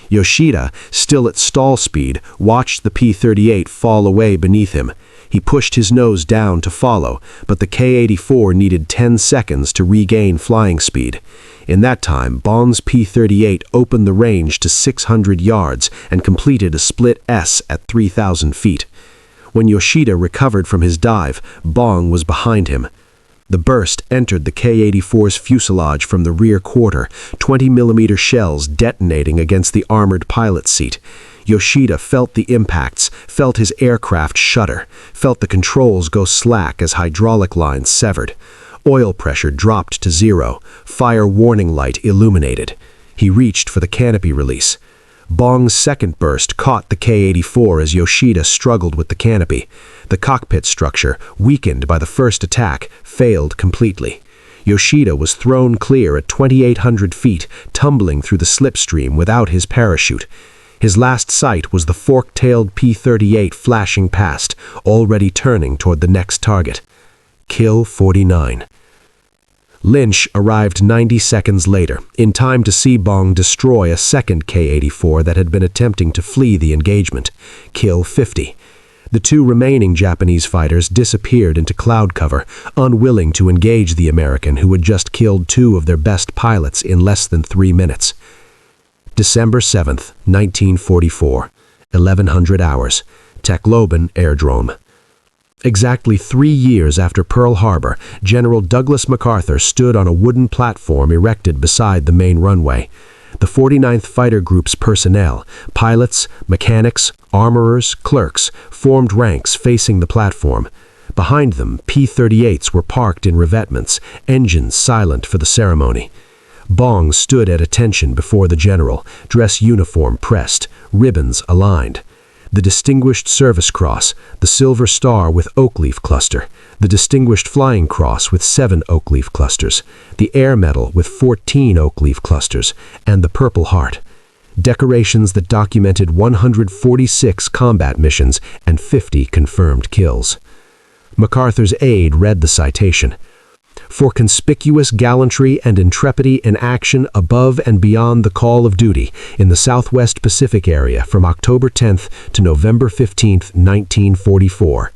Yoshida, still at stall speed, watched the P-38 fall away beneath him. He pushed his nose down to follow, but the K-84 needed 10 seconds to regain flying speed. In that time, Bong's P-38 opened the range to 600 yards and completed a split S at 3,000 feet. When Yoshida recovered from his dive, Bong was behind him. The burst entered the K-84's fuselage from the rear quarter, 20mm shells detonating against the armored pilot's seat. Yoshida felt the impacts, felt his aircraft shudder, felt the controls go slack as hydraulic lines severed. Oil pressure dropped to 0, fire warning light illuminated. He reached for the canopy release. Bong's second burst caught the K-84 as Yoshida struggled with the canopy. The cockpit structure, weakened by the first attack, failed completely. Yoshida was thrown clear at 2,800 feet, tumbling through the slipstream without his parachute. His last sight was the fork-tailed P-38 flashing past, already turning toward the next target. Kill 49. Lynch arrived 90 seconds later, in time to see Bong destroy a second K-84 that had been attempting to flee the engagement. Kill 50. The two remaining Japanese fighters disappeared into cloud cover, unwilling to engage the American who had just killed two of their best pilots in less than 3 minutes. December 7, 1944, 1100 hours, Tacloban Airdrome. Exactly 3 years after Pearl Harbor, General Douglas MacArthur stood on a wooden platform erected beside the main runway. The 49th Fighter Group's personnel, pilots, mechanics, armorers, clerks, formed ranks facing the platform. Behind them, P-38s were parked in revetments, engines silent for the ceremony. Bong stood at attention before the general, dress uniform pressed, ribbons aligned. The Distinguished Service Cross, the Silver Star with oak leaf cluster, the Distinguished Flying Cross with 7 oak leaf clusters, the Air Medal with 14 oak leaf clusters, and the Purple Heart. Decorations that documented 146 combat missions and 50 confirmed kills. MacArthur's aide read the citation. For conspicuous gallantry and intrepidity in action above and beyond the call of duty in the Southwest Pacific area from October 10th to November 15th, 1944.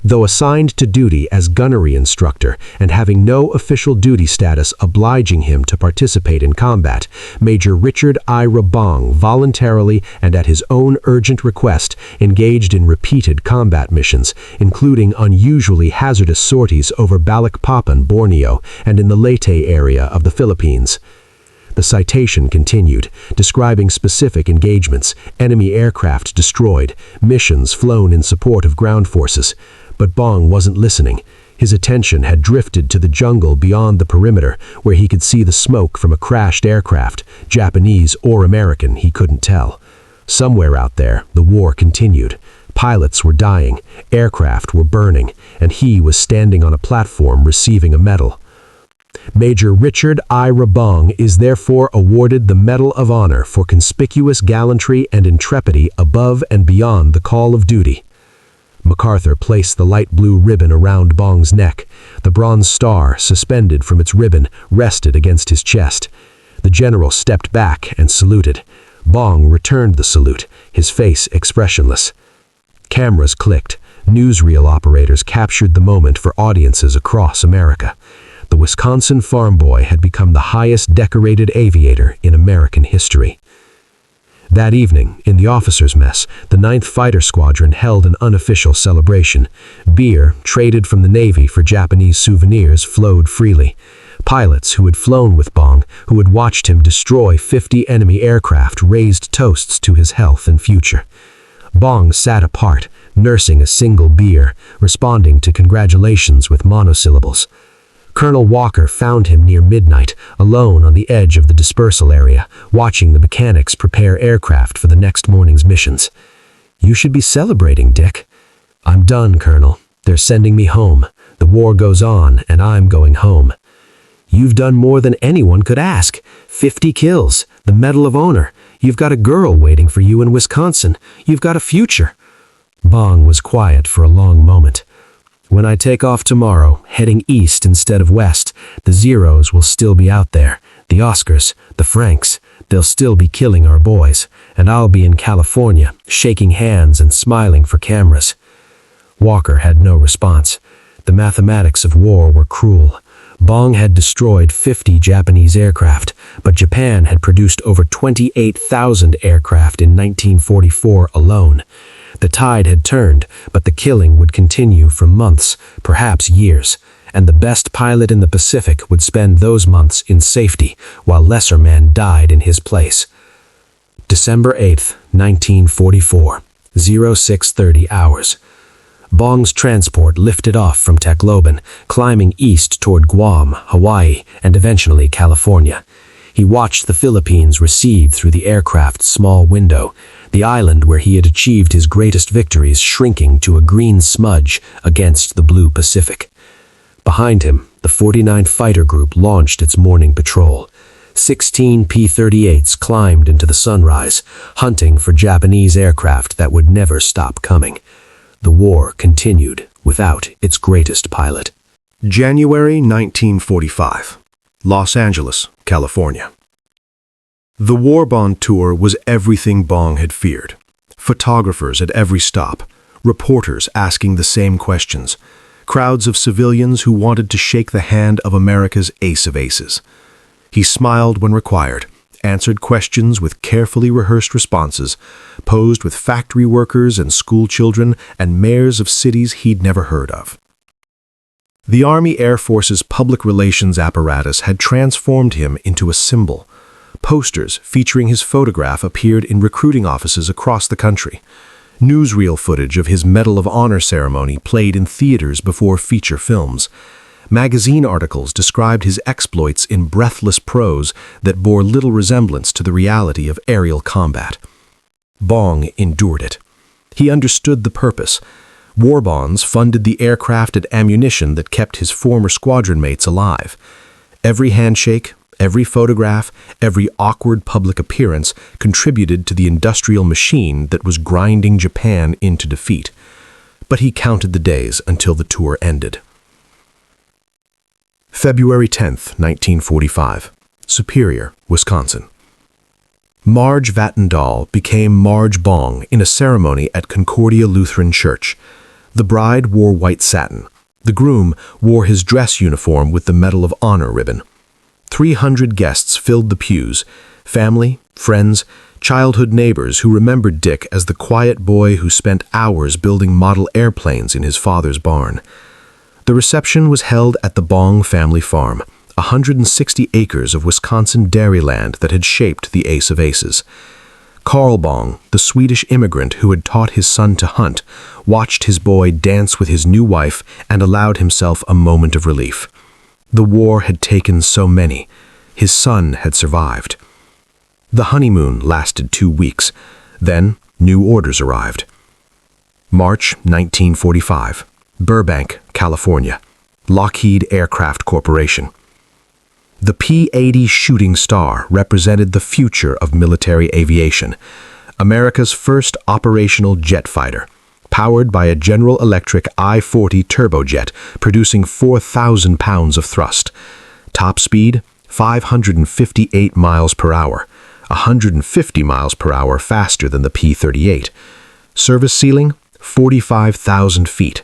Though assigned to duty as gunnery instructor and having no official duty status obliging him to participate in combat, Major Richard Ira Bong voluntarily and at his own urgent request engaged in repeated combat missions, including unusually hazardous sorties over Balikpapan, Borneo, and in the Leyte area of the Philippines. The citation continued, describing specific engagements, enemy aircraft destroyed, missions flown in support of ground forces. But Bong wasn't listening. His attention had drifted to the jungle beyond the perimeter, where he could see the smoke from a crashed aircraft, Japanese or American, he couldn't tell. Somewhere out there, the war continued. Pilots were dying, aircraft were burning, and he was standing on a platform receiving a medal. Major Richard Ira Bong is therefore awarded the Medal of Honor for conspicuous gallantry and intrepidity above and beyond the call of duty. MacArthur placed the light blue ribbon around Bong's neck. The bronze star, suspended from its ribbon, rested against his chest. The general stepped back and saluted. Bong returned the salute, his face expressionless. Cameras clicked. Newsreel operators captured the moment for audiences across America. The Wisconsin farm boy had become the highest decorated aviator in American history. That evening, in the officers' mess, the 9th Fighter Squadron held an unofficial celebration. Beer, traded from the Navy for Japanese souvenirs, flowed freely. Pilots who had flown with Bong, who had watched him destroy 50 enemy aircraft, raised toasts to his health and future. Bong sat apart, nursing a single beer, responding to congratulations with monosyllables. Colonel Walker found him near midnight, alone on the edge of the dispersal area, watching the mechanics prepare aircraft for the next morning's missions. "You should be celebrating, Dick." "I'm done, Colonel. They're sending me home. The war goes on, and I'm going home." "You've done more than anyone could ask. 50 kills, the Medal of Honor. You've got a girl waiting for you in Wisconsin. You've got a future." Bong was quiet for a long moment. "When I take off tomorrow, heading east instead of west, the Zeros will still be out there, the Oscars, the Franks. They'll still be killing our boys, and I'll be in California, shaking hands and smiling for cameras." Walker had no response. The mathematics of war were cruel. Bong had destroyed 50 Japanese aircraft, but Japan had produced over 28,000 aircraft in 1944 alone. The tide had turned, but the killing would continue for months, perhaps years, and the best pilot in the Pacific would spend those months in safety, while lesser men died in his place. December 8, 1944, 0630 hours. Bong's transport lifted off from Tacloban, climbing east toward Guam, Hawaii, and eventually California. He watched the Philippines recede through the aircraft's small window, the island where he had achieved his greatest victories shrinking to a green smudge against the blue Pacific. Behind him, the 49th Fighter Group launched its morning patrol. 16 P-38s climbed into the sunrise, hunting for Japanese aircraft that would never stop coming. The war continued without its greatest pilot. January 1945, Los Angeles, California. The War Bond tour was everything Bong had feared. Photographers at every stop, reporters asking the same questions, crowds of civilians who wanted to shake the hand of America's ace of aces. He smiled when required, answered questions with carefully rehearsed responses, posed with factory workers and school children and mayors of cities he'd never heard of. The Army Air Force's public relations apparatus had transformed him into a symbol. Posters featuring his photograph appeared in recruiting offices across the country. Newsreel footage of his Medal of Honor ceremony played in theaters before feature films. Magazine articles described his exploits in breathless prose that bore little resemblance to the reality of aerial combat. Bong endured it. He understood the purpose. War bonds funded the aircraft and ammunition that kept his former squadron mates alive. Every handshake, every photograph, every awkward public appearance contributed to the industrial machine that was grinding Japan into defeat. But he counted the days until the tour ended. February 10th, 1945, Superior, Wisconsin. Marge Vattendahl became Marge Bong in a ceremony at Concordia Lutheran Church. The bride wore white satin. The groom wore his dress uniform with the Medal of Honor ribbon. 300 guests filled the pews, family, friends, childhood neighbors who remembered Dick as the quiet boy who spent hours building model airplanes in his father's barn. The reception was held at the Bong family farm, 160 acres of Wisconsin dairy land that had shaped the Ace of Aces. Carl Bong, the Swedish immigrant who had taught his son to hunt, watched his boy dance with his new wife and allowed himself a moment of relief. The war had taken so many. His son had survived. The honeymoon lasted 2 weeks. Then, new orders arrived. March 1945. Burbank, California. Lockheed Aircraft Corporation. The P-80 Shooting Star represented the future of military aviation, America's first operational jet fighter, powered by a General Electric I-40 turbojet producing 4,000 pounds of thrust. Top speed, 558 miles per hour, 150 miles per hour faster than the P-38. Service ceiling, 45,000 feet.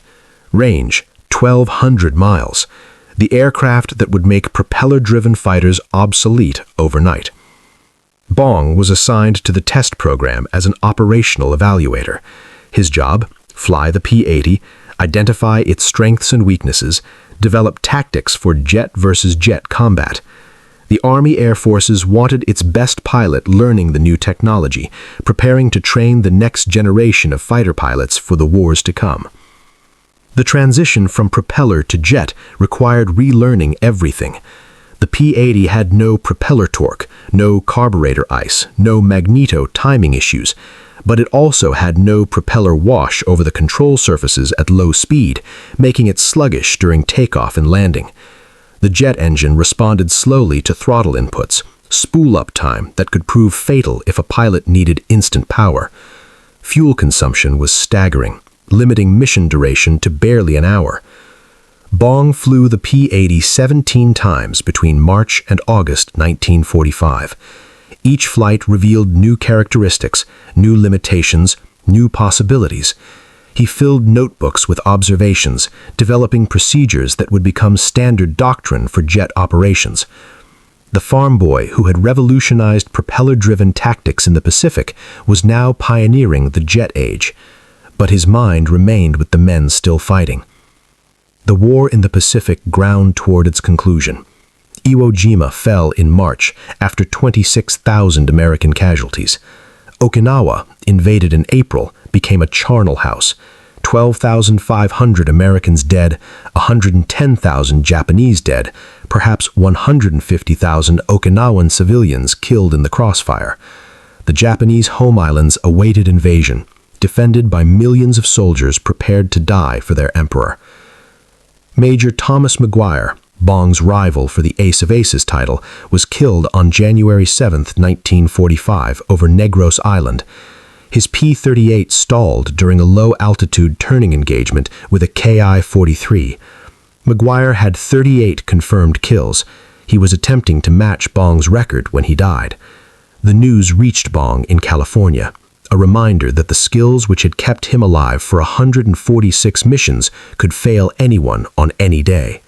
Range, 1,200 miles. The aircraft that would make propeller-driven fighters obsolete overnight. Bong was assigned to the test program as an operational evaluator. His job, fly the P-80, identify its strengths and weaknesses, develop tactics for jet versus jet combat. The Army Air Forces wanted its best pilot learning the new technology, preparing to train the next generation of fighter pilots for the wars to come. The transition from propeller to jet required relearning everything. The P-80 had no propeller torque, no carburetor ice, no magneto timing issues, but it also had no propeller wash over the control surfaces at low speed, making it sluggish during takeoff and landing. The jet engine responded slowly to throttle inputs, spool-up time that could prove fatal if a pilot needed instant power. Fuel consumption was staggering, limiting mission duration to barely an hour. Bong flew the P-80 17 times between March and August 1945. Each flight revealed new characteristics, new limitations, new possibilities. He filled notebooks with observations, developing procedures that would become standard doctrine for jet operations. The farm boy who had revolutionized propeller-driven tactics in the Pacific was now pioneering the jet age. But his mind remained with the men still fighting. The war in the Pacific ground toward its conclusion. Iwo Jima fell in March after 26,000 American casualties. Okinawa, invaded in April, became a charnel house. 12,500 Americans dead, 110,000 Japanese dead, perhaps 150,000 Okinawan civilians killed in the crossfire. The Japanese home islands awaited invasion, defended by millions of soldiers prepared to die for their emperor. Major Thomas Maguire, Bong's rival for the Ace of Aces title, was killed on January 7, 1945, over Negros Island. His P-38 stalled during a low-altitude turning engagement with a Ki-43. Maguire had 38 confirmed kills. He was attempting to match Bong's record when he died. The news reached Bong in California, a reminder that the skills which had kept him alive for 146 missions could fail anyone on any day.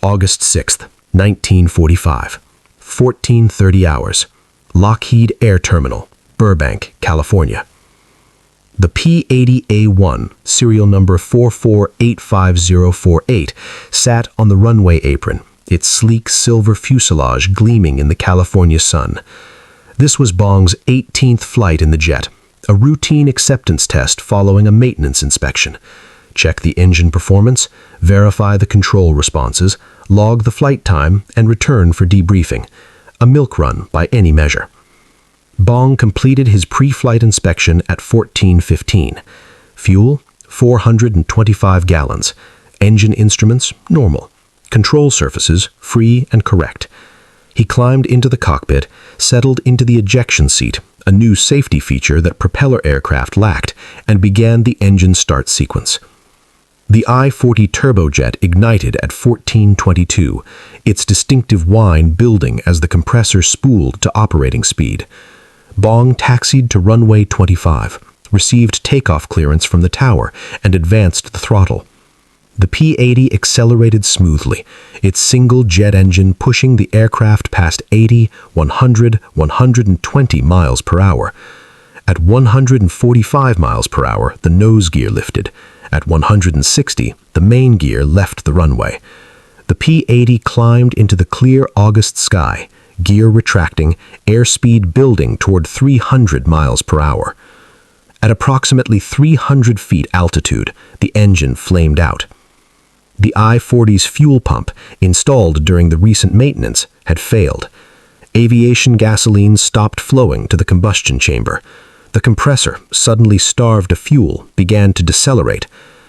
August 6, 1945, 14:30 hours, Lockheed Air Terminal, Burbank, California. The P-80A-1, serial number 4485048, sat on the runway apron, its sleek silver fuselage gleaming in the California sun. This was Bong's 18th flight in the jet, a routine acceptance test following a maintenance inspection. Check the engine performance, verify the control responses, log the flight time, and return for debriefing. A milk run by any measure. Bong completed his pre-flight inspection at 14:15. Fuel, 425 gallons. Engine instruments, normal. Control surfaces, free and correct. He climbed into the cockpit, settled into the ejection seat, a new safety feature that propeller aircraft lacked, and began the engine start sequence. The I-40 turbojet ignited at 14:22, its distinctive whine building as the compressor spooled to operating speed. Bong taxied to runway 25, received takeoff clearance from the tower, and advanced the throttle. The P-80 accelerated smoothly, its single jet engine pushing the aircraft past 80, 100, 120 miles per hour. At 145 miles per hour, the nose gear lifted. At 160, the main gear left the runway. The P-80 climbed into the clear August sky, gear retracting, airspeed building toward 300 miles per hour. At approximately 300 feet altitude, the engine flamed out. The I-40's fuel pump, installed during the recent maintenance, had failed. Aviation gasoline stopped flowing to the combustion chamber. The compressor, suddenly starved of fuel, began to decelerate.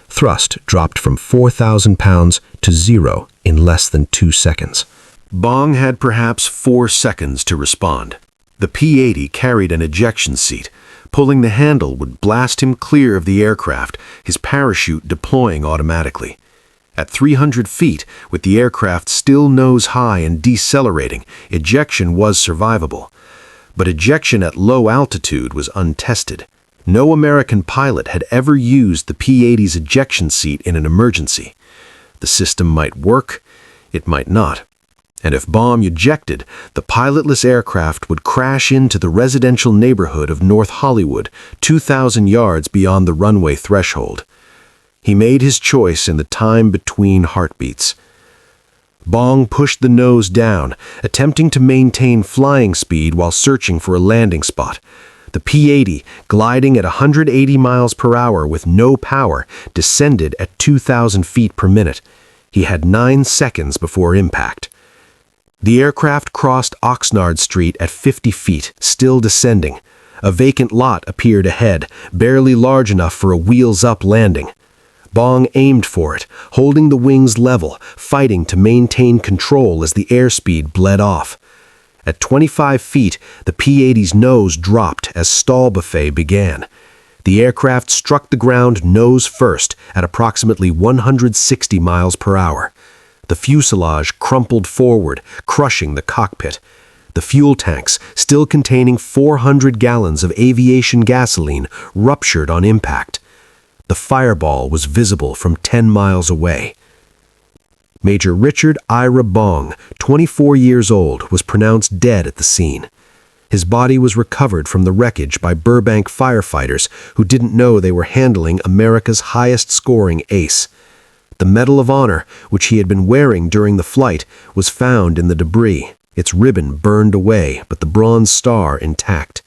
Thrust dropped from 4,000 pounds to 0 in less than 2 seconds. Bong had perhaps 4 seconds to respond. The P-80 carried an ejection seat. Pulling the handle would blast him clear of the aircraft, his parachute deploying automatically. At 300 feet, with the aircraft still nose high and decelerating, ejection was survivable. But ejection at low altitude was untested. No American pilot had ever used the P-80's ejection seat in an emergency. The system might work, it might not. And if Bong ejected, the pilotless aircraft would crash into the residential neighborhood of North Hollywood, 2,000 yards beyond the runway threshold. He made his choice in the time between heartbeats. Bong pushed the nose down, attempting to maintain flying speed while searching for a landing spot. The P-80, gliding at 180 miles per hour with no power, descended at 2,000 feet per minute. He had 9 seconds before impact. The aircraft crossed Oxnard Street at 50 feet, still descending. A vacant lot appeared ahead, barely large enough for a wheels-up landing. Bong aimed for it, holding the wings level, fighting to maintain control as the airspeed bled off. At 25 feet, the P-80's nose dropped as stall buffet began. The aircraft struck the ground nose first at approximately 160 miles per hour. The fuselage crumpled forward, crushing the cockpit. The fuel tanks, still containing 400 gallons of aviation gasoline, ruptured on impact. The fireball was visible from 10 miles away. Major Richard Ira Bong, 24 years old, was pronounced dead at the scene. His body was recovered from the wreckage by Burbank firefighters who didn't know they were handling America's highest-scoring ace. The Medal of Honor, which he had been wearing during the flight, was found in the debris, its ribbon burned away, but the bronze star intact.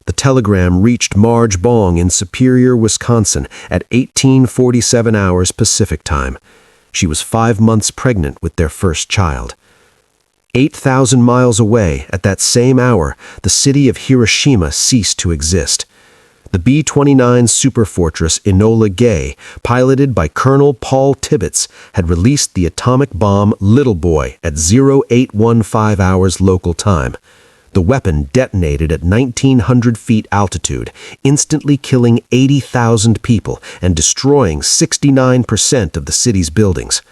The telegram reached Marge Bong in Superior, Wisconsin at 1847 hours Pacific time. She was 5 months pregnant with their first child. 8,000 miles away, at that same hour, the city of Hiroshima ceased to exist. The B-29 superfortress Enola Gay, piloted by Colonel Paul Tibbets, had released the atomic bomb Little Boy at 0815 hours local time. The weapon detonated at 1,900 feet altitude, instantly killing 80,000 people and destroying 69% of the city's buildings.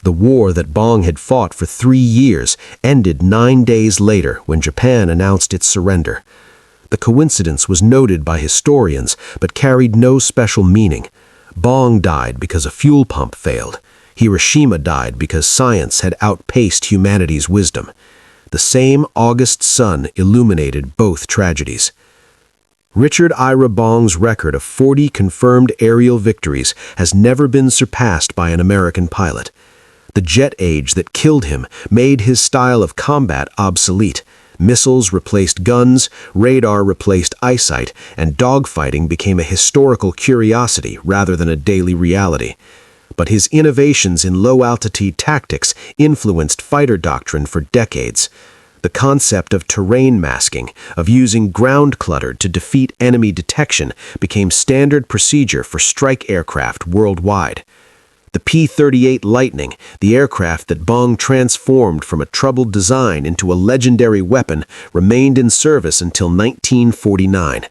The war that Bong had fought for 3 years ended 9 days later when Japan announced its surrender. The coincidence was noted by historians but carried no special meaning. Bong died because a fuel pump failed. Hiroshima died because science had outpaced humanity's wisdom. The same August sun illuminated both tragedies. Richard Ira Bong's record of 40 confirmed aerial victories has never been surpassed by an American pilot. The jet age that killed him made his style of combat obsolete. Missiles replaced guns, radar replaced eyesight, and dogfighting became a historical curiosity rather than a daily reality. But his innovations in low-altitude tactics influenced fighter doctrine for decades. The concept of terrain masking, of using ground clutter to defeat enemy detection, became standard procedure for strike aircraft worldwide. The P-38 Lightning, the aircraft that Bong transformed from a troubled design into a legendary weapon, remained in service until 1949.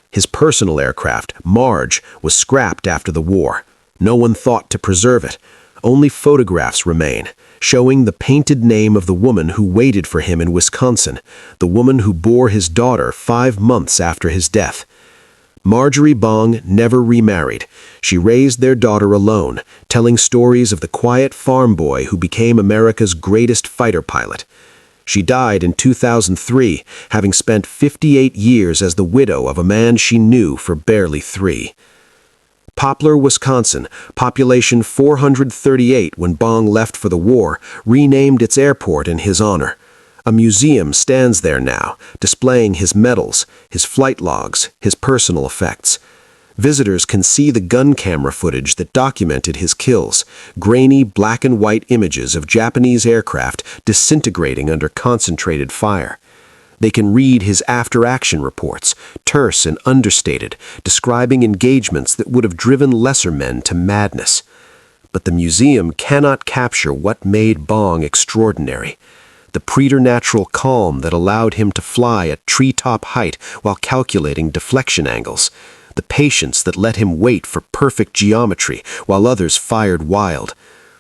His personal aircraft, Marge, was scrapped after the war. No one thought to preserve it. Only photographs remain, showing the painted name of the woman who waited for him in Wisconsin, the woman who bore his daughter 5 months after his death. Marjorie Bong never remarried. She raised their daughter alone, telling stories of the quiet farm boy who became America's greatest fighter pilot. She died in 2003, having spent 58 years as the widow of a man she knew for barely 3. Poplar, Wisconsin, population 438 when Bong left for the war, renamed its airport in his honor. A museum stands there now, displaying his medals, his flight logs, his personal effects. Visitors can see the gun camera footage that documented his kills, grainy black and white images of Japanese aircraft disintegrating under concentrated fire. They can read his after-action reports, terse and understated, describing engagements that would have driven lesser men to madness. But the museum cannot capture what made Bong extraordinary. The preternatural calm that allowed him to fly at treetop height while calculating deflection angles. The patience that let him wait for perfect geometry while others fired wild.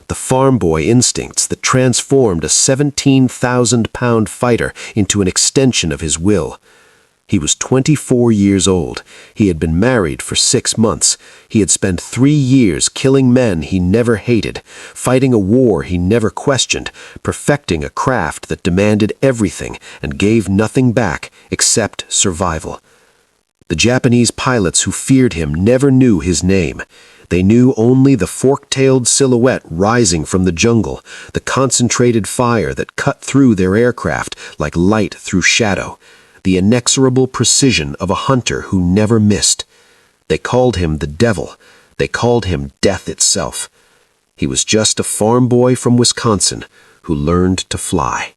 The farm boy instincts that transformed a 17,000-pound fighter into an extension of his will. He was 24 years old. He had been married for 6 months. He had spent 3 years killing men he never hated, fighting a war he never questioned, perfecting a craft that demanded everything and gave nothing back except survival. The Japanese pilots who feared him never knew his name. They knew only the fork-tailed silhouette rising from the jungle, the concentrated fire that cut through their aircraft like light through shadow, the inexorable precision of a hunter who never missed. They called him the devil. They called him death itself. He was just a farm boy from Wisconsin who learned to fly.